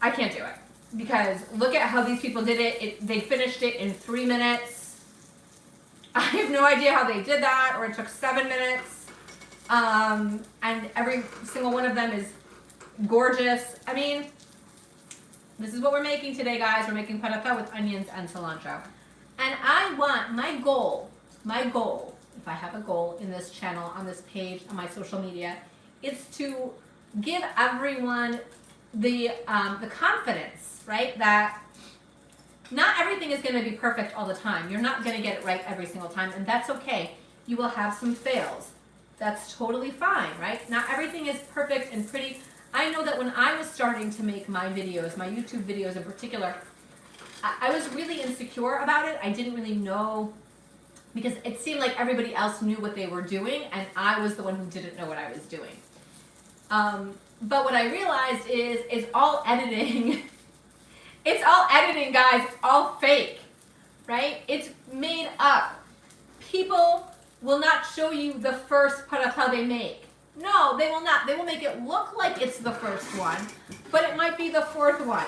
I can't do it. Because look at how these people did it. They finished it in 3 minutes. I have no idea how they did that, or it took 7 minutes. And every single one of them is gorgeous. I mean, this is what we're making today, guys. We're making paratha with onions and cilantro. And I want, my goal, if I have a goal in this channel, on this page, on my social media, is to give everyone the confidence, right? That not everything is going to be perfect all the time. You're not going to get it right every single time, and that's okay. You will have some fails. That's totally fine, right? Not everything is perfect and pretty. I know that when I was starting to make my videos, my YouTube videos in particular, I was really insecure about it. I didn't really know, because it seemed like everybody else knew what they were doing, and I was the one who didn't know what I was doing. But what I realized is it's all editing. It's all editing, guys. It's all fake, right? It's made up. People will not show you the first paratha they make. No, they will not. They will make it look like it's the first one, but it might be the fourth one,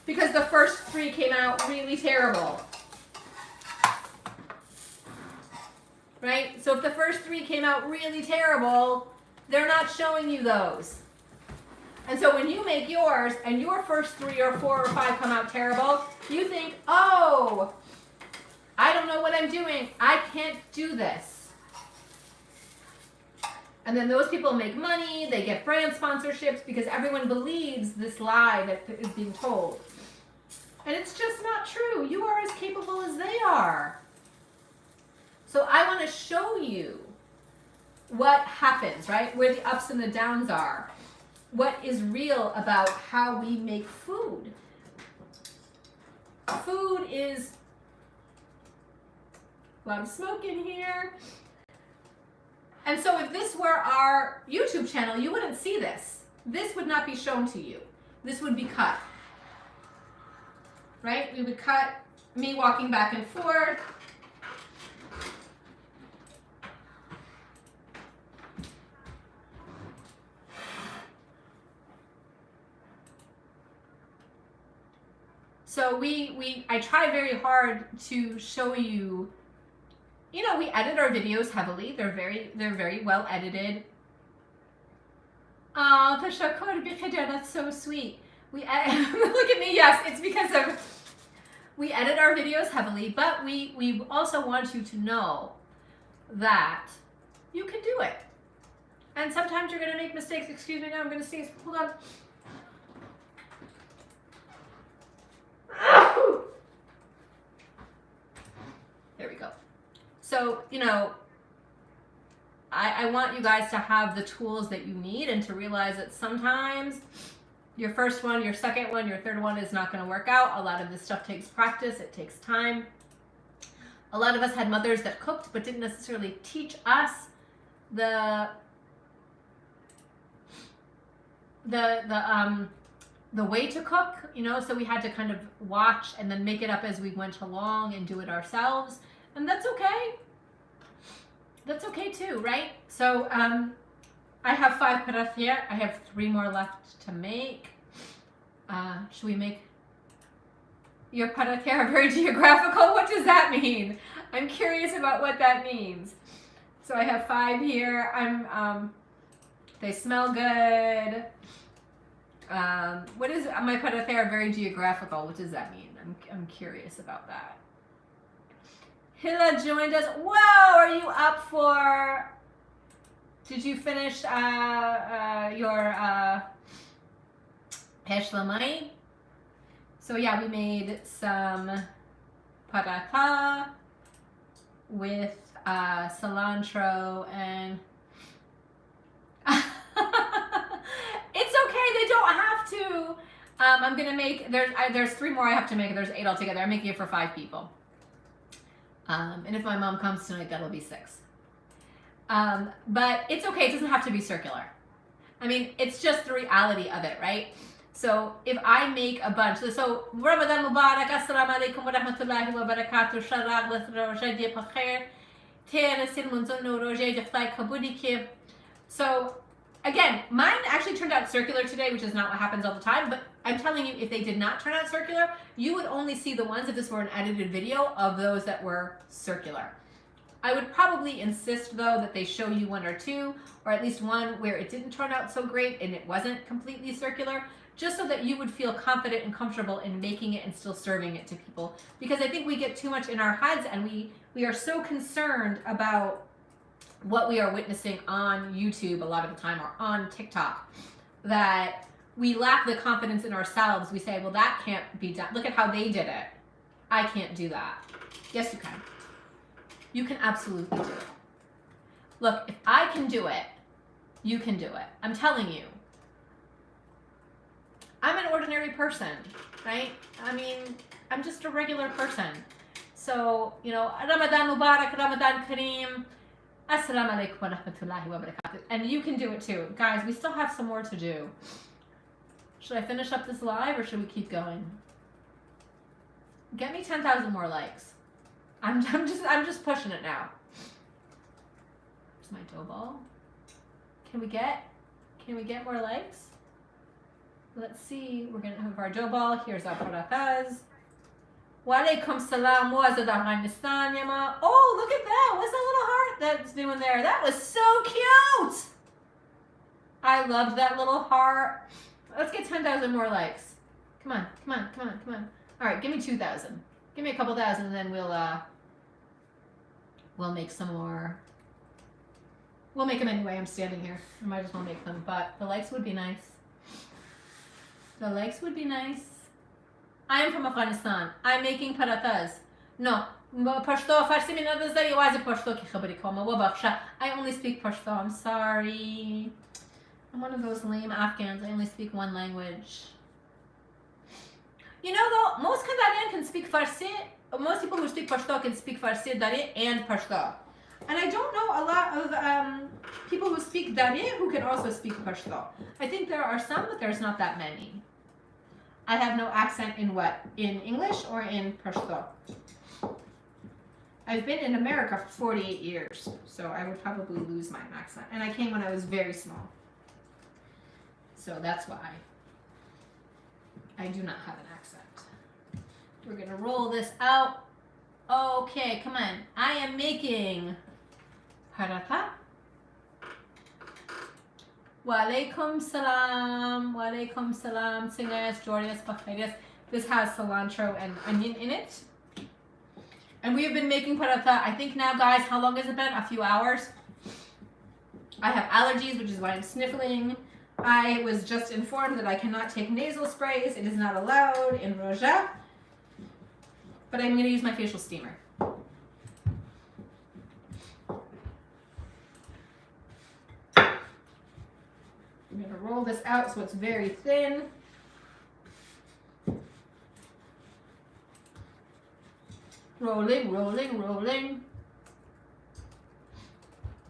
because the first 3 came out really terrible. Right? So if the first 3 came out really terrible, they're not showing you those. And so when you make yours and your first 3 or 4 or 5 come out terrible, you think, oh, I don't know what I'm doing. I can't do this. And then those people make money, they get brand sponsorships, because everyone believes this lie that is being told. And it's just not true. You are as capable as they are. So I want to show you what happens, right? Where the ups and the downs are. What is real about how we make food. Food is a lot of smoke in here. And so if this were our YouTube channel, you wouldn't see this. This would not be shown to you. This would be cut. Right? We would cut me walking back and forth. So I try very hard to show you, we edit our videos heavily. They're very well edited. Oh, Tashakur Bikhadir, that's so sweet. Look at me, yes, it's because we edit our videos heavily, but we also want you to know that you can do it. And sometimes you're gonna make mistakes. Excuse me, now I'm gonna sneeze. Hold on. There we go. So, I want you guys to have the tools that you need, and to realize that sometimes your first one, your second one, your third one is not going to work out. A lot of this stuff takes practice. It takes time. A lot of us had mothers that cooked but didn't necessarily teach us the way to cook, so we had to kind of watch and then make it up as we went along and do it ourselves. And that's okay. That's okay too, right? So I have 5 paratha here. I have 3 more left to make. Should we make? Your paratha are very geographical. What does that mean? I'm curious about what that means. So I have 5 here. They smell good. What is my paratha are very geographical? What does that mean? I'm curious about that. Hila joined us. Whoa, are you up for? Did you finish your Heshlamai? So yeah, we made some paratha with cilantro and it's okay, they don't have to. I'm gonna make, there's 3 more I have to make. There's 8 altogether. I'm making it for 5 people. And if my mom comes tonight, that'll be 6. But it's okay, it doesn't have to be circular. I mean, it's just the reality of it, right? So if I make a bunch, so Ramadan Mubarak, Assalamu alaikum wa rahmatullahi wa barakatuh, Sharaq l'Roja Pakhair, Te'anasil Munzunu Roja Jafai Kabudiki. So again, mine actually turned out circular today, which is not what happens all the time, but I'm telling you, if they did not turn out circular, you would only see the ones, if this were an edited video, of those that were circular. I would probably insist, though, that they show you 1 or 2, or at least one where it didn't turn out so great and it wasn't completely circular, just so that you would feel confident and comfortable in making it and still serving it to people. Because I think we get too much in our heads, and we are so concerned about what we are witnessing on YouTube a lot of the time, or on TikTok, that we lack the confidence in ourselves. We say, well, that can't be done. Look at how they did it. I can't do that. Yes, you can. You can absolutely do it. Look, if I can do it, you can do it. I'm telling you. I'm an ordinary person, right? I mean, I'm just a regular person. So, you know, Ramadan Mubarak, Ramadan Kareem. Assalamu alaikum wa rahmatullahi wa barakatuh. And you can do it too. Guys, we still have some more to do. Should I finish up this live, or should we keep going? Get me 10,000 more likes. I'm just pushing it now. Where's my dough ball? Can we get more likes? Let's see. We're gonna have our dough ball. Here's our parathas. Wa alaikum salam wa azad Afghanistan yama. Oh, look at that. What's that little heart that's doing there? That was so cute. I loved that little heart. Let's get 10,000 more likes. Come on, come on, come on, come on. All right, give me 2,000. Give me a couple thousand, and then we'll make some more. We'll make them anyway. I'm standing here. I might as well make them, but the likes would be nice. The likes would be nice. I am from Afghanistan. I'm making parathas. No, Pashto, Farsi mein nadazari awaaz Pashto ki khabari kama wa baksha. I only speak Pashto. I'm sorry. I'm one of those lame Afghans. I only speak 1 language. You know, though, most Kandarian can speak Farsi. Most people who speak Pashto can speak Farsi, Dari, and Pashto. And I don't know a lot of people who speak Dari who can also speak Pashto. I think there are some, but there's not that many. I have no accent in what? In English or in Pashto? I've been in America for 48 years, so I would probably lose my accent. And I came when I was very small. So that's why I do not have an accent. We're gonna roll this out. Okay, come on. I am making paratha. Wa alaikum salam. Wa alaikum salam. Singas, Jordias, Bakharias. This has cilantro and onion in it. And we have been making paratha, I think now, guys, how long has it been? A few hours. I have allergies, which is why I'm sniffling. I was just informed that I cannot take nasal sprays. It is not allowed in Roja. But I'm going to use my facial steamer. I'm going to roll this out so it's very thin. Rolling, rolling, rolling.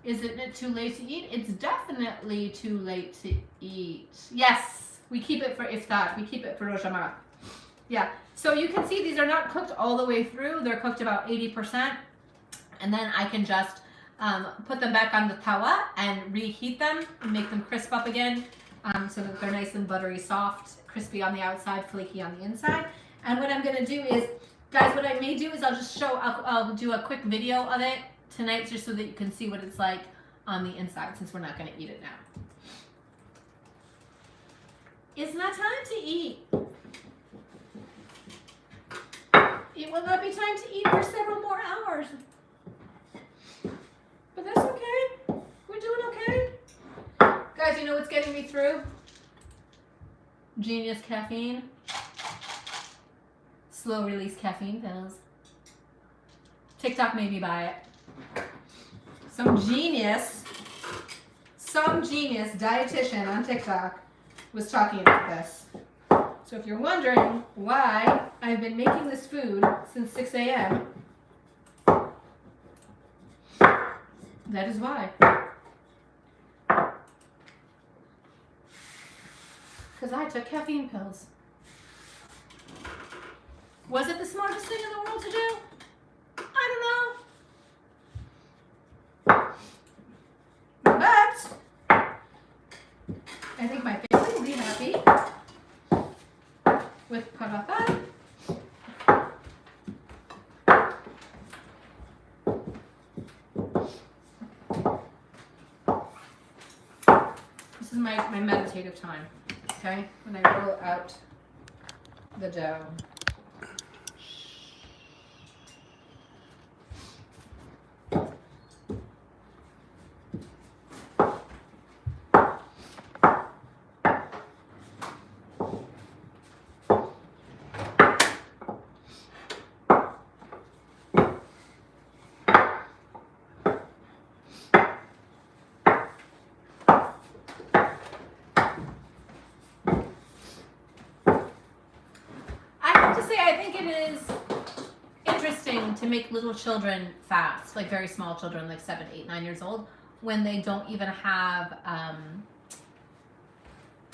Isn't it too late to eat? It's definitely too late to eat. Yes, we keep it for iftar. We keep it for Rosh Hashanah. Yeah, so you can see these are not cooked all the way through. They're cooked about 80%. And then I can just put them back on the tawa and reheat them and make them crisp up again so that they're nice and buttery, soft, crispy on the outside, flaky on the inside. And what I'm gonna do is, guys, what I may do is I'll do a quick video of it tonight just so that you can see what it's like on the inside, since we're not gonna eat it now. It's not time to eat. It will not be time to eat for several more hours. But that's okay. We're doing okay. Guys, you know what's getting me through? Genius caffeine. Slow release caffeine pills. TikTok made me buy it. Some genius dietitian on TikTok was talking about this. So if you're wondering why I've been making this food since 6 a.m., that is why. Because I took caffeine pills. Was it the smartest thing in the world to do? I don't know. But I think my family will be happy with paratha. This is my meditative time, okay? When I roll out the dough. To make little children fast, like very small children, like 7, 8, 9 years old, when they don't even have, I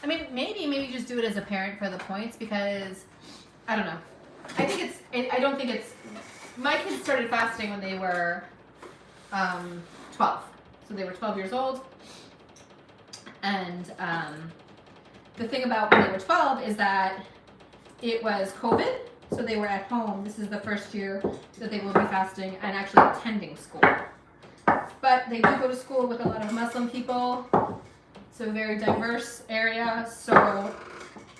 mean, maybe just do it as a parent for the points, because, I don't know. I don't think it's, my kids started fasting when they were 12. So they were 12 years old. And the thing about when they were 12 is that it was COVID. So they were at home. This is the first year that they will be fasting and actually attending school. But they do go to school with a lot of Muslim people. It's a very diverse area. So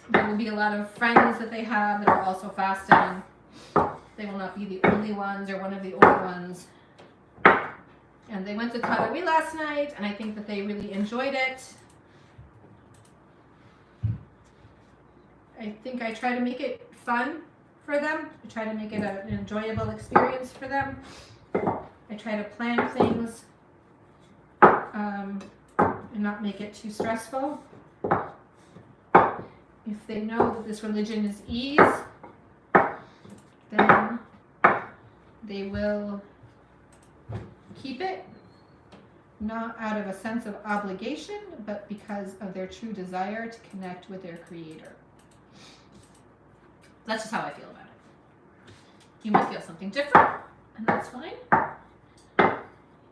there will be a lot of friends that they have that are also fasting. They will not be the only ones or one of the only ones. And they went to Tarawih last night, and I think that they really enjoyed it. I think I try to make it fun for them. I try to make it an enjoyable experience for them. I try to plan things and not make it too stressful. If they know that this religion is ease, then they will keep it, not out of a sense of obligation, but because of their true desire to connect with their Creator. That's just how I feel about it. You might feel something different, and that's fine.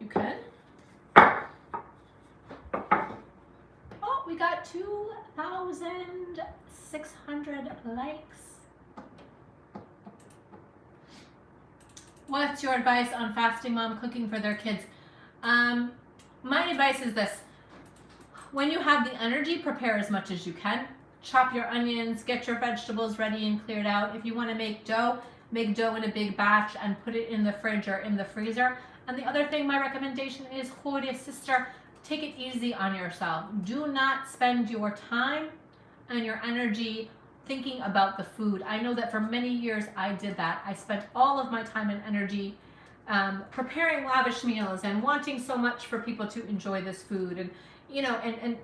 You can. Oh, we got 2,600 likes. What's your advice on fasting mom cooking for their kids? My advice is this. When you have the energy, prepare as much as you can. Chop your onions, get your vegetables ready and cleared out. If you want to make dough in a big batch and put it in the fridge or in the freezer. And the other thing, my recommendation is, Khouria sister, take it easy on yourself. Do not spend your time and your energy thinking about the food. I know that for many years I did that. I spent all of my time and energy preparing lavish meals and wanting so much for people to enjoy this food. And you know, and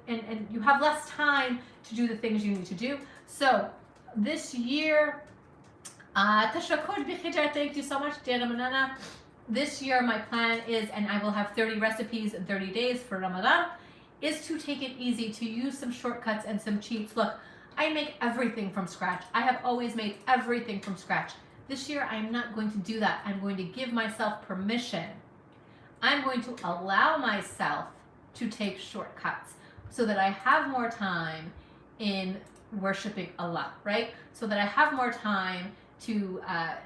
you have less time to do the things you need to do. So this year, thank you so much, Dana Manana. This year my plan is, and I will have 30 recipes in 30 days for Ramadan, is to take it easy, to use some shortcuts and some cheats. Look, I make everything from scratch. I have always made everything from scratch. This year I'm not going to do that. I'm going to give myself permission. I'm going to allow myself to take shortcuts so that I have more time in worshiping Allah, right? So that I have more time to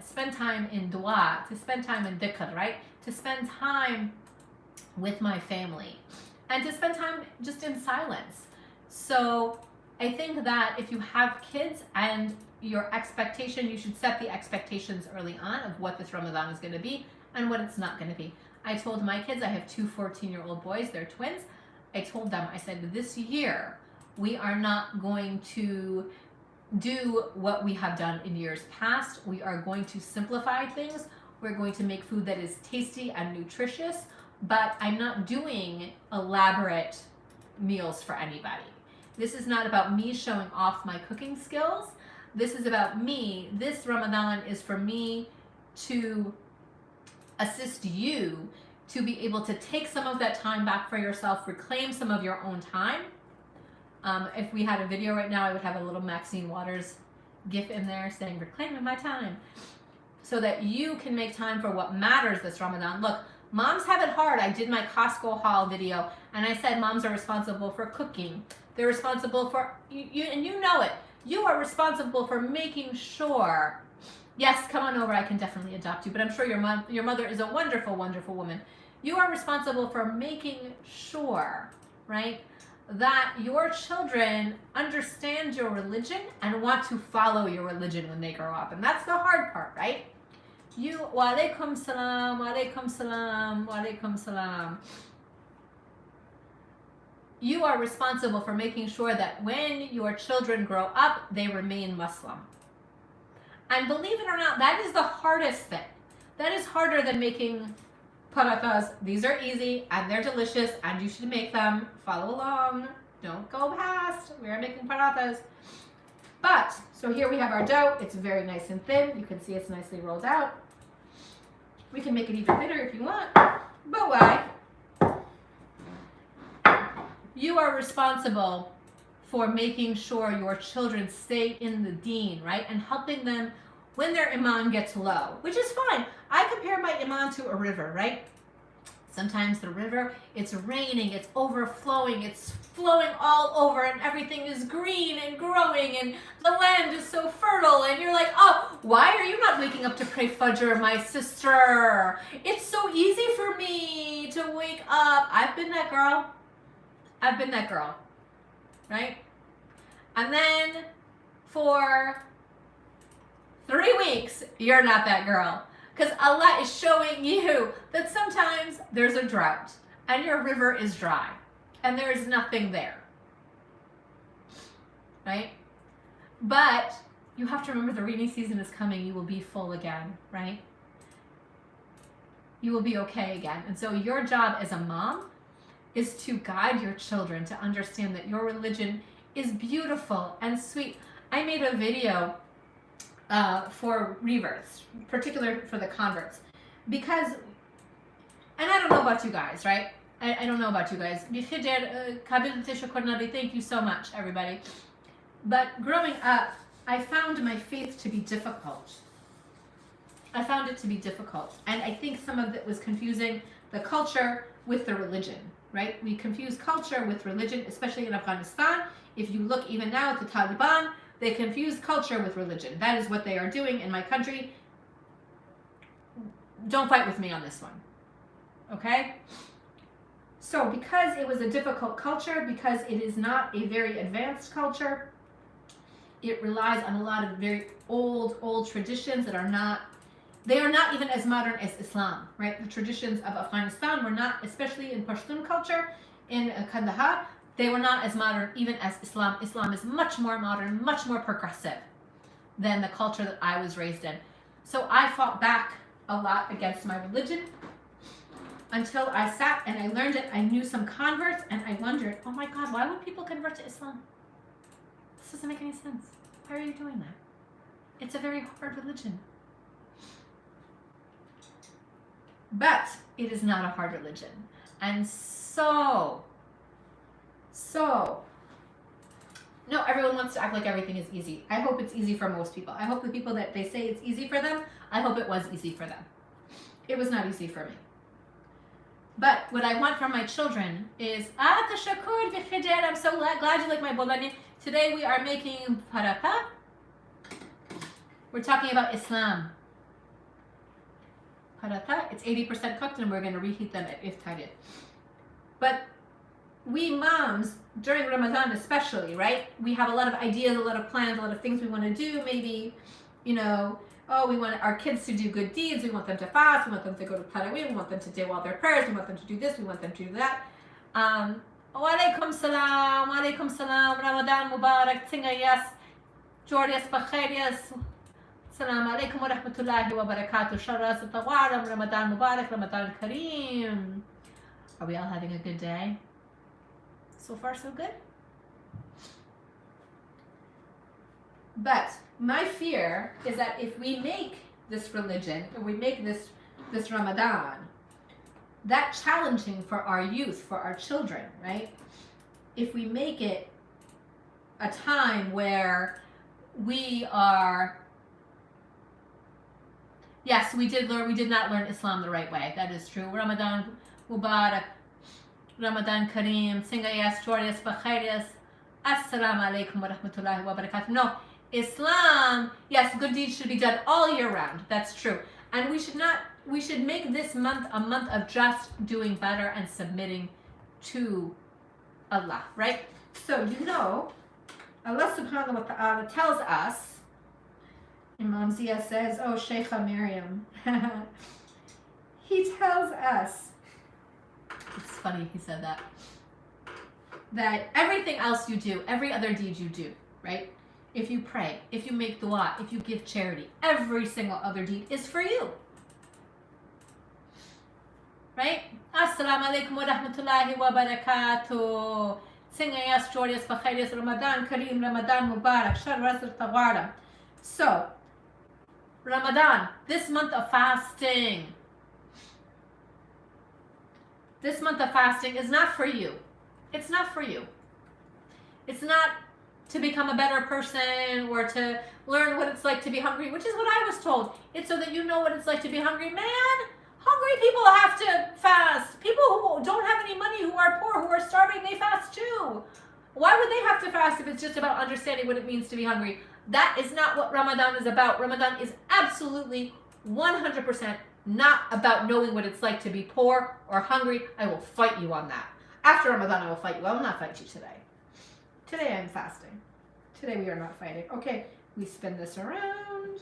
spend time in dua, to spend time in dhikr, right? To spend time with my family and to spend time just in silence. So I think that if you have kids and your expectation, you should set the expectations early on of what this Ramadan is going to be and what it's not going to be. I told my kids, I have two 14-year-old boys, they're twins. I told them, I said, this year we are not going to do what we have done in years past. We are going to simplify things. We're going to make food that is tasty and nutritious, but I'm not doing elaborate meals for anybody. This is not about me showing off my cooking skills. This is about me. This Ramadan is for me to assist you to be able to take some of that time back for yourself, reclaim some of your own time. If we had a video right now, I would have a little Maxine Waters gif in there saying, reclaiming my time, so that you can make time for what matters this Ramadan. Look, moms have it hard. I did my Costco haul video, and I said moms are responsible for cooking. They're responsible for, and you know it. You are responsible for making sure, yes, come on over, I can definitely adopt you, but I'm sure your mother is a wonderful, wonderful woman. You are responsible for making sure, right, that your children understand your religion and want to follow your religion when they grow up. And that's the hard part, right? Wa alaikum salam, wa alaikum salam, wa alaikum salam. You are responsible for making sure that when your children grow up, they remain Muslim. And believe it or not, that is the hardest thing. That is harder than making parathas. These are easy and they're delicious and you should make them. Follow along. Don't go past. We are making parathas. But, so here we have our dough. It's very nice and thin. You can see it's nicely rolled out. We can make it even thinner if you want. But why? You are responsible for making sure your children stay in the deen, right? And helping them when their iman gets low, which is fine. I compare my iman to a river, right? Sometimes the river, it's raining, it's overflowing, it's flowing all over and everything is green and growing and the land is so fertile and you're like, oh, why are you not waking up to pray Fajr, my sister? It's so easy for me to wake up. I've been that girl. I've been that girl, right? And then for 3 weeks, you're not that girl. Because Allah is showing you that sometimes there's a drought and your river is dry and there is nothing there, right? But you have to remember the rainy season is coming. You will be full again, right? You will be okay again. And so your job as a mom is to guide your children to understand that your religion is beautiful and sweet. I made a video for reverts, particularly for the converts, because, and I don't know about you guys, right? I don't know about you guys. Thank you so much, everybody. But growing up, I found my faith to be difficult. I found it to be difficult. And I think some of it was confusing the culture with the religion, right? We confuse culture with religion, especially in Afghanistan. If you look even now at the Taliban, they confuse culture with religion. That is what they are doing in my country. Don't fight with me on this one, okay? So because it was a difficult culture, because it is not a very advanced culture, it relies on a lot of very old traditions that are not, they are not even as modern as Islam, right? The traditions of Afghanistan were not, especially in Pashtun culture, in Kandahar, they were not as modern even as Islam. Islam is much more modern, much more progressive than the culture that I was raised in. So I fought back a lot against my religion until I sat and I learned it. I knew some converts and I wondered, oh my God, why would people convert to Islam? This doesn't make any sense. Why are you doing that? It's a very hard religion. But it is not a hard religion. And so, no, everyone wants to act like everything is easy. I hope it's easy for most people. I hope the people that they say it's easy for them, I hope it was easy for them. It was not easy for me. But what I want from my children is, I'm so glad you like my bolani. Today we are making paratha. We're talking about Islam. Paratha, it's 80% cooked and we're going to reheat them at iftar. But we moms, during Ramadan especially, right? We have a lot of ideas, a lot of plans, a lot of things we want to do. Maybe, we want our kids to do good deeds. We want them to fast. We want them to go to Tarawih. We want them to do all their prayers. We want them to do this. We want them to do that. Walaikum salam, Ramadan Mubarak, Tingayas, Jordias Bakharias. Assalamu alaikum wa rahmatullahi wa barakatuh. Sharas Tawaram, Ramadan Mubarak, Ramadan Kareem. Are we all having a good day? So far, so good? But my fear is that if we make this religion, or we make this Ramadan, that challenging for our youth, for our children, right? If we make it a time where we are... Yes, we did not learn Islam the right way. That is true. Ramadan Mubarak, Ramadan Kareem, Singayas, Jordias, Bakharias, Assalamu alaikum wa rahmatullahi wa barakatuh. No, Islam, yes, good deeds should be done all year round. That's true. And we should make this month a month of just doing better and submitting to Allah, right? So, Allah subhanahu wa ta'ala tells us, Imam Zia says, oh, Sheikha Miriam, he tells us, it's funny he said that everything else you do, every other deed you do, right? If you pray, if you make dua, if you give charity, every single other deed is for you. Right? Assalamu alaikum wa rahmatullahi wa barakatuh. Singayas, Jordias, Bakharias, Ramadan Kareem, Ramadan Mubarak, Sharas Tawaram. So, Ramadan, this month of fasting. This month of fasting is not for you. It's not for you. It's not to become a better person or to learn what it's like to be hungry, which is what I was told. It's so that you know what it's like to be hungry. Man, hungry people have to fast. People who don't have any money, who are poor, who are starving, they fast too. Why would they have to fast if it's just about understanding what it means to be hungry? That is not what Ramadan is about. Ramadan is absolutely 100% not about knowing what it's like to be poor or hungry. I will fight you on that. After Ramadan, I will fight you. I will not fight you today. Today I'm fasting. Today we are not fighting. Okay, we spin this around.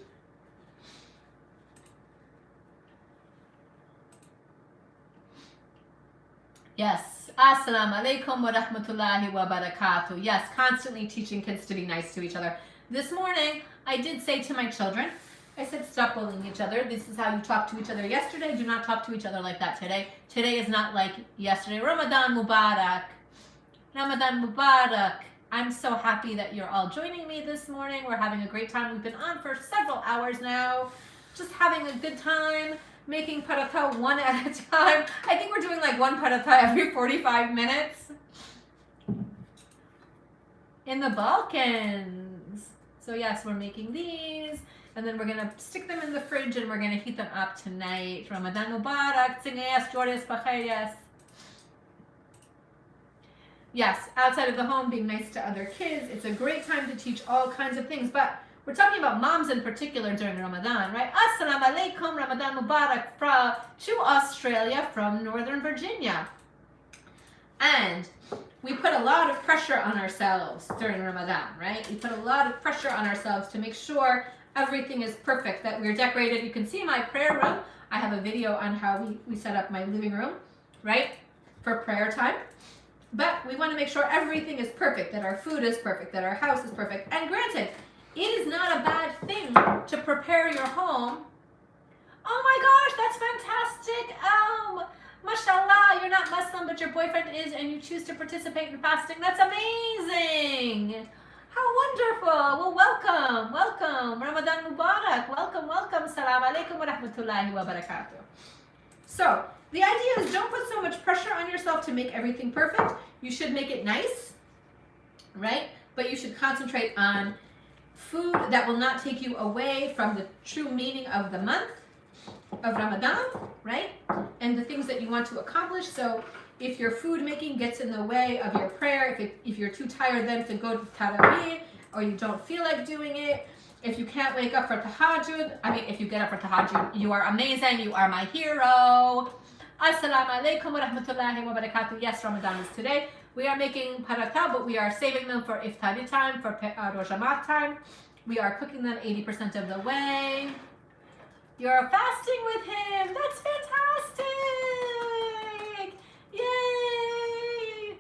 Yes. Assalamu alaikum wa rahmatullahi wa barakatuh. Yes, constantly teaching kids to be nice to each other. This morning, I did say to my children, I said, stop bullying each other. This is how you talk to each other yesterday. Do not talk to each other like that today. Today is not like yesterday. Ramadan Mubarak. Ramadan Mubarak. I'm so happy that you're all joining me this morning. We're having a great time. We've been on for several hours now. Just having a good time, making paratha one at a time. I think we're doing like one paratha every 45 minutes. In the Balkans. So yes, we're making these. And then we're going to stick them in the fridge and we're going to heat them up tonight. Ramadan Mubarak. Singayas, Jordias, Bakharias. Yes, outside of the home, being nice to other kids. It's a great time to teach all kinds of things. But we're talking about moms in particular during Ramadan, right? Assalamu alaikum, Ramadan Mubarak to Australia from Northern Virginia. And we put a lot of pressure on ourselves during Ramadan, right? We put a lot of pressure on ourselves to make sure everything is perfect, that we're decorated. You can see my prayer room. I have a video on how we set up my living room, right, for prayer time. But we want to make sure everything is perfect, that our food is perfect, that our house is perfect. And granted, it is not a bad thing to prepare your home. Oh my gosh, that's fantastic. Mashallah, you're not Muslim, but your boyfriend is, and you choose to participate in fasting. That's amazing. How wonderful. Well, welcome. Ramadan Mubarak. Welcome. Salam alaikum wa rahmatullahi wa barakatuh. So, the idea is don't put so much pressure on yourself to make everything perfect. You should make it nice, right? But you should concentrate on food that will not take you away from the true meaning of the month of Ramadan, right? And the things that you want to accomplish. So if your food making gets in the way of your prayer, if you're too tired then to go to Tarawih, or you don't feel like doing it, If you can't wake up for tahajjud, if you get up for tahajjud, you are amazing. You are my hero. Assalamu alaikum wa rahmatullahi wa barakatuh. Yes, Ramadan is today. We are making paratha, but we are saving them for iftari time, for rojamat time. We are cooking them 80% of the way. You're fasting with him. That's fantastic. Yay.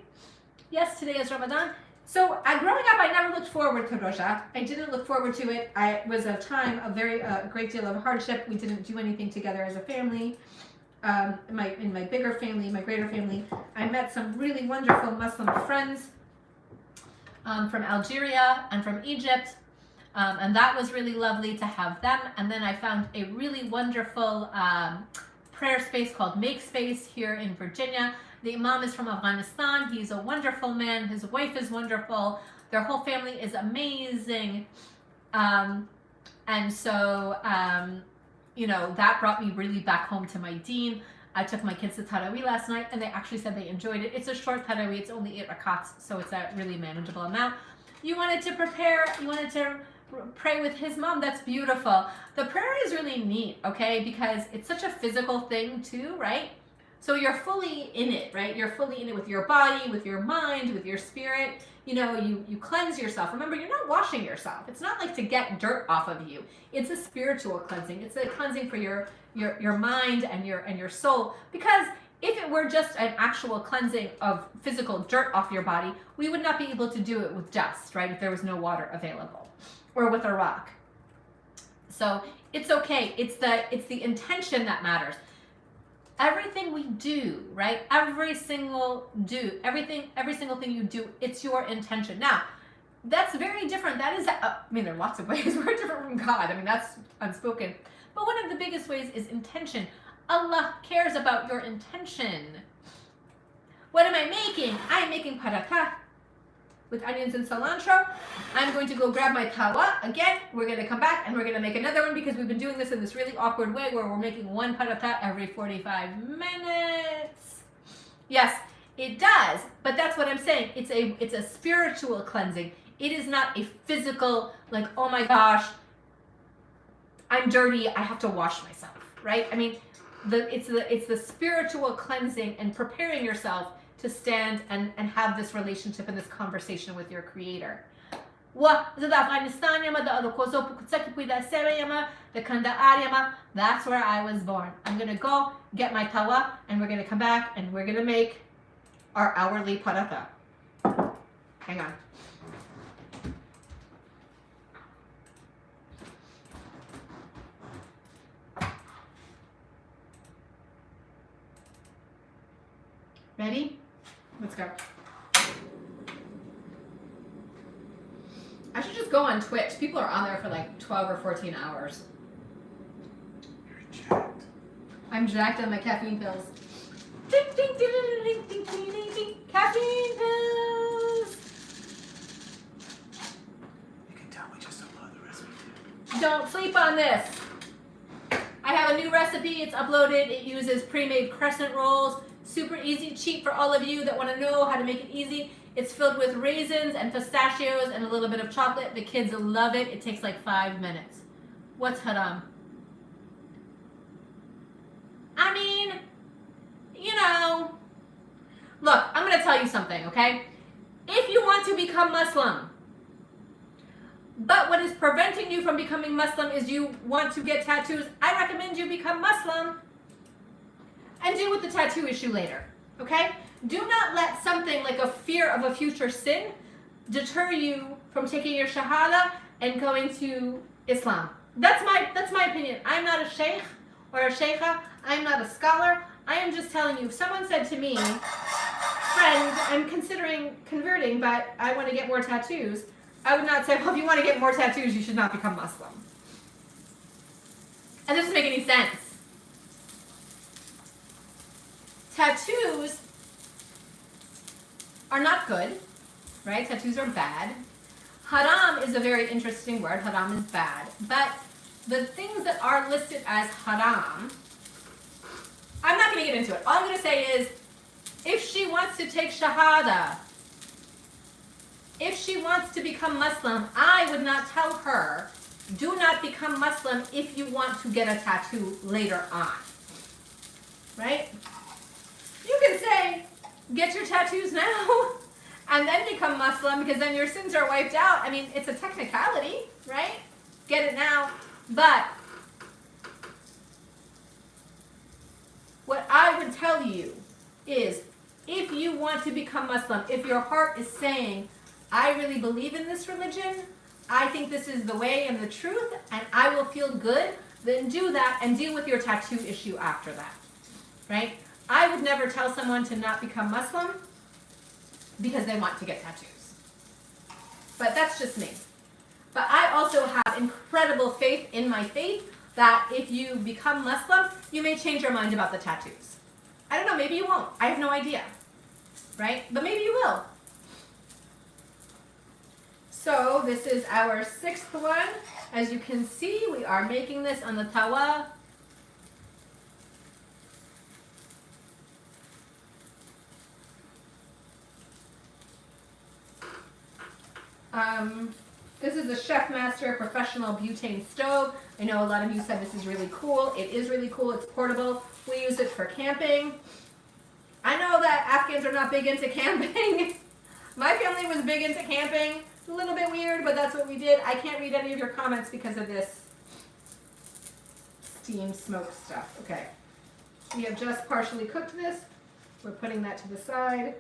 Yes, today is Ramadan. So growing up, I never looked forward to Roja. I didn't look forward to it. It was a time of great deal of hardship. We didn't do anything together as a family. In my bigger family, my greater family, I met some really wonderful Muslim friends from Algeria and from Egypt. And that was really lovely to have them. And then I found a really wonderful prayer space called Make Space here in Virginia. The Imam is from Afghanistan. He's a wonderful man. His wife is wonderful. Their whole family is amazing. And so, that brought me really back home to my deen. I took my kids to Taraweeh last night, and they actually said they enjoyed it. It's a short Taraweeh. It's only 8 rakats, so it's a really manageable amount. You wanted to pray with his mom. That's beautiful. The prayer is really neat, okay? Because it's such a physical thing too, right? So you're fully in it, right? You're fully in it with your body, with your mind, with your spirit. You cleanse yourself. Remember, you're not washing yourself. It's not like to get dirt off of you. It's a spiritual cleansing. It's a cleansing for your mind and your soul. Because if it were just an actual cleansing of physical dirt off your body, we would not be able to do it with dust, right? If there was no water available, or with a rock. So it's okay. It's the intention that matters. Everything we do, right? Every single thing you do, it's your intention. Now, that's very different. That is, there are lots of ways we're different from God. That's unspoken. But one of the biggest ways is intention. Allah cares about your intention. What am I making? I'm making paratha with onions and cilantro. I'm going to go grab my tawa. Again, we're going to come back and we're going to make another one because we've been doing this in this really awkward way where we're making one paratha every 45 minutes. Yes, it does. But that's what I'm saying. It's a spiritual cleansing. It is not a physical, like, oh my gosh, I'm dirty, I have to wash myself, right? It's the spiritual cleansing and preparing yourself to stand and have this relationship and this conversation with your creator. That's where I was born. I'm gonna go get my tawa and we're gonna come back and we're gonna make our hourly paratha. Hang on. Ready? Let's go. I should just go on Twitch. People are on there for like 12 or 14 hours. You're jacked. I'm jacked on my caffeine pills. Ding, ding, ding, ding, ding, ding, ding, ding, ding. Caffeine pills. You can tell we just uploaded the recipe too. Don't sleep on this. I have a new recipe. It's uploaded. It uses pre-made crescent rolls. Super easy, cheap for all of you that want to know how to make it easy. It's filled with raisins and pistachios and a little bit of chocolate. The kids love it. It takes like 5 minutes. What's haram? Look, I'm going to tell you something, okay? If you want to become Muslim, but what is preventing you from becoming Muslim is you want to get tattoos, I recommend you become Muslim and deal with the tattoo issue later, okay? Do not let something like a fear of a future sin deter you from taking your shahada and going to Islam. That's my opinion. I'm not a sheikh or a sheikha. I'm not a scholar. I am just telling you, if someone said to me, friend, I'm considering converting, but I want to get more tattoos, I would not say, well, if you want to get more tattoos, you should not become Muslim. And this doesn't make any sense. Tattoos are not good, right? Tattoos are bad. Haram is a very interesting word. Haram is bad. But the things that are listed as haram, I'm not going to get into it. All I'm going to say is, if she wants to take shahada, if she wants to become Muslim, I would not tell her do not become Muslim if you want to get a tattoo later on. Right? You can say, get your tattoos now and then become Muslim because then your sins are wiped out. I mean, it's a technicality, right? Get it now. But what I would tell you is if you want to become Muslim, if your heart is saying, I really believe in this religion, I think this is the way and the truth, and I will feel good, then do that and deal with your tattoo issue after that, right? I would never tell someone to not become Muslim because they want to get tattoos. But that's just me. But I also have incredible faith in my faith that if you become Muslim, you may change your mind about the tattoos. I don't know, maybe you won't. I have no idea, right? But maybe you will. So this is our 6th one. As you can see, we are making this on the tawa. This is a Chef Master Professional Butane Stove. I know a lot of you said this is really cool. It is really cool. It's portable. We use it for camping. I know that Afghans are not big into camping. My family was big into camping. A little bit weird, but that's what we did. I can't read any of your comments because of this steam smoke stuff. Okay. We have just partially cooked this. We're putting that to the side.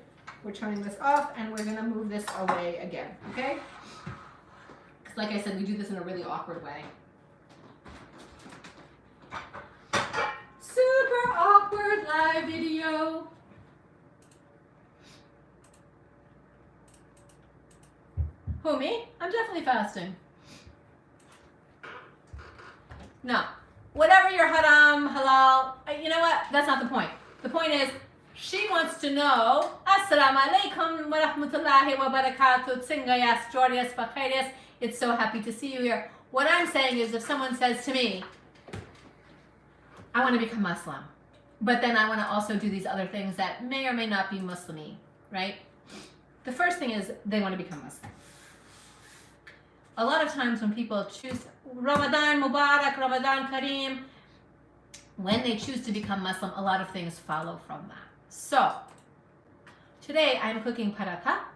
We're turning this off, and we're going to move this away again, okay? Because like I said, we do this in a really awkward way. Super awkward live video. Who, me? I'm definitely fasting. No. Whatever your haram, halal, you know what? That's not the point. The point is, she wants to know, Assalamu alaikum wa rahmatullahi wa barakatuh, tsingayas, jorias, bakhairias. It's so happy to see you here. What I'm saying is if someone says to me, I want to become Muslim, but then I want to also do these other things that may or may not be Muslimy, right? The first thing is they want to become Muslim. A lot of times when people choose Ramadan Mubarak, Ramadan Kareem, when they choose to become Muslim, a lot of things follow from that. So, today I'm cooking paratha,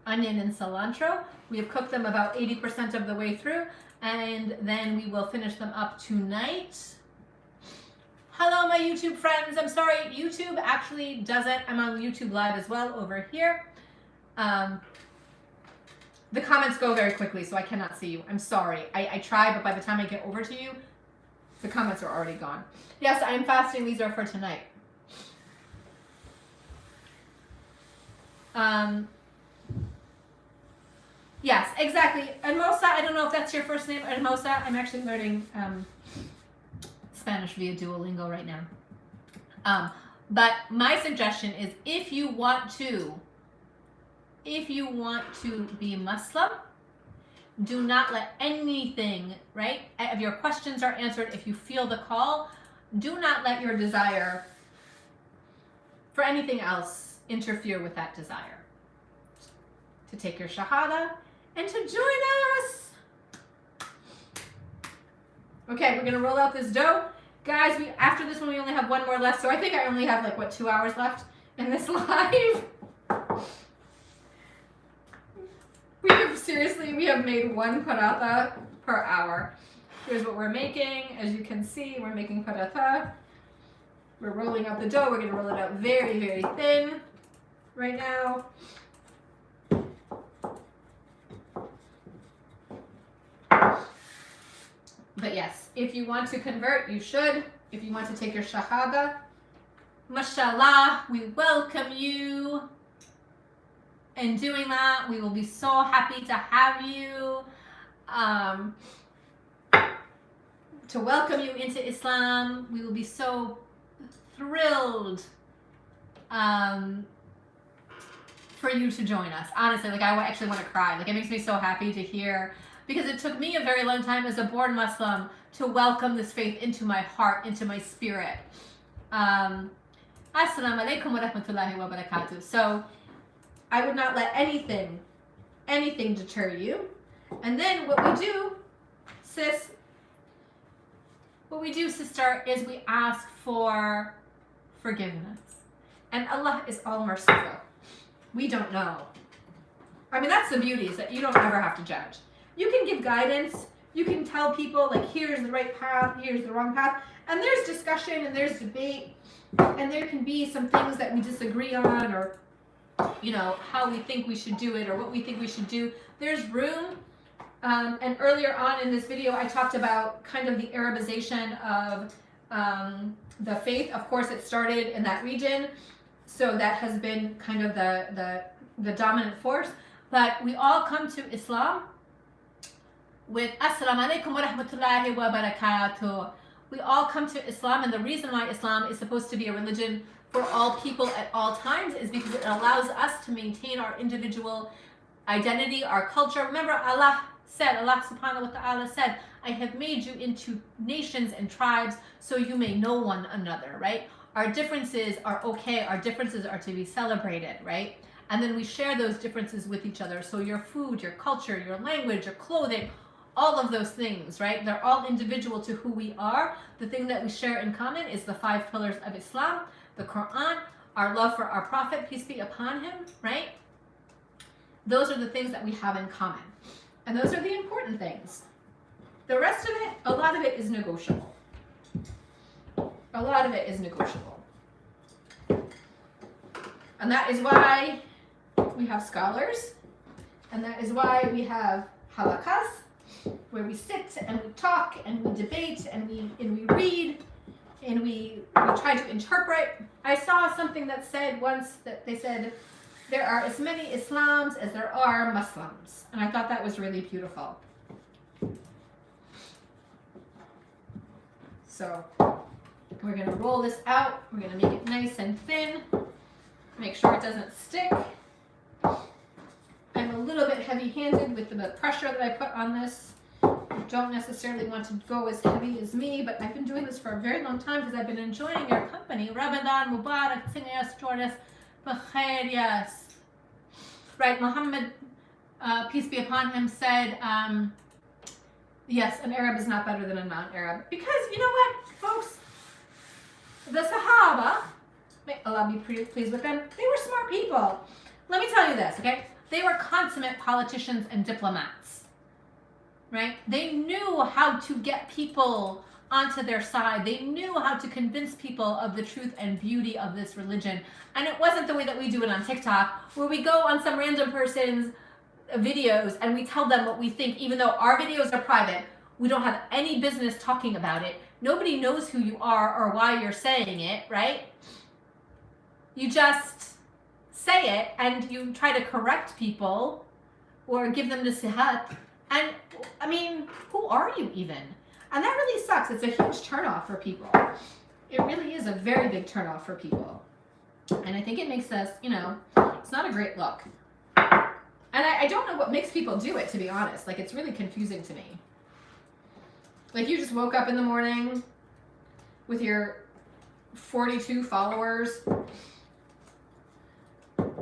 onion and cilantro. We have cooked them about 80% of the way through, and then we will finish them up tonight. Hello, my YouTube friends. I'm sorry, YouTube actually doesn't. I'm on YouTube Live as well over here. The comments go very quickly, so I cannot see you. I'm sorry. I try, but by the time I get over to you, the comments are already gone. Yes, I am fasting. These are for tonight. Yes, exactly. Hermosa, I don't know if that's your first name. Hermosa, I'm actually learning Spanish via Duolingo right now. But my suggestion is if you want to be Muslim, do not let anything, right? If your questions are answered, if you feel the call, do not let your desire for anything else interfere with that desire. To take your shahada and to join us. Okay, we're going to roll out this dough. Guys, after this one, we only have one more left, so I think I only have 2 hours left in this live. We have made one paratha per hour. Here's what we're making. As you can see, we're making paratha. We're rolling out the dough. We're going to roll it out very, very thin right now. But yes, if you want to convert, you should. If you want to take your shahada, mashallah, we welcome you. In doing that, we will be so happy to have you, to welcome you into Islam. We will be so thrilled for you to join us. Honestly, I actually want to cry. It makes me so happy to hear, because it took me a very long time as a born Muslim to welcome this faith into my heart, into my spirit. Assalamu alaikum wa rahmatullahi wa barakatuh. So, I would not let anything anything deter you. And then what we do, sister, is we ask for forgiveness. And Allah is all merciful. We don't know. I mean, that's the beauty, is that you don't ever have to judge. You can give guidance. You can tell people, like, here's the right path, here's the wrong path. And there's discussion and there's debate. And there can be some things that we disagree on, or, you know, how we think we should do it, or what we think we should do. There's room. And earlier on in this video, I talked about kind of the Arabization of the faith. Of course, it started in that region. So that has been kind of the dominant force. But we all come to Islam with Assalamu alaikum wa rahmatullahi wa barakatuh. We all come to Islam, and the reason why Islam is supposed to be a religion for all people at all times is because it allows us to maintain our individual identity, our culture. Remember, Allah subhanahu wa ta'ala said, I have made you into nations and tribes so you may know one another, right? Our differences are okay. Our differences are to be celebrated, right? And then we share those differences with each other. So your food, your culture, your language, your clothing, all of those things, right? They're all individual to who we are. The thing that we share in common is the 5 pillars of Islam, the Quran, our love for our Prophet, peace be upon him, right? Those are the things that we have in common. And those are the important things. The rest of it, a lot of it is negotiable. A lot of it is negotiable. And that is why we have scholars. And that is why we have halakas, where we sit and we talk and we debate and we read and we try to interpret. I saw something that said once that they said there are as many Islams as there are Muslims. And I thought that was really beautiful. So we're going to roll this out. We're going to make it nice and thin. Make sure it doesn't stick. I'm a little bit heavy-handed with the pressure that I put on this. I don't necessarily want to go as heavy as me, but I've been doing this for a very long time because I've been enjoying your company. Ramadan Mubarak, Tinayas Jordas, Bakhair, yes. Right, Muhammad, peace be upon him, said, yes, an Arab is not better than a non-Arab. Because, you know what, folks? The Sahaba, may Allah be pleased with them, they were smart people. Let me tell you this, okay? They were consummate politicians and diplomats, right? They knew how to get people onto their side. They knew how to convince people of the truth and beauty of this religion. And it wasn't the way that we do it on TikTok, where we go on some random person's videos and we tell them what we think, even though our videos are private. We don't have any business talking about it. Nobody knows who you are or why you're saying it, right? You just say it and you try to correct people or give them nasihat. And I mean, who are you even? And that really sucks. It's a huge turnoff for people. It really is a very big turnoff for people. And I think it makes us, you know, it's not a great look. And I don't know what makes people do it, to be honest. Like, it's really confusing to me. Like, you just woke up in the morning with your 42 followers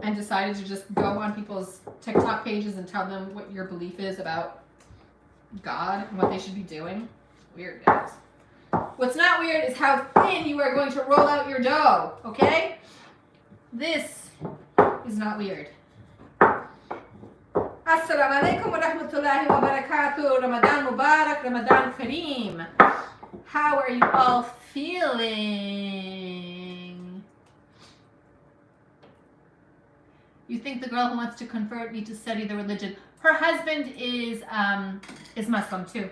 and decided to just go on people's TikTok pages and tell them what your belief is about God and what they should be doing. Weird, guys. What's not weird is how thin you are going to roll out your dough, okay? This is not weird. Assalamu alaikum wa rahmatullahi wa barakatuh. Ramadan Mubarak, Ramadan Kareem. How are you all feeling? You think the girl who wants to convert needs to study the religion? Her husband is Muslim too,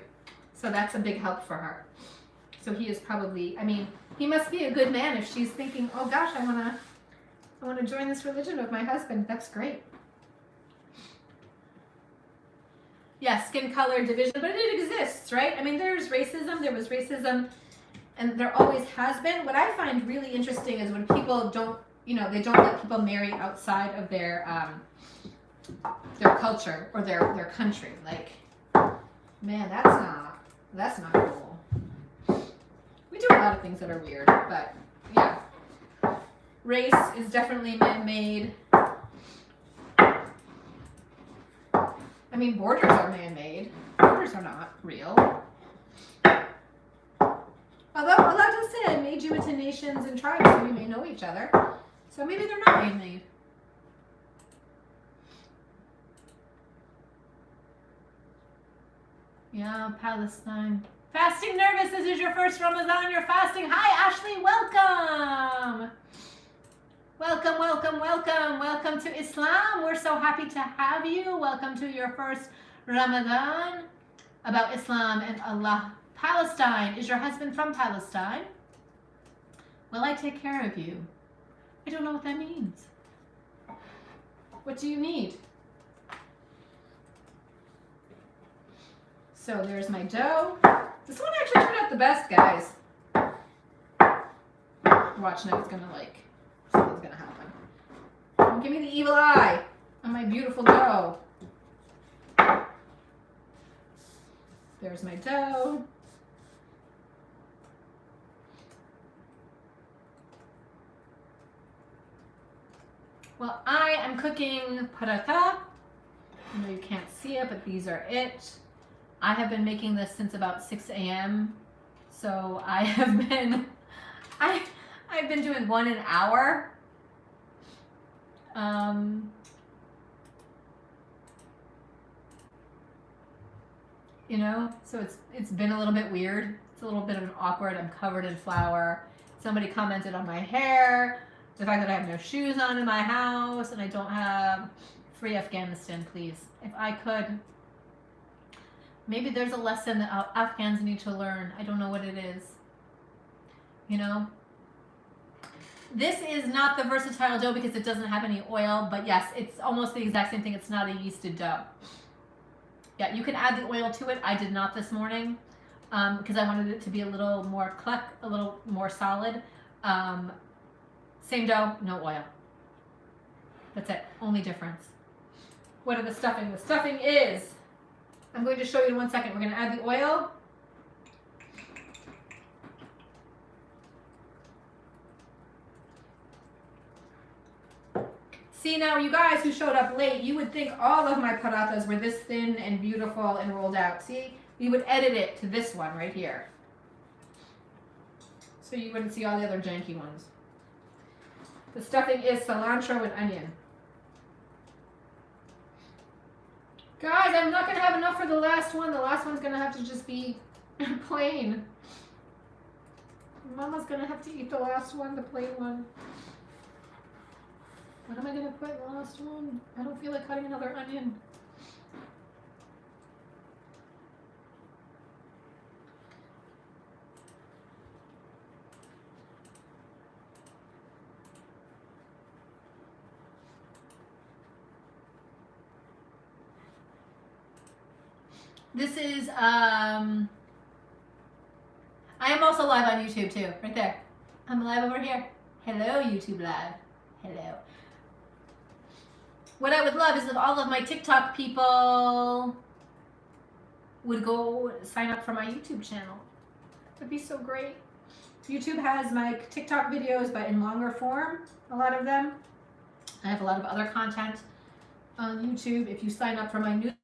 so that's a big help for her. So he is probably, I mean, he must be a good man if she's thinking, oh gosh, I wanna join this religion with my husband. That's great. Yeah, skin color division, but it exists, right? I mean, there was racism, and there always has been. What I find really interesting is when people don't, you know, they don't let people marry outside of their culture or their country. Like, man, that's not cool. We do a lot of things that are weird, but yeah. Race is definitely man-made. mean, borders are man-made. Borders are not real. Although Allah does say, I made you into nations and tribes so you may know each other. So maybe they're not man-made. Yeah, Palestine. Fasting nervous, this is your first Ramadan, you're fasting. Hi, Ashley, welcome. Welcome, welcome, welcome. Welcome to Islam. We're so happy to have you. Welcome to your first Ramadan about Islam and Allah. Palestine. Is your husband from Palestine? Will I take care of you? I don't know what that means. What do you need? So there's my dough. This one actually turned out the best, guys. Watch now, it's gonna something's gonna happen. Don't give me the evil eye on my beautiful dough. There's my dough. Well, I am cooking paratha. I know you can't see it, but these are it. I have been making this since about 6 a.m. So I have been, I've been doing one an hour. You know, so it's been a little bit weird. It's a little bit of an awkward. I'm covered in flour. Somebody commented on my hair, the fact that I have no shoes on in my house, and I don't have free Afghanistan, please. If I could. Maybe there's a lesson that Afghans need to learn. I don't know what it is. You know? This is not the versatile dough because it doesn't have any oil, but yes, it's almost the exact same thing. It's not a yeasted dough. Yeah, you can add the oil to it. I did not this morning because I wanted it to be a little more a little more solid. Same dough, no oil. That's it. Only difference. What are the stuffing? The stuffing is... I'm going to show you in 1 second. We're going to add the oil. See, now you guys who showed up late, you would think all of my parathas were this thin and beautiful and rolled out. See, we would edit it to this one right here. So you wouldn't see all the other janky ones. The stuffing is cilantro and onion. Guys, I'm not going to have enough for the last one. The last one's going to have to just be plain. Mama's going to have to eat the last one, the plain one. What am I going to put in the last one? I don't feel like cutting another onion. This is, I am also live on YouTube too, right there. I'm live over here. Hello, YouTube Live. Hello. What I would love is if all of my TikTok people would go sign up for my YouTube channel. That'd be so great. YouTube has my TikTok videos, but in longer form, a lot of them. I have a lot of other content on YouTube. If you sign up for my new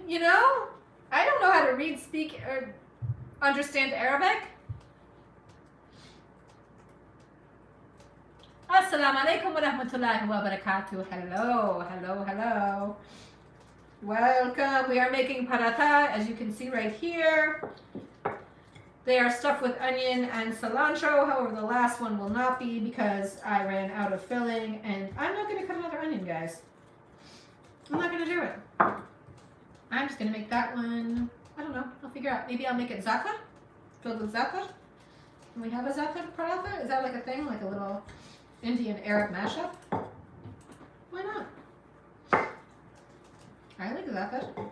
You know, I don't know how to read, speak, or understand Arabic. Assalamu alaikum wa rahmatullahi wa barakatuh. Hello, hello, hello. Welcome. We are making paratha, as you can see right here. They are stuffed with onion and cilantro. However, the last one will not be because I ran out of filling. And I'm not going to cut another onion, guys. I'm not going to do it. I'm just going to make that one, I don't know, I'll figure out. Maybe I'll make it za'atar, filled with za'atar. Can we have a za'atar paratha? Is that like a thing, like a little Indian Arab mashup? Why not? I like za'atar.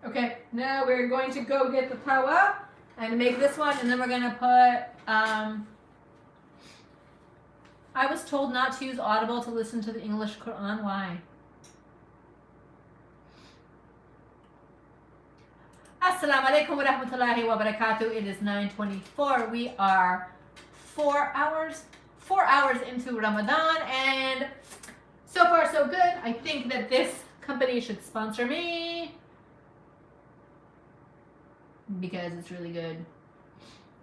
Okay, now we're going to go get the tawa and make this one, and then we're gonna put, I was told not to use Audible to listen to the English Quran. Why? Assalamu alaikum wa rahmatullahi wa barakatuh. It is 9:24. We are 4 hours into Ramadan, and so far so good. I think that this company should sponsor me because it's really good.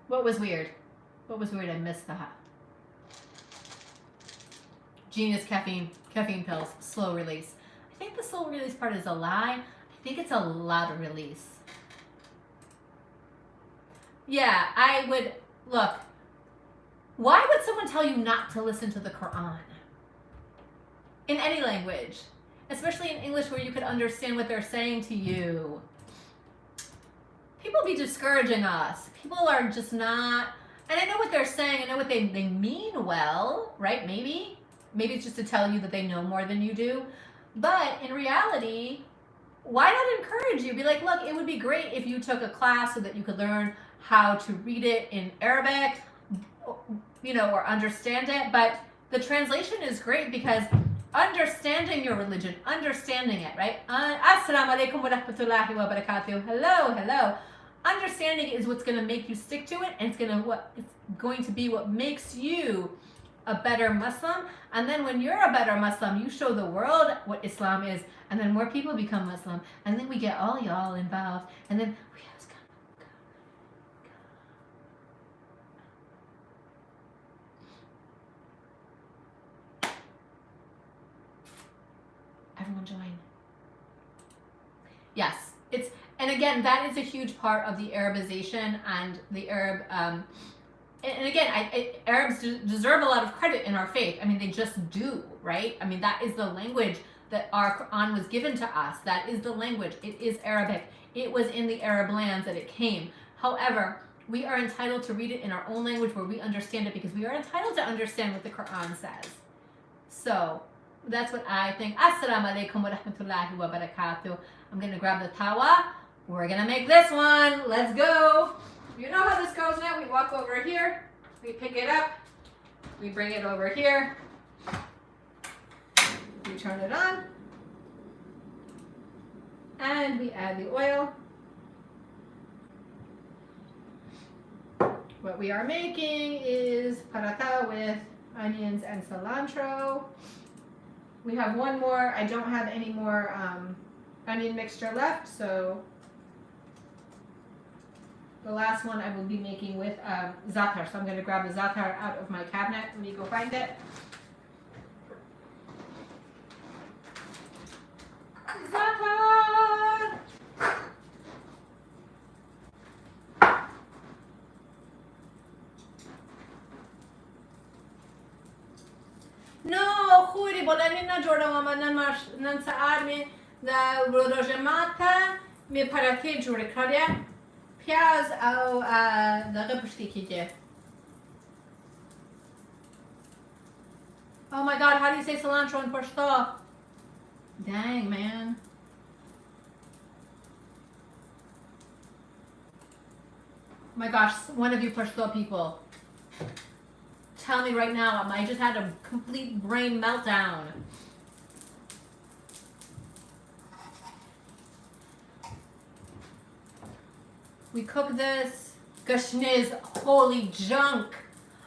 What was weird? I missed that. Genius caffeine pills, slow release. I think the slow release part is a lie. I think it's a loud release. Yeah, I would, look, why would someone tell you not to listen to the Quran? In any language, especially in English where you could understand what they're saying to you. People be discouraging us. People are just not, and I know what they're saying, I know what they mean well, right? Maybe it's just to tell you that they know more than you do. But in reality, why not encourage you? Be like, look, it would be great if you took a class so that you could learn how to read it in Arabic, you know, or understand it. But the translation is great because understanding your religion, understanding it, right? Assalamu alaikum wa rahmatullahi wa barakatuh. Hello. Understanding is what's going to make you stick to it, and it's going to be what makes you a better Muslim. And then when you're a better Muslim, you show the world what Islam is, and then more people become Muslim, and then we get all y'all involved, and then we have everyone join. Yes, and again, that is a huge part of the Arabization and the Arab, and again, Arabs deserve a lot of credit in our faith. I mean, they just do, right? I mean, that is the language that our Quran was given to us. That is the language. It is Arabic. It was in the Arab lands that it came. However, we are entitled to read it in our own language where we understand it, because we are entitled to understand what the Quran says. So that's what I think. Assalamu alaikum wa rahmatullahi wa barakatuh. I'm going to grab the tawa. We're going to make this one. Let's go. You know how this goes now. We walk over here. We pick it up. We bring it over here. We turn it on. And we add the oil. What we are making is paratha with onions and cilantro. We have one more. I don't have any more onion mixture left, so the last one I will be making with za'atar. So I'm going to grab the za'atar out of my cabinet. Let me go find it. Za'atar! No, خوری بلندی نجوردم اما نن ساعت می روزمات می پراتی جوری کردم پیاز او دقیق پشتی کیه. Oh my God, how do you say cilantro in Pashto? Dang, man. Oh my gosh, one of you Pashto people. Tell me right now, I just had a complete brain meltdown. We cook this. Gashniz, holy junk.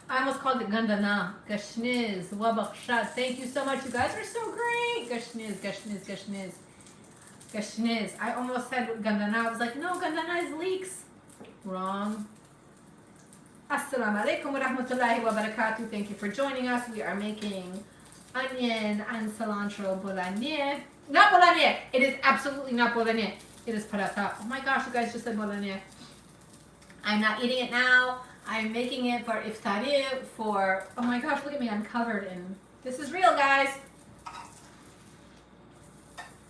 I almost called it gandana. Gashniz, wabakshat. Thank you so much. You guys are so great. Gashniz. I almost said gandana. I was like, no, gandana is leeks. Wrong. Assalamu alaikum wa rahmatullahi wa barakatuh. Thank you for joining us. We are making onion and cilantro bolognese. Not bolognese. It is absolutely not bolognese. It is paratha. Oh my gosh, you guys just said bolognese. I'm not eating it now. I'm making it for iftari for, oh my gosh, look at me. I'm covered in, this is real, guys.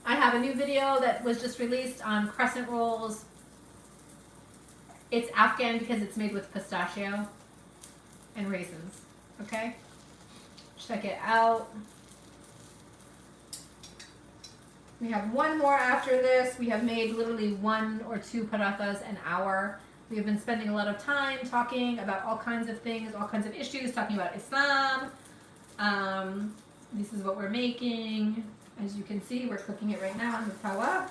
I have a new video that was just released on crescent rolls. It's Afghan because it's made with pistachio and raisins. Okay? Check it out. We have one more after this. We have made literally 1 or 2 parathas an hour. We have been spending a lot of time talking about all kinds of things, all kinds of issues, talking about Islam. This is what we're making. As you can see, we're cooking it right now on the tawa.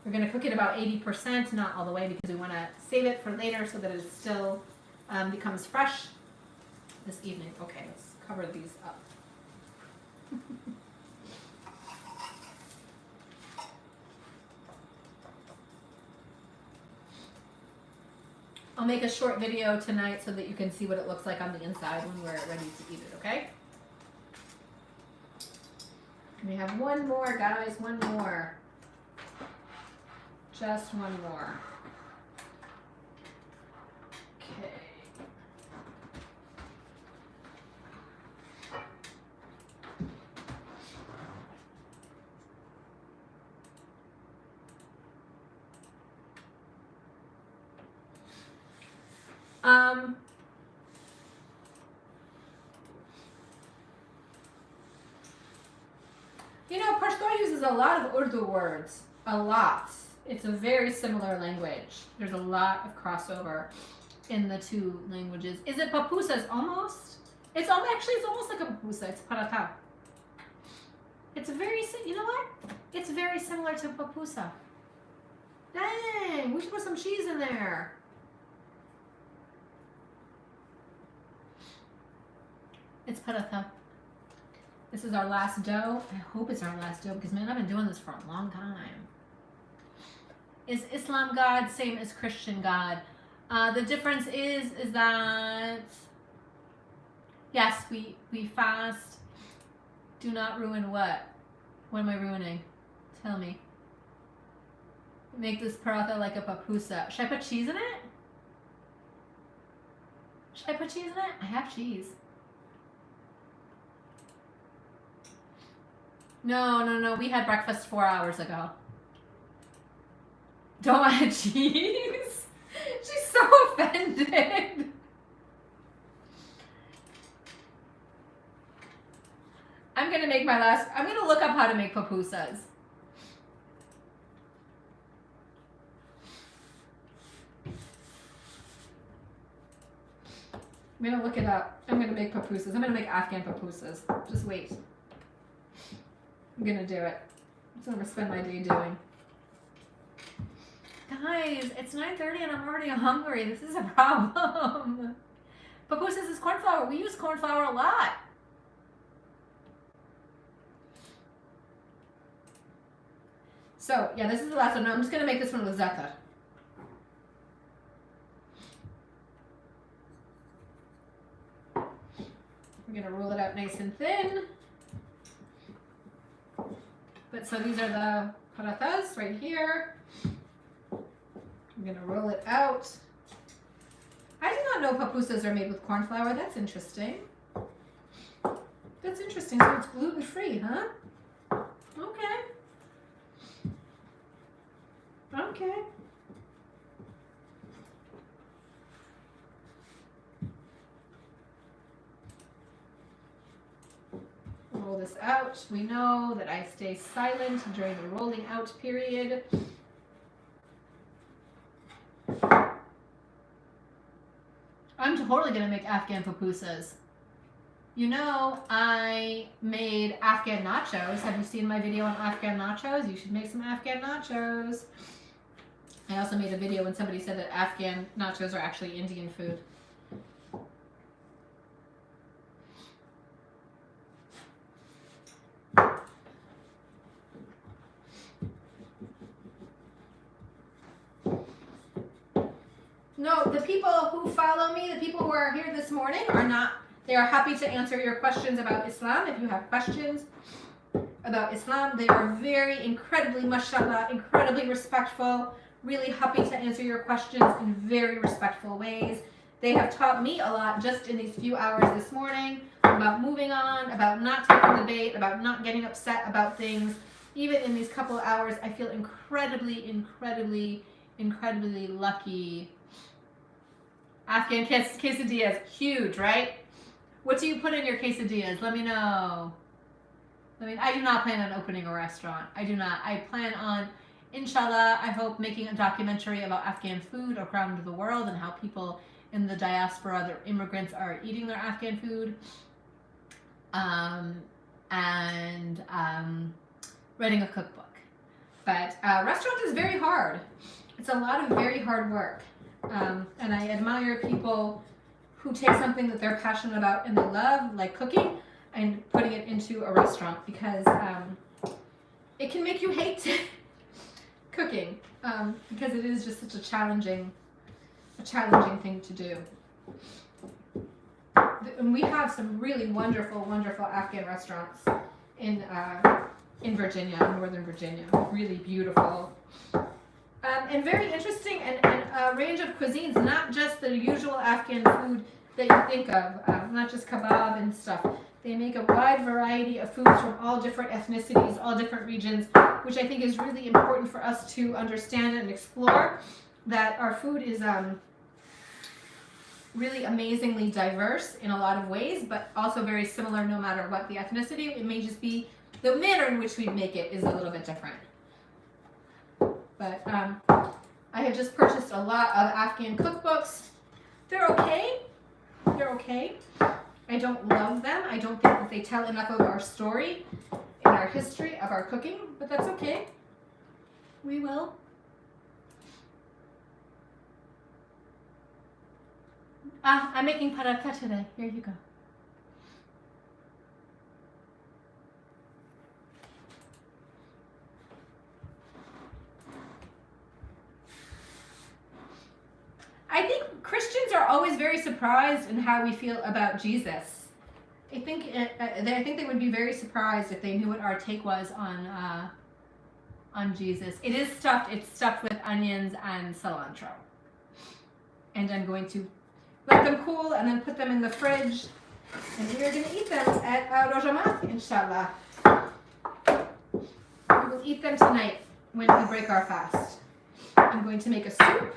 We're going to cook it about 80%, not all the way, because we want to save it for later so that it still becomes fresh this evening. Okay, let's cover these up. I'll make a short video tonight so that you can see what it looks like on the inside when we're ready to eat it, okay? We have one more, guys, one more. Just one more. Okay. You know, Pashto uses a lot of Urdu words. A lot. It's a very similar language. There's a lot of crossover in the two languages. Is it papusas almost? It's almost like a papusa. It's paratha. It's very, you know what? It's very similar to papusa. Dang, we should put some cheese in there. It's paratha. This is our last dough. I hope it's our last dough because, man, I've been doing this for a long time. Is Islam God same as Christian God? The difference is that, yes, we fast. Do not ruin what? What am I ruining? Tell me. Make this paratha like a papusa. Should I put cheese in it? Should I put cheese in it? I have cheese. No. We had breakfast 4 hours ago. Don't add cheese. She's so offended. I'm gonna look up how to make pupusas. I'm gonna look it up. I'm gonna make pupusas. I'm gonna make Afghan pupusas. Just wait. I'm gonna do it. That's what I'm gonna spend my day doing. Guys, it's 9:30 and I'm already hungry. This is a problem. Pupusas is corn flour. We use corn flour a lot. So, yeah, this is the last one. No, I'm just gonna make this one with za'atar. We're gonna roll it out nice and thin. But so these are the parathas right here. I'm gonna roll it out. I did not know pupusas are made with corn flour. That's interesting. That's interesting. So it's gluten free, huh? Okay. Okay. Roll this out. We know that I stay silent during the rolling out period. I'm totally gonna make Afghan pupusas. You know, I made Afghan nachos. Have you seen my video on Afghan nachos? You should make some Afghan nachos. I also made a video when somebody said that Afghan nachos are actually Indian food. No, the people who follow me, the people who are here this morning are not, they are happy to answer your questions about Islam. If you have questions about Islam, they are very incredibly, mashallah, incredibly respectful, really happy to answer your questions in very respectful ways. They have taught me a lot just in these few hours this morning about moving on, about not taking the bait, about not getting upset about things. Even in these couple of hours, I feel incredibly, incredibly, incredibly lucky. Afghan quesadillas, huge, right? What do you put in your quesadillas? Let me know. I do not plan on opening a restaurant. I do not. I plan on, inshallah, I hope making a documentary about Afghan food around the world and how people in the diaspora, the immigrants, are eating their Afghan food. And writing a cookbook. But restaurant is very hard. It's a lot of very hard work. And I admire people who take something that they're passionate about and they love, like cooking, and putting it into a restaurant, because it can make you hate cooking, because it is just such a challenging thing to do. And we have some really wonderful, wonderful Afghan restaurants in Virginia, Northern Virginia. Really beautiful. And very interesting, and a range of cuisines, not just the usual Afghan food that you think of, not just kebab and stuff. They make a wide variety of foods from all different ethnicities, all different regions, which I think is really important for us to understand and explore, that our food is really amazingly diverse in a lot of ways, but also very similar no matter what the ethnicity. It may just be the manner in which we make it is a little bit different. But I have just purchased a lot of Afghan cookbooks. They're okay. They're okay. I don't love them. I don't think that they tell enough of our story and our history of our cooking, but that's okay. We will. I'm making paratha today. Here you go. I think Christians are always very surprised in how we feel about Jesus. I think they would be very surprised if they knew what our take was on Jesus. It is stuffed. It's stuffed with onions and cilantro, and I'm going to let them cool and then put them in the fridge, and we are going to eat them at Ramadan, inshallah. We will eat them tonight when we break our fast. I'm going to make a soup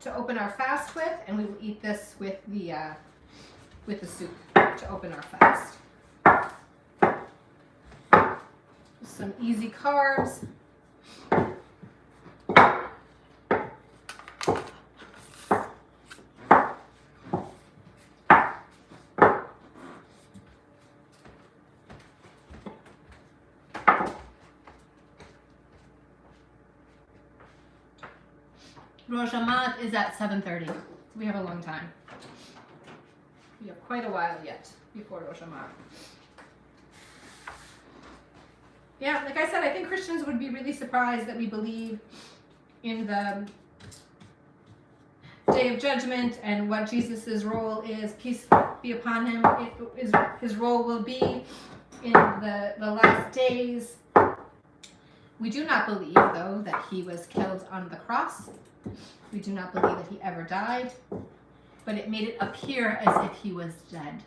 to open our fast with, and we will eat this with the soup to open our fast. Some easy carbs. Ramadan is at 7:30, so we have a long time. We have quite a while yet before Ramadan. Yeah, like I said, I think Christians would be really surprised that we believe in the Day of Judgment and what Jesus' role is. Peace be upon him. His role will be in the last days. We do not believe, though, that he was killed on the cross. We do not believe that he ever died, but it made it appear as if he was dead.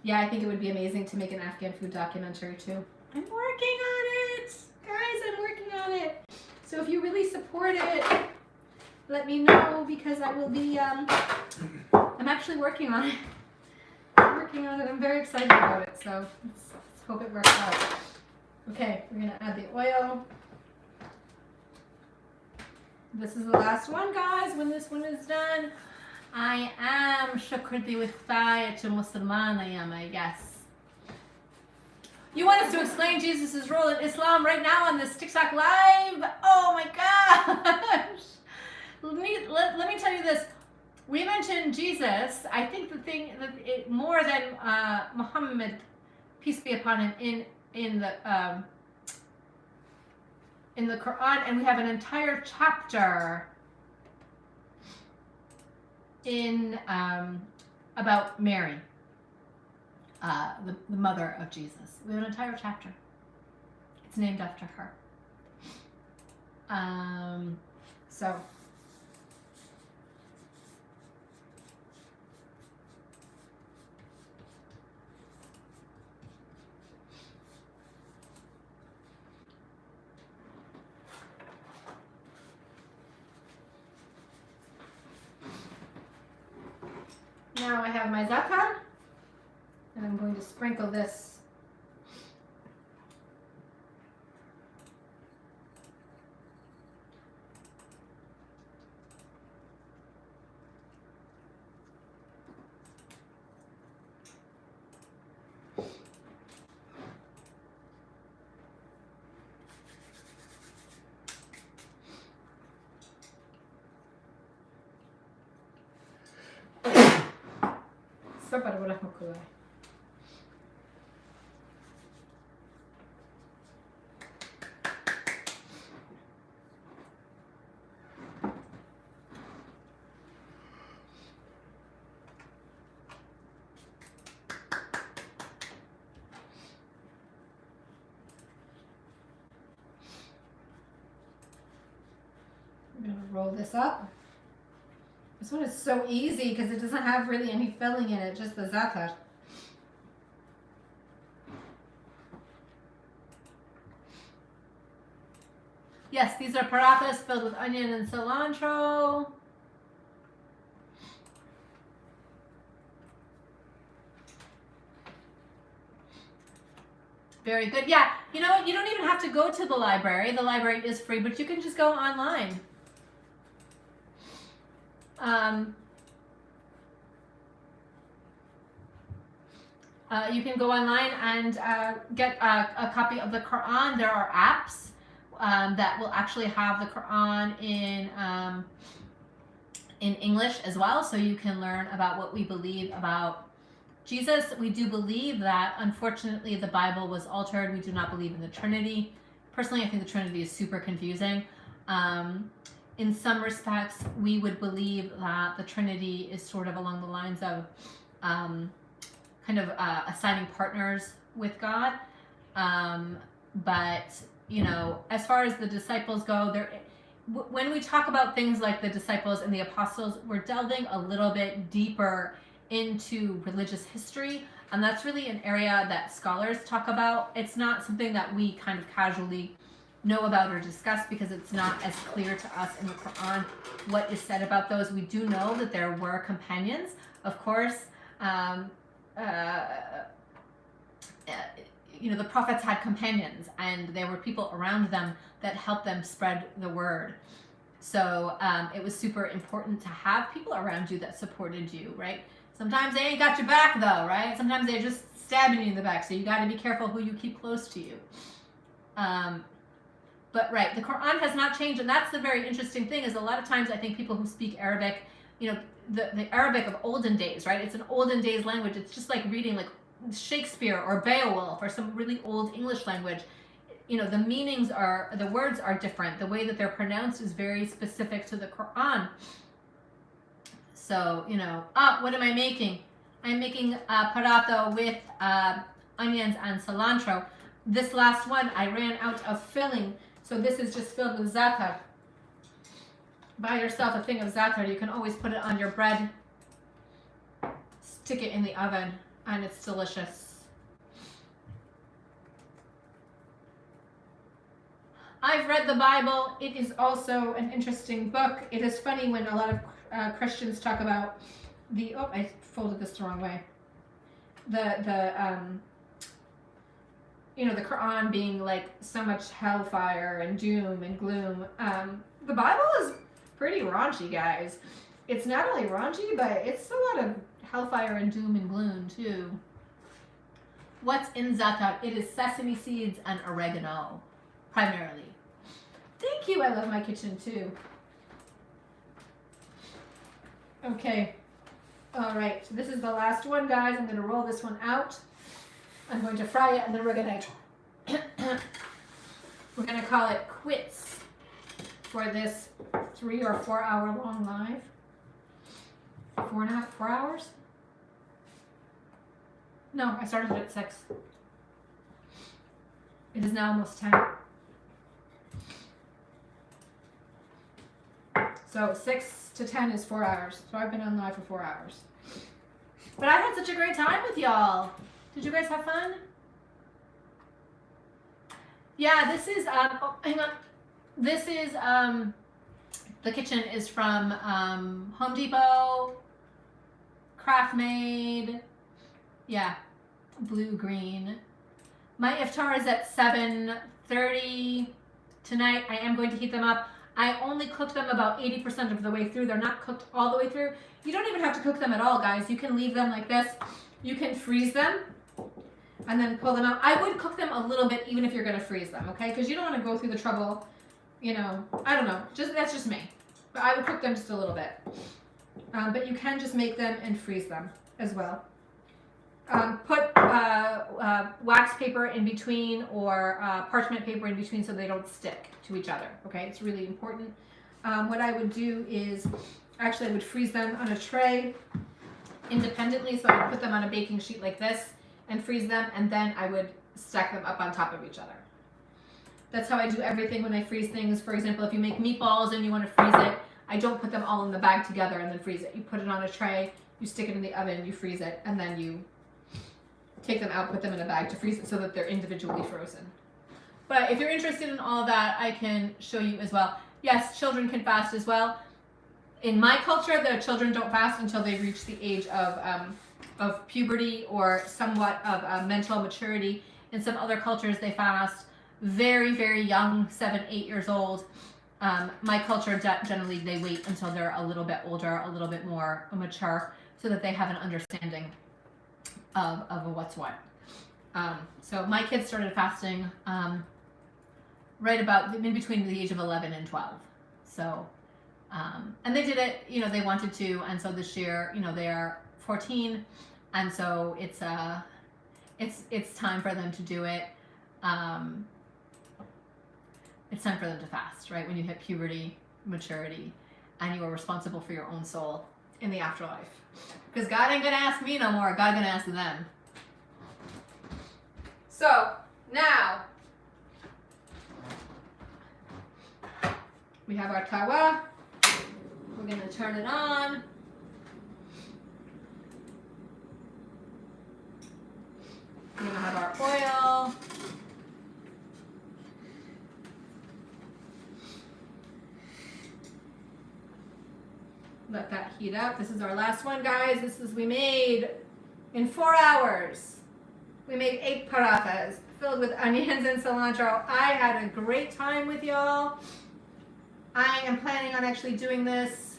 Yeah, I think it would be amazing to make an Afghan food documentary too. I'm working on it! Guys, I'm working on it. So if you really support it, let me know, because I will be, I'm actually working on it. I'm working on it. I'm very excited about it, so let's hope it works out. Okay, we're gonna add the oil. This is the last one, guys. When this one is done, I am Shakriti with Thai to Musliman. I am, I guess. You want us to explain Jesus' role in Islam right now on this TikTok live? Oh my gosh. Let me tell you this. We mentioned Jesus. I think the thing that more than Muhammad, peace be upon him, in the Quran, and we have an entire chapter in about Mary, the mother of Jesus. We have an entire chapter. It's named after her. So. Now I have my zakat, and I'm going to sprinkle this I'm going to roll this up. This one is so easy because it doesn't have really any filling in it, just the zakat. Yes, these are parathas filled with onion and cilantro. Very good. Yeah, you know what? You don't even have to go to the library. The library is free, but you can just go online. You can go online and get a copy of the Quran. There are apps that will actually have the Quran in English as well, so you can learn about what we believe about Jesus. We do believe that, unfortunately, the Bible was altered. We do not believe in the Trinity. Personally, I think the Trinity is super confusing. In some respects, we would believe that the Trinity is sort of along the lines of assigning partners with God. But, you know, as far as the disciples go, when we talk about things like the disciples and the apostles, we're delving a little bit deeper into religious history, and that's really an area that scholars talk about. It's not something that we kind of casually know about or discuss because it's not as clear to us in the Quran what is said about those. We do know that there were companions, of course. You know, the prophets had companions, and there were people around them that helped them spread the word. So it was super important to have people around you that supported you, right? Sometimes they ain't got your back though, right? Sometimes they're just stabbing you in the back, so you got to be careful who you keep close to you. But right, the Quran has not changed, and that's the very interesting thing, is a lot of times I think people who speak Arabic, you know, the Arabic of olden days, right? It's an olden days language. It's just like reading like Shakespeare or Beowulf or some really old English language. You know, the words are different. The way that they're pronounced is very specific to the Quran. So, you know, what am I making? I'm making paratha with onions and cilantro. This last one, I ran out of filling, so this is just filled with za'atar. Buy yourself a thing of za'atar. You can always put it on your bread, stick it in the oven, and it's delicious. I've read the Bible. It is also an interesting book. It is funny when a lot of Christians talk about I folded this the wrong way. You know, the Quran being like so much hellfire and doom and gloom. The Bible is pretty raunchy, guys. It's not only raunchy, but it's a lot of hellfire and doom and gloom too. What's in zakat? It is sesame seeds and oregano, primarily. Thank you. I love my kitchen too. Okay. All right. So this is the last one, guys. I'm going to roll this one out. I'm going to fry it, and then we're going to call it quits for this 3 or 4 hour long live. 4 hours? No, I started it at 6. It is now almost 10. So 6 to 10 is 4 hours. So I've been on live for 4 hours. But I had such a great time with y'all. Did you guys have fun? Yeah, this is oh, hang on. This is the kitchen is from Home Depot, Craft Made. Yeah, blue green. My iftar is at 7:30 tonight. I am going to heat them up. I only cooked them about 80% of the way through. They're not cooked all the way through. You don't even have to cook them at all, guys. You can leave them like this. You can freeze them and then pull them out. I would cook them a little bit even if you're going to freeze them, okay? Because you don't want to go through the trouble, you know. I don't know. That's just me. But I would cook them just a little bit. But you can just make them and freeze them as well. Put wax paper in between or parchment paper in between so they don't stick to each other, okay? It's really important. What I would do is, actually I would freeze them on a tray independently, so I would put them on a baking sheet like this and freeze them, and then I would stack them up on top of each other. That's how I do everything when I freeze things. For example, if you make meatballs and you want to freeze it, I don't put them all in the bag together and then freeze it. You put it on a tray, you stick it in the oven, you freeze it, and then you take them out, put them in a bag to freeze it so that they're individually frozen. But if you're interested in all of that, I can show you as well. Yes, children can fast as well. In my culture, the children don't fast until they reach the age of puberty or somewhat of mental maturity. In some other cultures, they fast very, very young, 7, 8 years old. My culture, generally, they wait until they're a little bit older, a little bit more mature, so that they have an understanding of what's what. So my kids started fasting right about in between the age of 11 and 12. So, and they did it, you know, they wanted to, and so this year, you know, they are 14, and so it's time for them to do it. It's time for them to fast, right? When you hit puberty, maturity, and you are responsible for your own soul in the afterlife. Because God ain't gonna ask me no more, God gonna ask them. So, now, we have our tawa. We're gonna turn it on. We're gonna have our oil. Let that heat up. This is our last one, guys. We made in 4 hours. We made 8 parathas filled with onions and cilantro. I had a great time with y'all. I am planning on actually doing this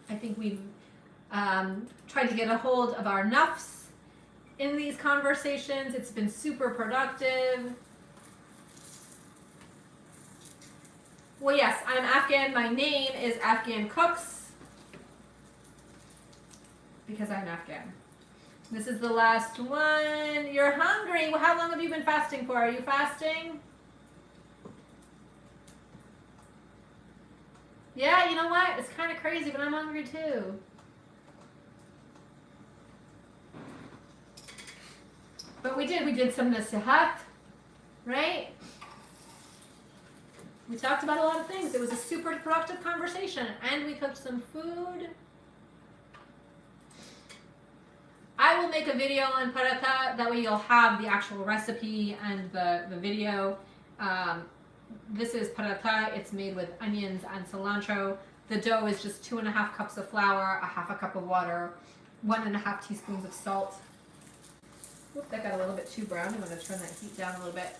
I think we've tried to get a hold of our nafs in these conversations. It's been super productive. Well, yes, I'm Afghan. My name is Afghan Cooks because I'm Afghan. This is the last one. You're hungry. Well, how long have you been fasting for? Are you fasting? Yeah, you know what? It's kind of crazy, but I'm hungry too. But we did some nasihat, right? We talked about a lot of things. It was a super productive conversation, and we cooked some food. I will make a video on paratha, that way you'll have the actual recipe and the video. This is paratha. It's made with onions and cilantro. The dough is just 2.5 cups of flour, 1/2 cup of water, 1.5 teaspoons of salt. Oop, that got a little bit too brown. I'm going to turn that heat down a little bit.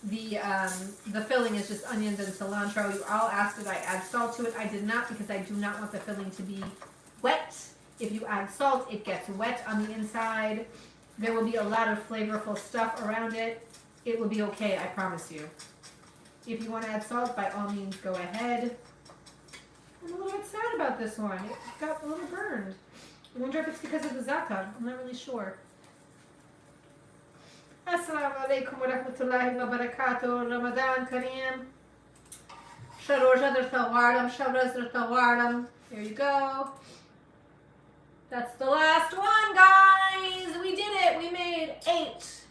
The filling is just onions and cilantro. You all asked did I add salt to it. I did not, because I do not want the filling to be wet. If you add salt, it gets wet on the inside. There will be a lot of flavorful stuff around it. It will be okay, I promise you. If you want to add salt, by all means, go ahead. I'm a little bit sad about this one. It got a little burned. I wonder if it's because of the za'atar. I'm not really sure. Assalamu alaikum wa rahmatullahi wa barakatuh. Ramadan Kareem. There you go. That's the last one, guys. We did it. We made 8.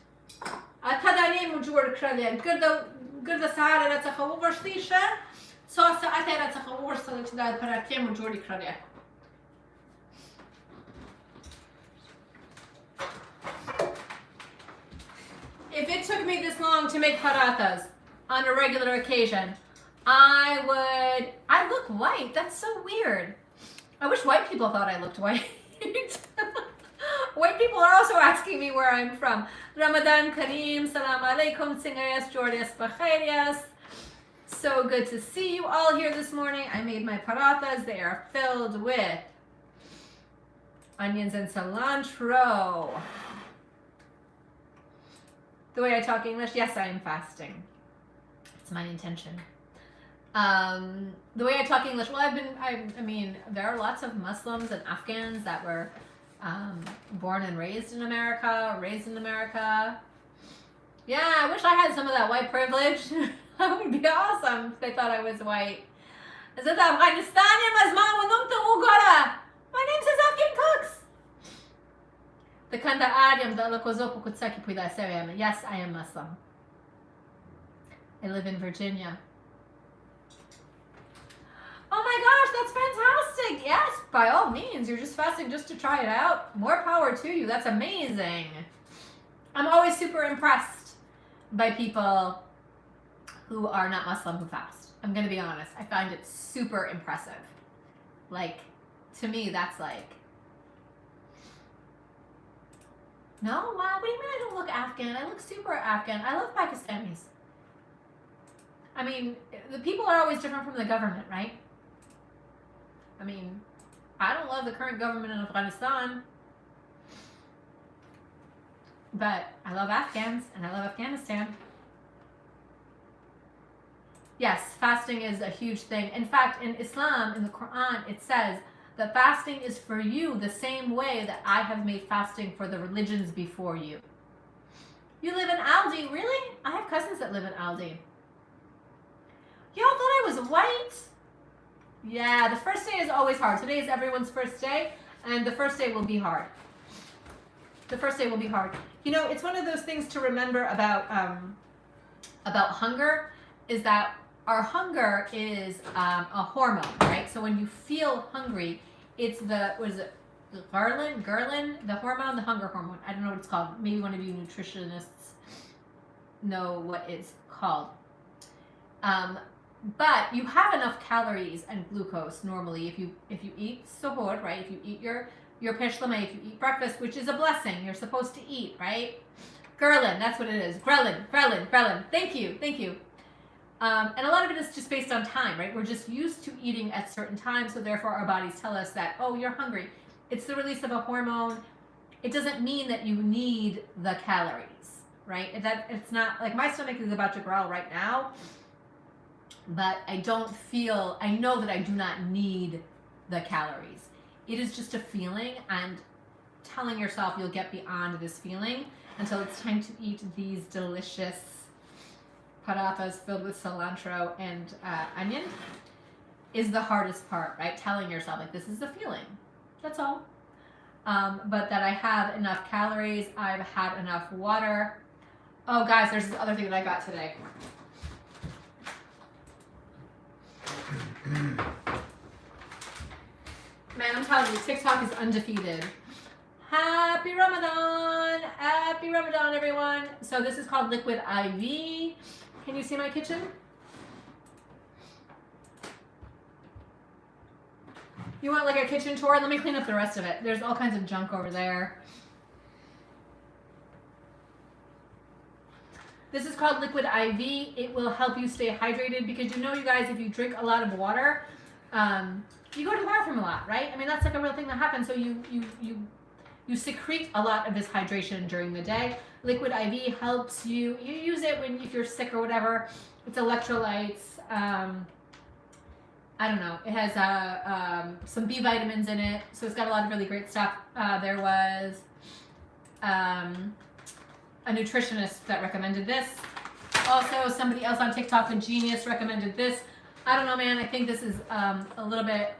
Good ساعة لا تخوّر شتيشة صار ساعتين لا تخوّر صلت دا Paratha مجوري كرالي. If it took me this long to make parathas on a regular occasion, I'd look white. That's so weird. I wish white people thought I looked white. White people are also asking me where I'm from. Ramadan Kareem, Salam Alaikum, Singayas, Jordias, Bakharias. So good to see you all here this morning. I made my parathas. They are filled with onions and cilantro. The way I talk English, yes, I am fasting. It's my intention. The way I talk English, well, I mean, there are lots of Muslims and Afghans that were born and raised in America. Yeah, I wish I had some of that white privilege. That would be awesome if they thought I was white. My name says Afghan Cooks. Yes, I am Muslim. I live in Virginia. Oh my gosh, that's fantastic. Yes, by all means. You're just fasting just to try it out. More power to you. That's amazing. I'm always super impressed by people who are not Muslim who fast. I'm going to be honest. I find it super impressive. Like, to me, that's like... No? Wow, what do you mean I don't look Afghan? I look super Afghan. I love Pakistanis. I mean, the people are always different from the government, right? I mean, I don't love the current government in Afghanistan, but I love Afghans and I love Afghanistan. Yes, fasting is a huge thing. In fact, in Islam, in the Quran, it says that fasting is for you the same way that I have made fasting for the religions before you. You live in Aldi, really? I have cousins that live in Aldi. Y'all thought I was white? Yeah, the first day is always hard. Today is everyone's first day, and the first day will be hard. The first day will be hard. You know, it's one of those things to remember about hunger, is that our hunger is a hormone, right? So when you feel hungry, it's the, what is it, ghrelin, the hormone, the hunger hormone. I don't know what it's called. Maybe one of you nutritionists know what it's called. But you have enough calories and glucose normally if you eat suhoor, right? If you eat your peshlame, if you eat breakfast, which is a blessing, you're supposed to eat, right? Ghrelin, that's what it is. Ghrelin. Thank you. And a lot of it is just based on time, right? We're just used to eating at certain times, so therefore our bodies tell us that, oh, you're hungry. It's the release of a hormone. It doesn't mean that you need the calories, right? It's not, like my stomach is about to growl right now, but I know that I do not need the calories. It is just a feeling, and telling yourself you'll get beyond this feeling until it's time to eat these delicious parathas filled with cilantro and onion is the hardest part, right? Telling yourself, like, this is the feeling. That's all. But that I have enough calories, I've had enough water. Oh, guys, there's this other thing that I got today. Man, I'm telling you, TikTok is undefeated. Happy Ramadan! Happy Ramadan, everyone! So this is called Liquid IV. Can you see my kitchen? You want like a kitchen tour? Let me clean up the rest of it. There's all kinds of junk over there. This is called Liquid IV. It will help you stay hydrated because you know, you guys, if you drink a lot of water, you go to the bathroom a lot, right? I mean, that's like a real thing that happens. So you secrete a lot of this hydration during the day. Liquid IV helps you. You use it if you're sick or whatever. It's electrolytes. I don't know. It has some B vitamins in it, so it's got a lot of really great stuff. There was a nutritionist that recommended this. Also, somebody else on TikTok, a genius, recommended this. I don't know, man. I think this is a little bit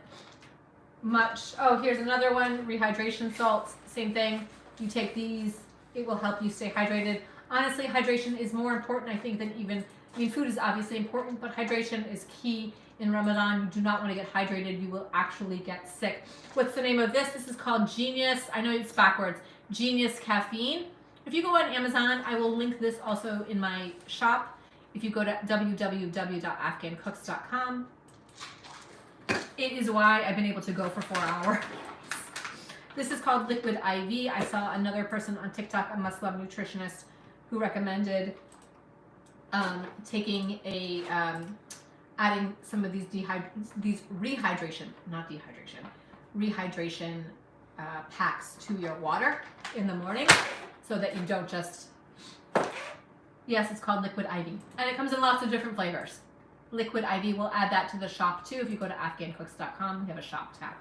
much. Oh, here's another one, rehydration salts. Same thing. You take these, it will help you stay hydrated. Honestly, hydration is more important, I think, than even, I mean, food is obviously important, but hydration is key in Ramadan. You do not want to get hydrated. You will actually get sick. What's the name of this? This is called Genius. I know it's backwards. Genius Caffeine. If you go on Amazon, I will link this also in my shop. If you go to www.afghancooks.com, it is why I've been able to go for 4 hours. This is called Liquid IV. I saw another person on TikTok, a Muslim nutritionist, who recommended taking a adding some of these rehydration packs to your water in the morning, so that you don't just. Yes, it's called Liquid IV, and it comes in lots of different flavors. Liquid IV, we'll add that to the shop too. If you go to afghancooks.com, we have a shop tab.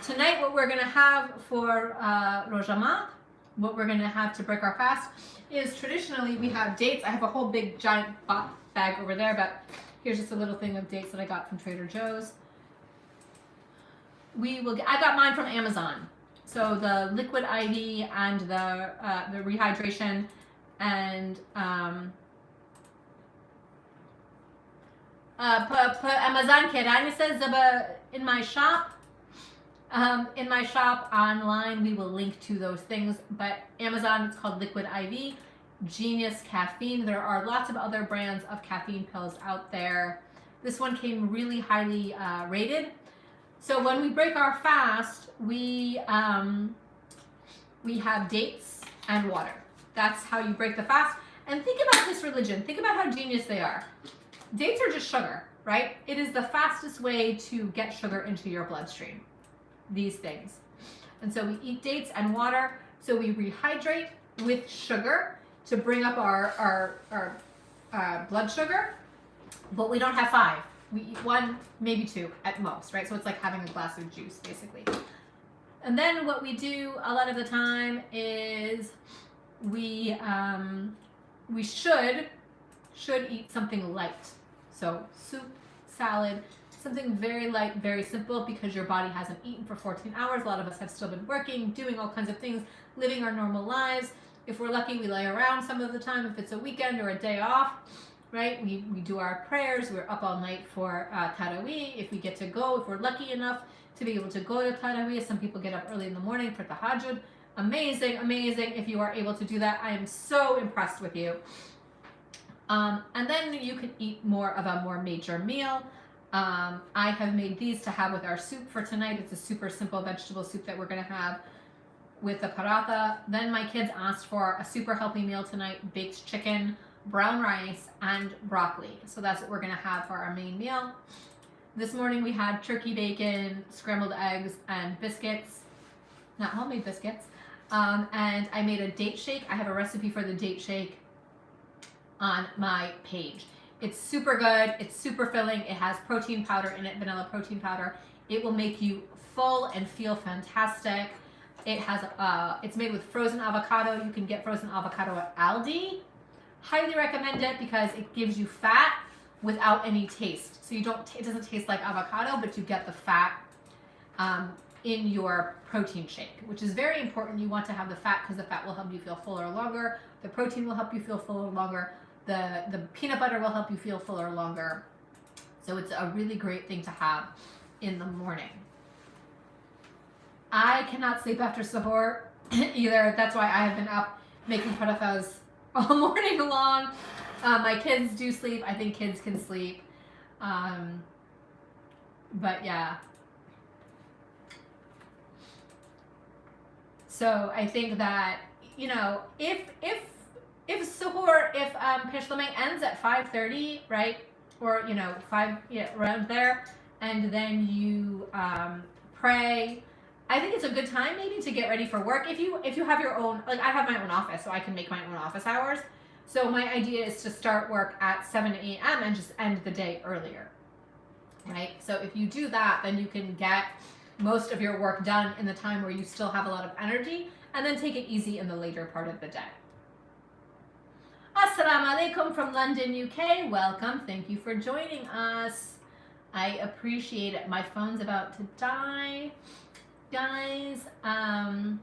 Tonight, what we're going to have for Ramadan, what we're going to have to break our fast, is traditionally we have dates. I have a whole big giant bag over there, but here's just a little thing of dates that I got from Trader Joe's. I got mine from Amazon. So the Liquid IV and the rehydration and Amazon Kirani says in my shop. In my shop online, we will link to those things. But Amazon, it's called Liquid IV. Genius Caffeine. There are lots of other brands of caffeine pills out there. This one came really highly rated. So when we break our fast, we have dates and water. That's how you break the fast. And think about this religion. Think about how genius they are. Dates are just sugar, right? It is the fastest way to get sugar into your bloodstream. These things. And so we eat dates and water. So we rehydrate with sugar to bring up our blood sugar. But we don't have 5. We eat 1, maybe 2 at most, right? So it's like having a glass of juice, basically. And then what we do a lot of the time is we should eat something light. So soup, salad, something very light, very simple, because your body hasn't eaten for 14 hours. A lot of us have still been working, doing all kinds of things, living our normal lives. If we're lucky, we lay around some of the time if it's a weekend or a day off, right? We do our prayers. We're up all night for Taraweeh. If we get to go, if we're lucky enough to be able to go to Taraweeh, some people get up early in the morning for Tahajjud. Amazing, amazing. If you are able to do that, I am so impressed with you. And then you can eat more of a more major meal. I have made these to have with our soup for tonight. It's a super simple vegetable soup that we're going to have with the paratha. Then my kids asked for a super healthy meal tonight: baked chicken, brown rice, and broccoli. So that's what we're going to have for our main meal. This morning we had turkey bacon, scrambled eggs, and biscuits. Not homemade biscuits. And I made a date shake. I have a recipe for the date shake on my page. It's super good. It's super filling. It has protein powder in it, vanilla protein powder. It will make you full and feel fantastic. It has it's made with frozen avocado. You can get frozen avocado at Aldi. Highly recommend it because it gives you fat without any taste. So it doesn't taste like avocado, but you get the fat in your protein shake, which is very important. You want to have the fat because the fat will help you feel fuller longer. The protein will help you feel fuller longer. The peanut butter will help you feel fuller longer. So it's a really great thing to have in the morning. I cannot sleep after sahur either. That's why I have been up making parathas all morning long. My kids do sleep. I think kids can sleep. But yeah. So I think that, if sahur, if Peshlamay ends at 5:30, right? Or, 5, around there, and then you pray, I think it's a good time maybe to get ready for work. If you have your own, like I have my own office, so I can make my own office hours. So my idea is to start work at 7 a.m. and just end the day earlier, right? So if you do that, then you can get most of your work done in the time where you still have a lot of energy, and then take it easy in the later part of the day. Assalamu alaikum from London, UK. Welcome. Thank you for joining us. I appreciate it. My phone's about to die. Guys, I'm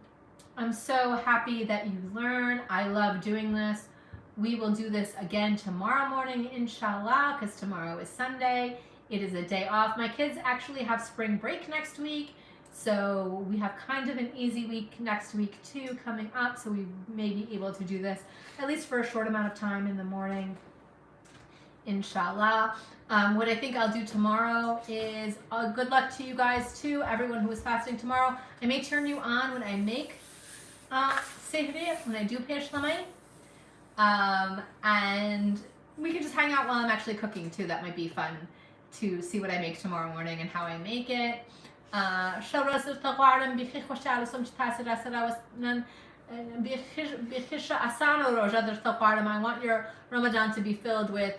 so happy that you learn. I love doing this. We will do this again tomorrow morning, inshallah, because tomorrow is Sunday. It is a day off. My kids actually have spring break next week, so we have kind of an easy week next week too coming up, so we may be able to do this at least for a short amount of time in the morning, inshallah. What I think I'll do tomorrow is good luck to you guys too, everyone who is fasting tomorrow. I may turn you on when I make sehri, when I do pesh lamay. And we can just hang out while I'm actually cooking too. That might be fun to see what I make tomorrow morning and how I make it. I want your Ramadan to be filled with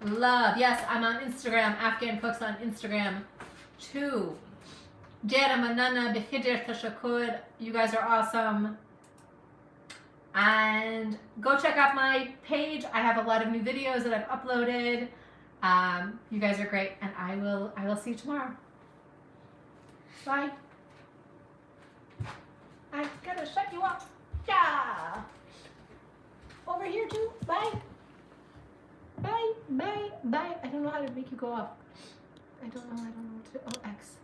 love. Yes, I'm on Instagram, Afghan Cooks on Instagram too. You guys are awesome. And go check out my page. I have a lot of new videos that I've uploaded. You guys are great, and I will see you tomorrow. Bye. I'm gonna shut you up. Yeah. Over here too. Bye. Bye. Bye. Bye. I don't know how to make you go up. I don't know what to. Oh, X.